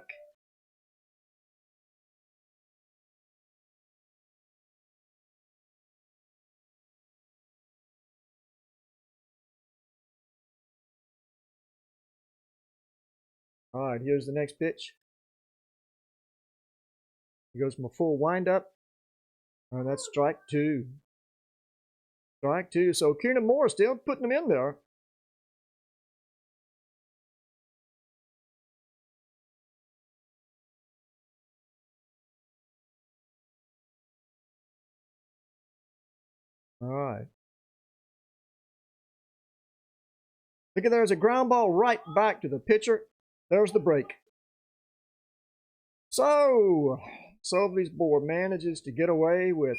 All right, here's the next pitch. He goes from a full windup. That's strike 2. Strike 2. So Kieran Moore still putting him in there. All right. Look at there's a ground ball right back to the pitcher. There's the break. So Sölvesborg manages to get away with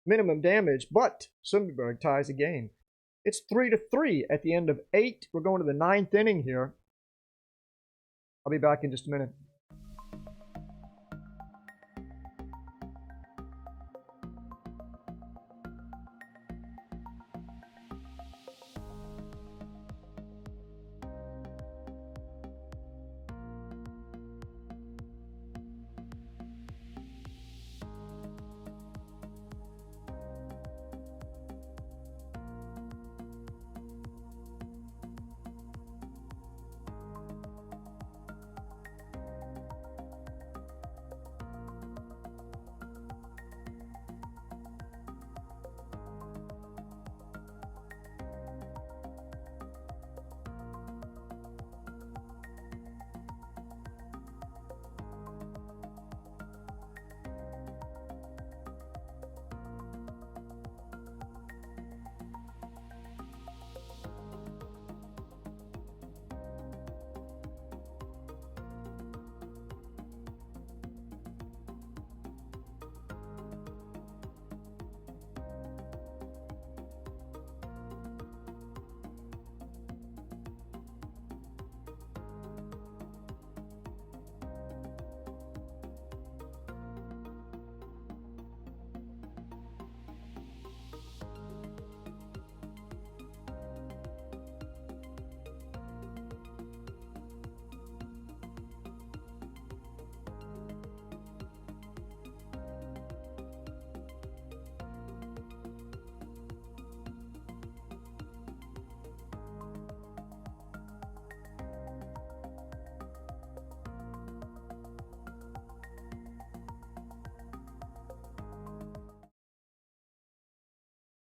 minimum damage, but Sundbyberg ties the game. It's 3-3 at the end of 8. We're going to the 9th inning here. I'll be back in just a minute.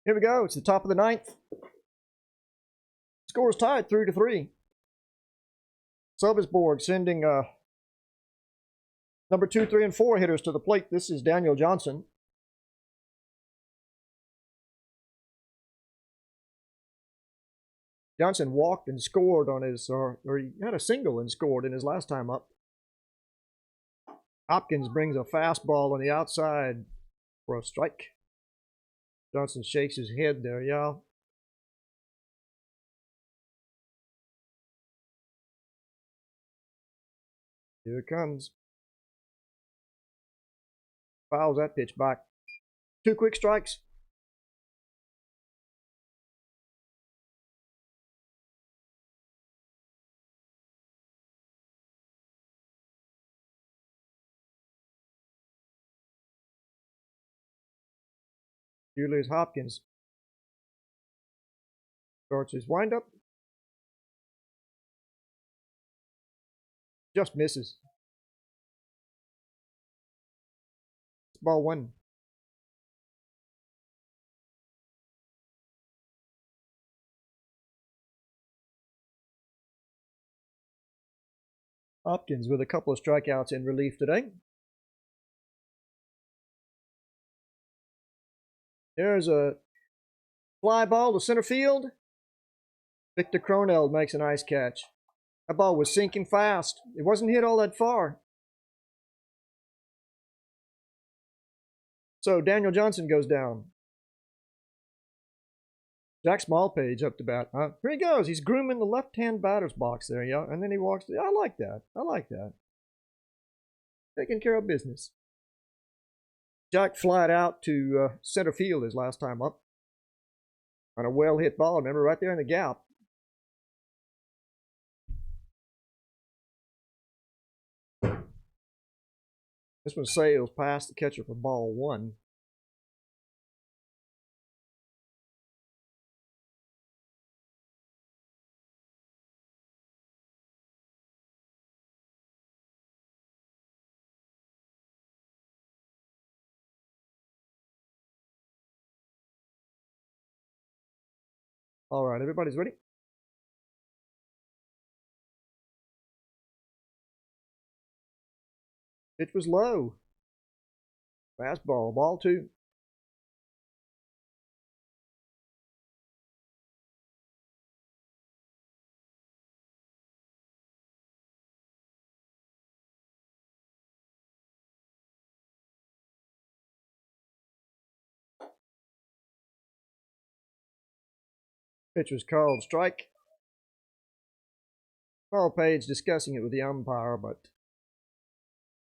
Here we go. It's the top of the ninth. Score is tied 3-3. Sölvesborg sending number 2, 3, and 4 hitters to the plate. This is Daniel Johnson. Johnson walked and scored on his, or he had a single and scored in his last time up. Hopkins brings a fastball on the outside for a strike. Johnson shakes his head there, y'all. Here it comes. Fouls that pitch back. 2 quick strikes. Julius Hopkins starts his windup. Just misses. It's ball 1. Hopkins with a couple of strikeouts in relief today. There's a fly ball to center field. Victor Croneld makes a nice catch. That ball was sinking fast. It wasn't hit all that far. So Daniel Johnson goes down. Jack Smallpage up to bat. Here he goes. He's grooming the left-hand batter's box there, yeah. And then he walks. I like that. I like that. Taking care of business. Jack flied out to center field his last time up. On a well-hit ball, remember, right there in the gap. This one sails past the catcher for ball 1. All right, everybody's ready? Pitch was low. Fastball, ball 2. Pitch was called strike. Smallpage discussing it with the umpire, but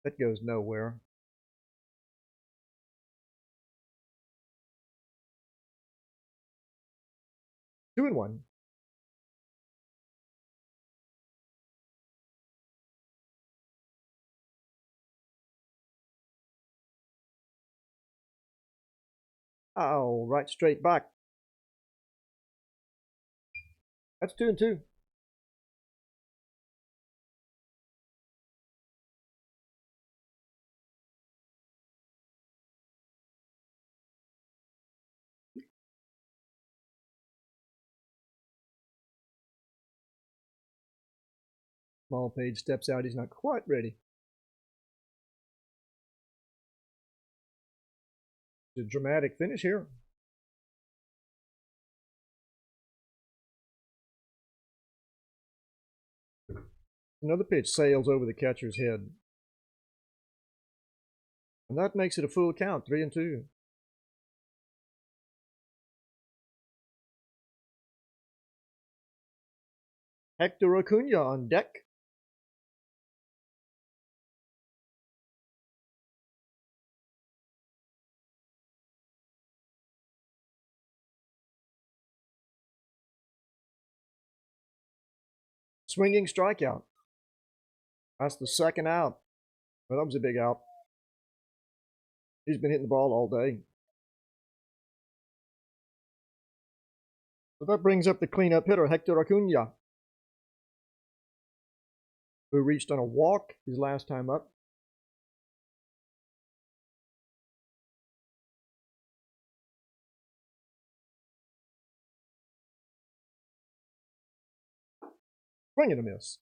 that goes nowhere. Two and 1. Oh, right straight back. That's 2 and 2. Smallpage steps out. He's not quite ready. It's a dramatic finish here. Another pitch sails over the catcher's head. And that makes it a full count, 3 and 2. Hector Acuna on deck. Swinging strikeout. That's the second out. Well, that was a big out. He's been hitting the ball all day. So that brings up the cleanup hitter, Hector Acuna, who reached on a walk his last time up. Swing and a miss.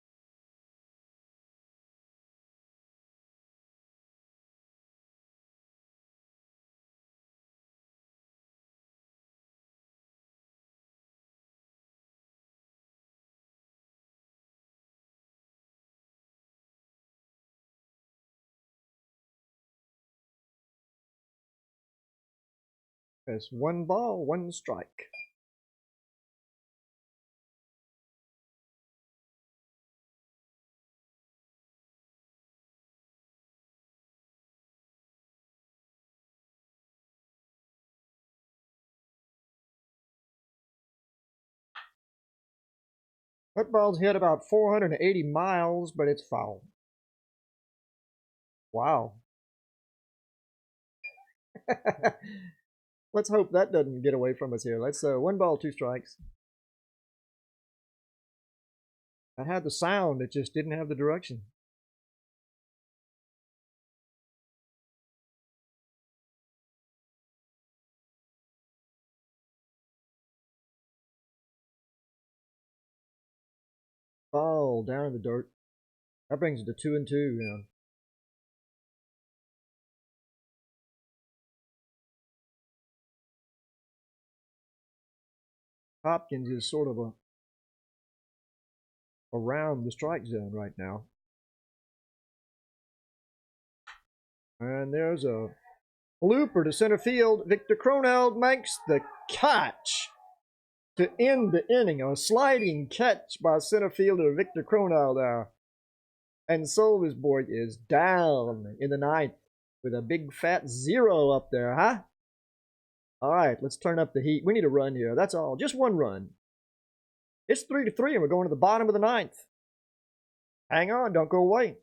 It's 1 ball, 1 strike. That ball's hit about 480 miles, but it's foul. Wow. Let's hope that doesn't get away from us here. Let's 1 ball, 2 strikes. That had the sound, it just didn't have the direction. Ball down in the dirt. That brings it to 2 and 2 now. Hopkins is sort of around the strike zone right now. And there's a blooper to center field. Victor Croneld makes the catch to end the inning. A sliding catch by center fielder Victor Croneld there. And Sölvesborg is down in the 9th with a big fat 0 up there, huh? All right, let's turn up the heat. We need a run here. That's all. Just 1 run. It's 3-3, and we're going to the bottom of the 9th. Hang on. Don't go away.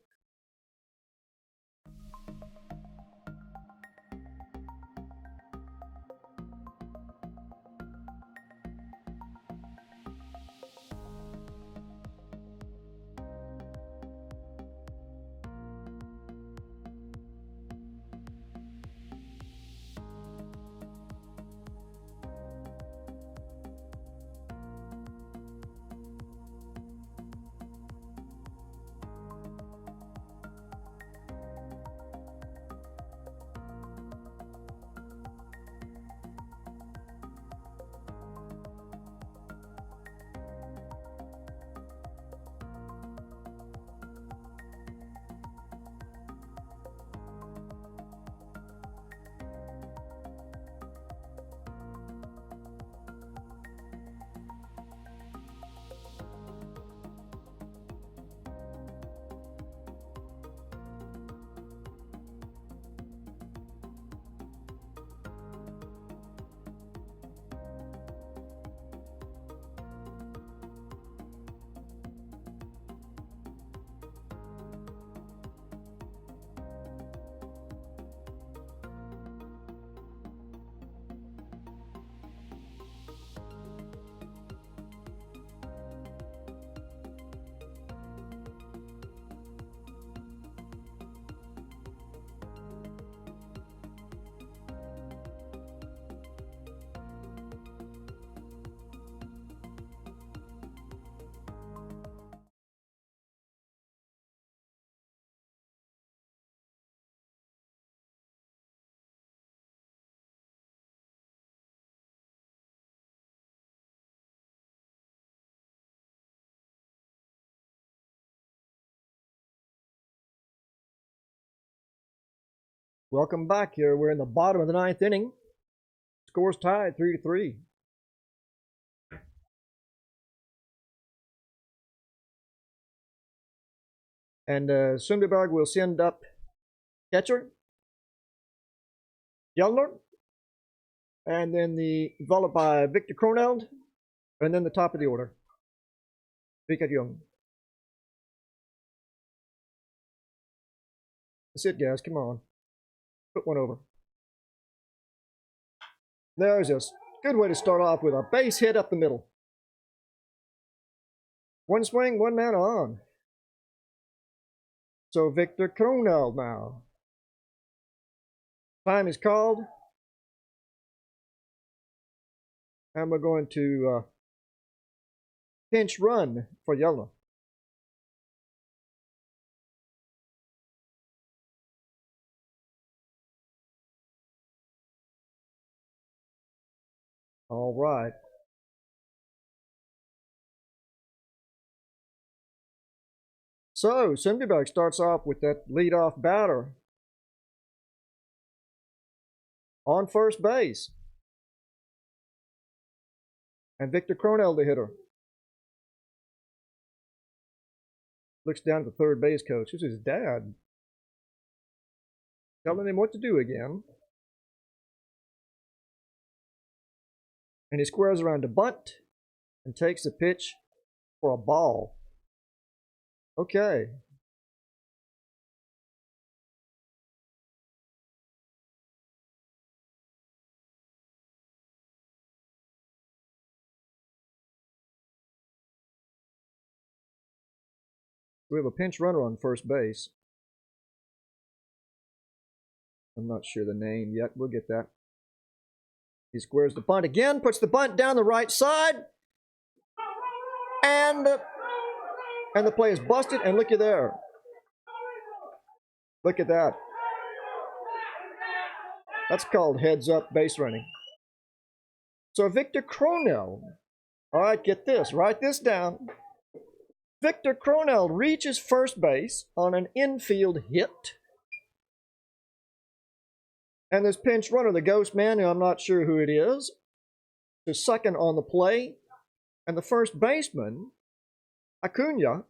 Welcome back here. We're in the bottom of the 9th inning. Scores tied 3-3. And Sundbyberg will send up catcher Jelner, and then followed by Victor Croneld, and then the top of the order, Victor Young. That's it, guys. Come on. Put one over. There's a good way to start off with a base hit up the middle. 1 swing, 1 man on. So Victor Croneld now. Time is called. And we're going to pinch run for Jelna. All right. So, Sundbyberg starts off with that leadoff batter on first base. And Victor Cronell, the hitter. Looks down at the third base coach. This is his dad. Telling him what to do again. And he squares around to bunt and takes the pitch for a ball. Okay. We have a pinch runner on first base. I'm not sure the name yet. We'll get that. He squares the bunt again, puts the bunt down the right side. And the play is busted, and looky there. Look at that. That's called heads-up base running. So Victor Cronell, all right, get this, write this down. Victor Cronell reaches first base on an infield hit. And this pinch runner, the ghost man, who I'm not sure who it is second on the play. And the first baseman, Acuna,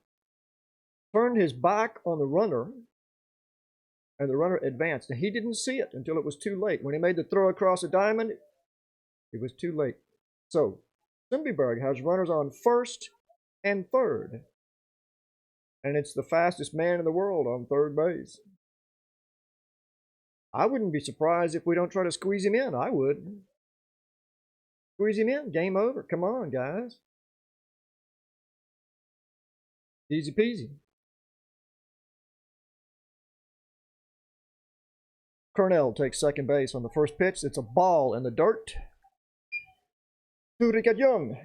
turned his back on the runner, and the runner advanced. And he didn't see it until it was too late. When he made the throw across the diamond, it was too late. So, Sundbyberg has runners on first and third. And it's the fastest man in the world on third base. I wouldn't be surprised if we don't try to squeeze him in. I would. Squeeze him in. Game over. Come on, guys. Easy peasy. Cronell takes second base on the first pitch. It's a ball in the dirt. To Young.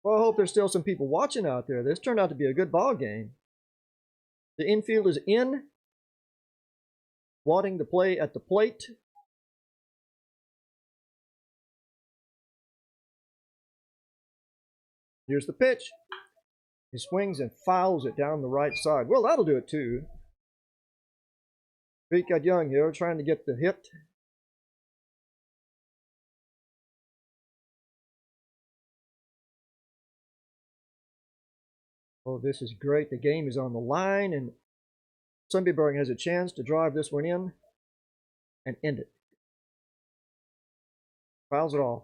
Well, I hope there's still some people watching out there. This turned out to be a good ball game. The infield is in, wanting to play at the plate. Here's the pitch. He swings and fouls it down the right side. Well, that'll do it too. Young here trying to get the hit. Oh, this is great. The game is on the line, and Sundbyberg has a chance to drive this one in and end it. Fouls it off.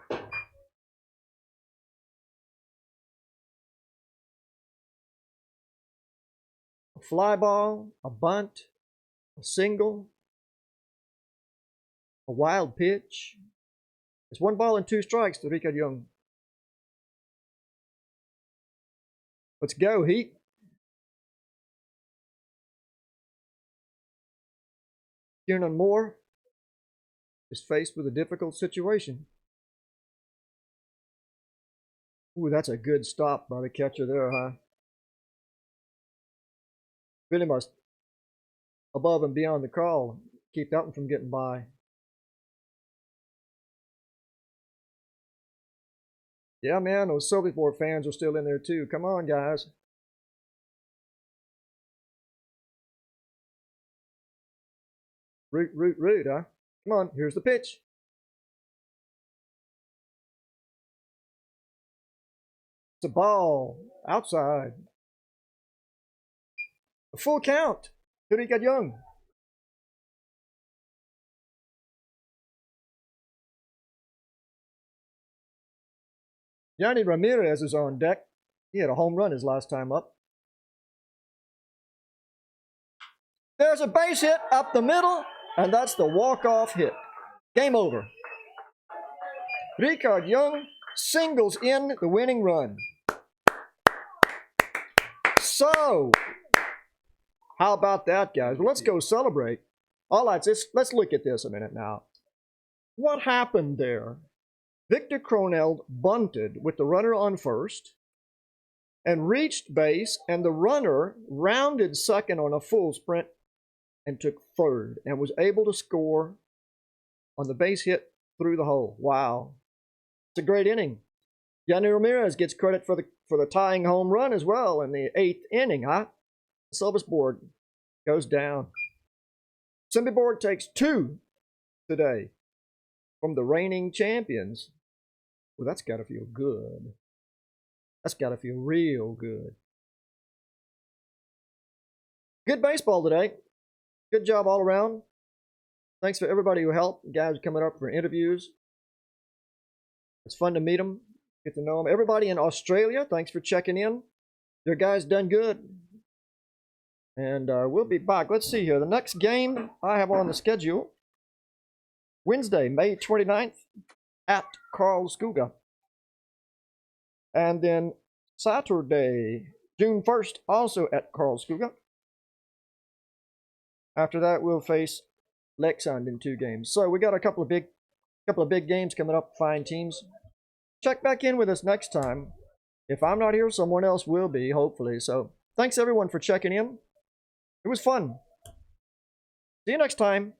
A fly ball, a bunt, a single, a wild pitch. It's 1 ball and 2 strikes to Young. Let's go, Heat. Kiernan Moore is faced with a difficult situation. Ooh, that's a good stop by the catcher there, huh? Really must above and beyond the call. Keep that one from getting by. Yeah, man, those Sölvesborg fans are still in there too. Come on, guys. Root, huh? Come on, here's the pitch. It's a ball. Outside. A full count. Young. Yanni Ramirez is on deck. He had a home run his last time up. There's a base hit up the middle, and that's the walk-off hit. Game over. Young singles in the winning run. So, how about that, guys? Well, let's go celebrate. All right, let's look at this a minute now. What happened there? Victor Cronell bunted with the runner on first and reached base, and the runner rounded second on a full sprint and took third and was able to score on the base hit through the hole. Wow. It's a great inning. Yanni Ramirez gets credit for the tying home run as well in the 8th inning, huh? Sölvesborg goes down. Sundbyberg takes 2 today from the reigning champions. Well, that's got to feel good. That's got to feel real good. Good baseball today. Good job all around. Thanks for everybody who helped. Guys coming up for interviews. It's fun to meet them, get to know them. Everybody in Australia, thanks for checking in. Your guys done good. And we'll be back. Let's see here. The next game I have on the schedule, Wednesday, May 29th at Karlskoga. And then Saturday, June 1st, also at Karlskoga. After that, we'll face Leksand in 2 games. So we got a couple of big games coming up, fine teams. Check back in with us next time. If I'm not here, someone else will be, hopefully. So thanks everyone for checking in. It was fun. See you next time.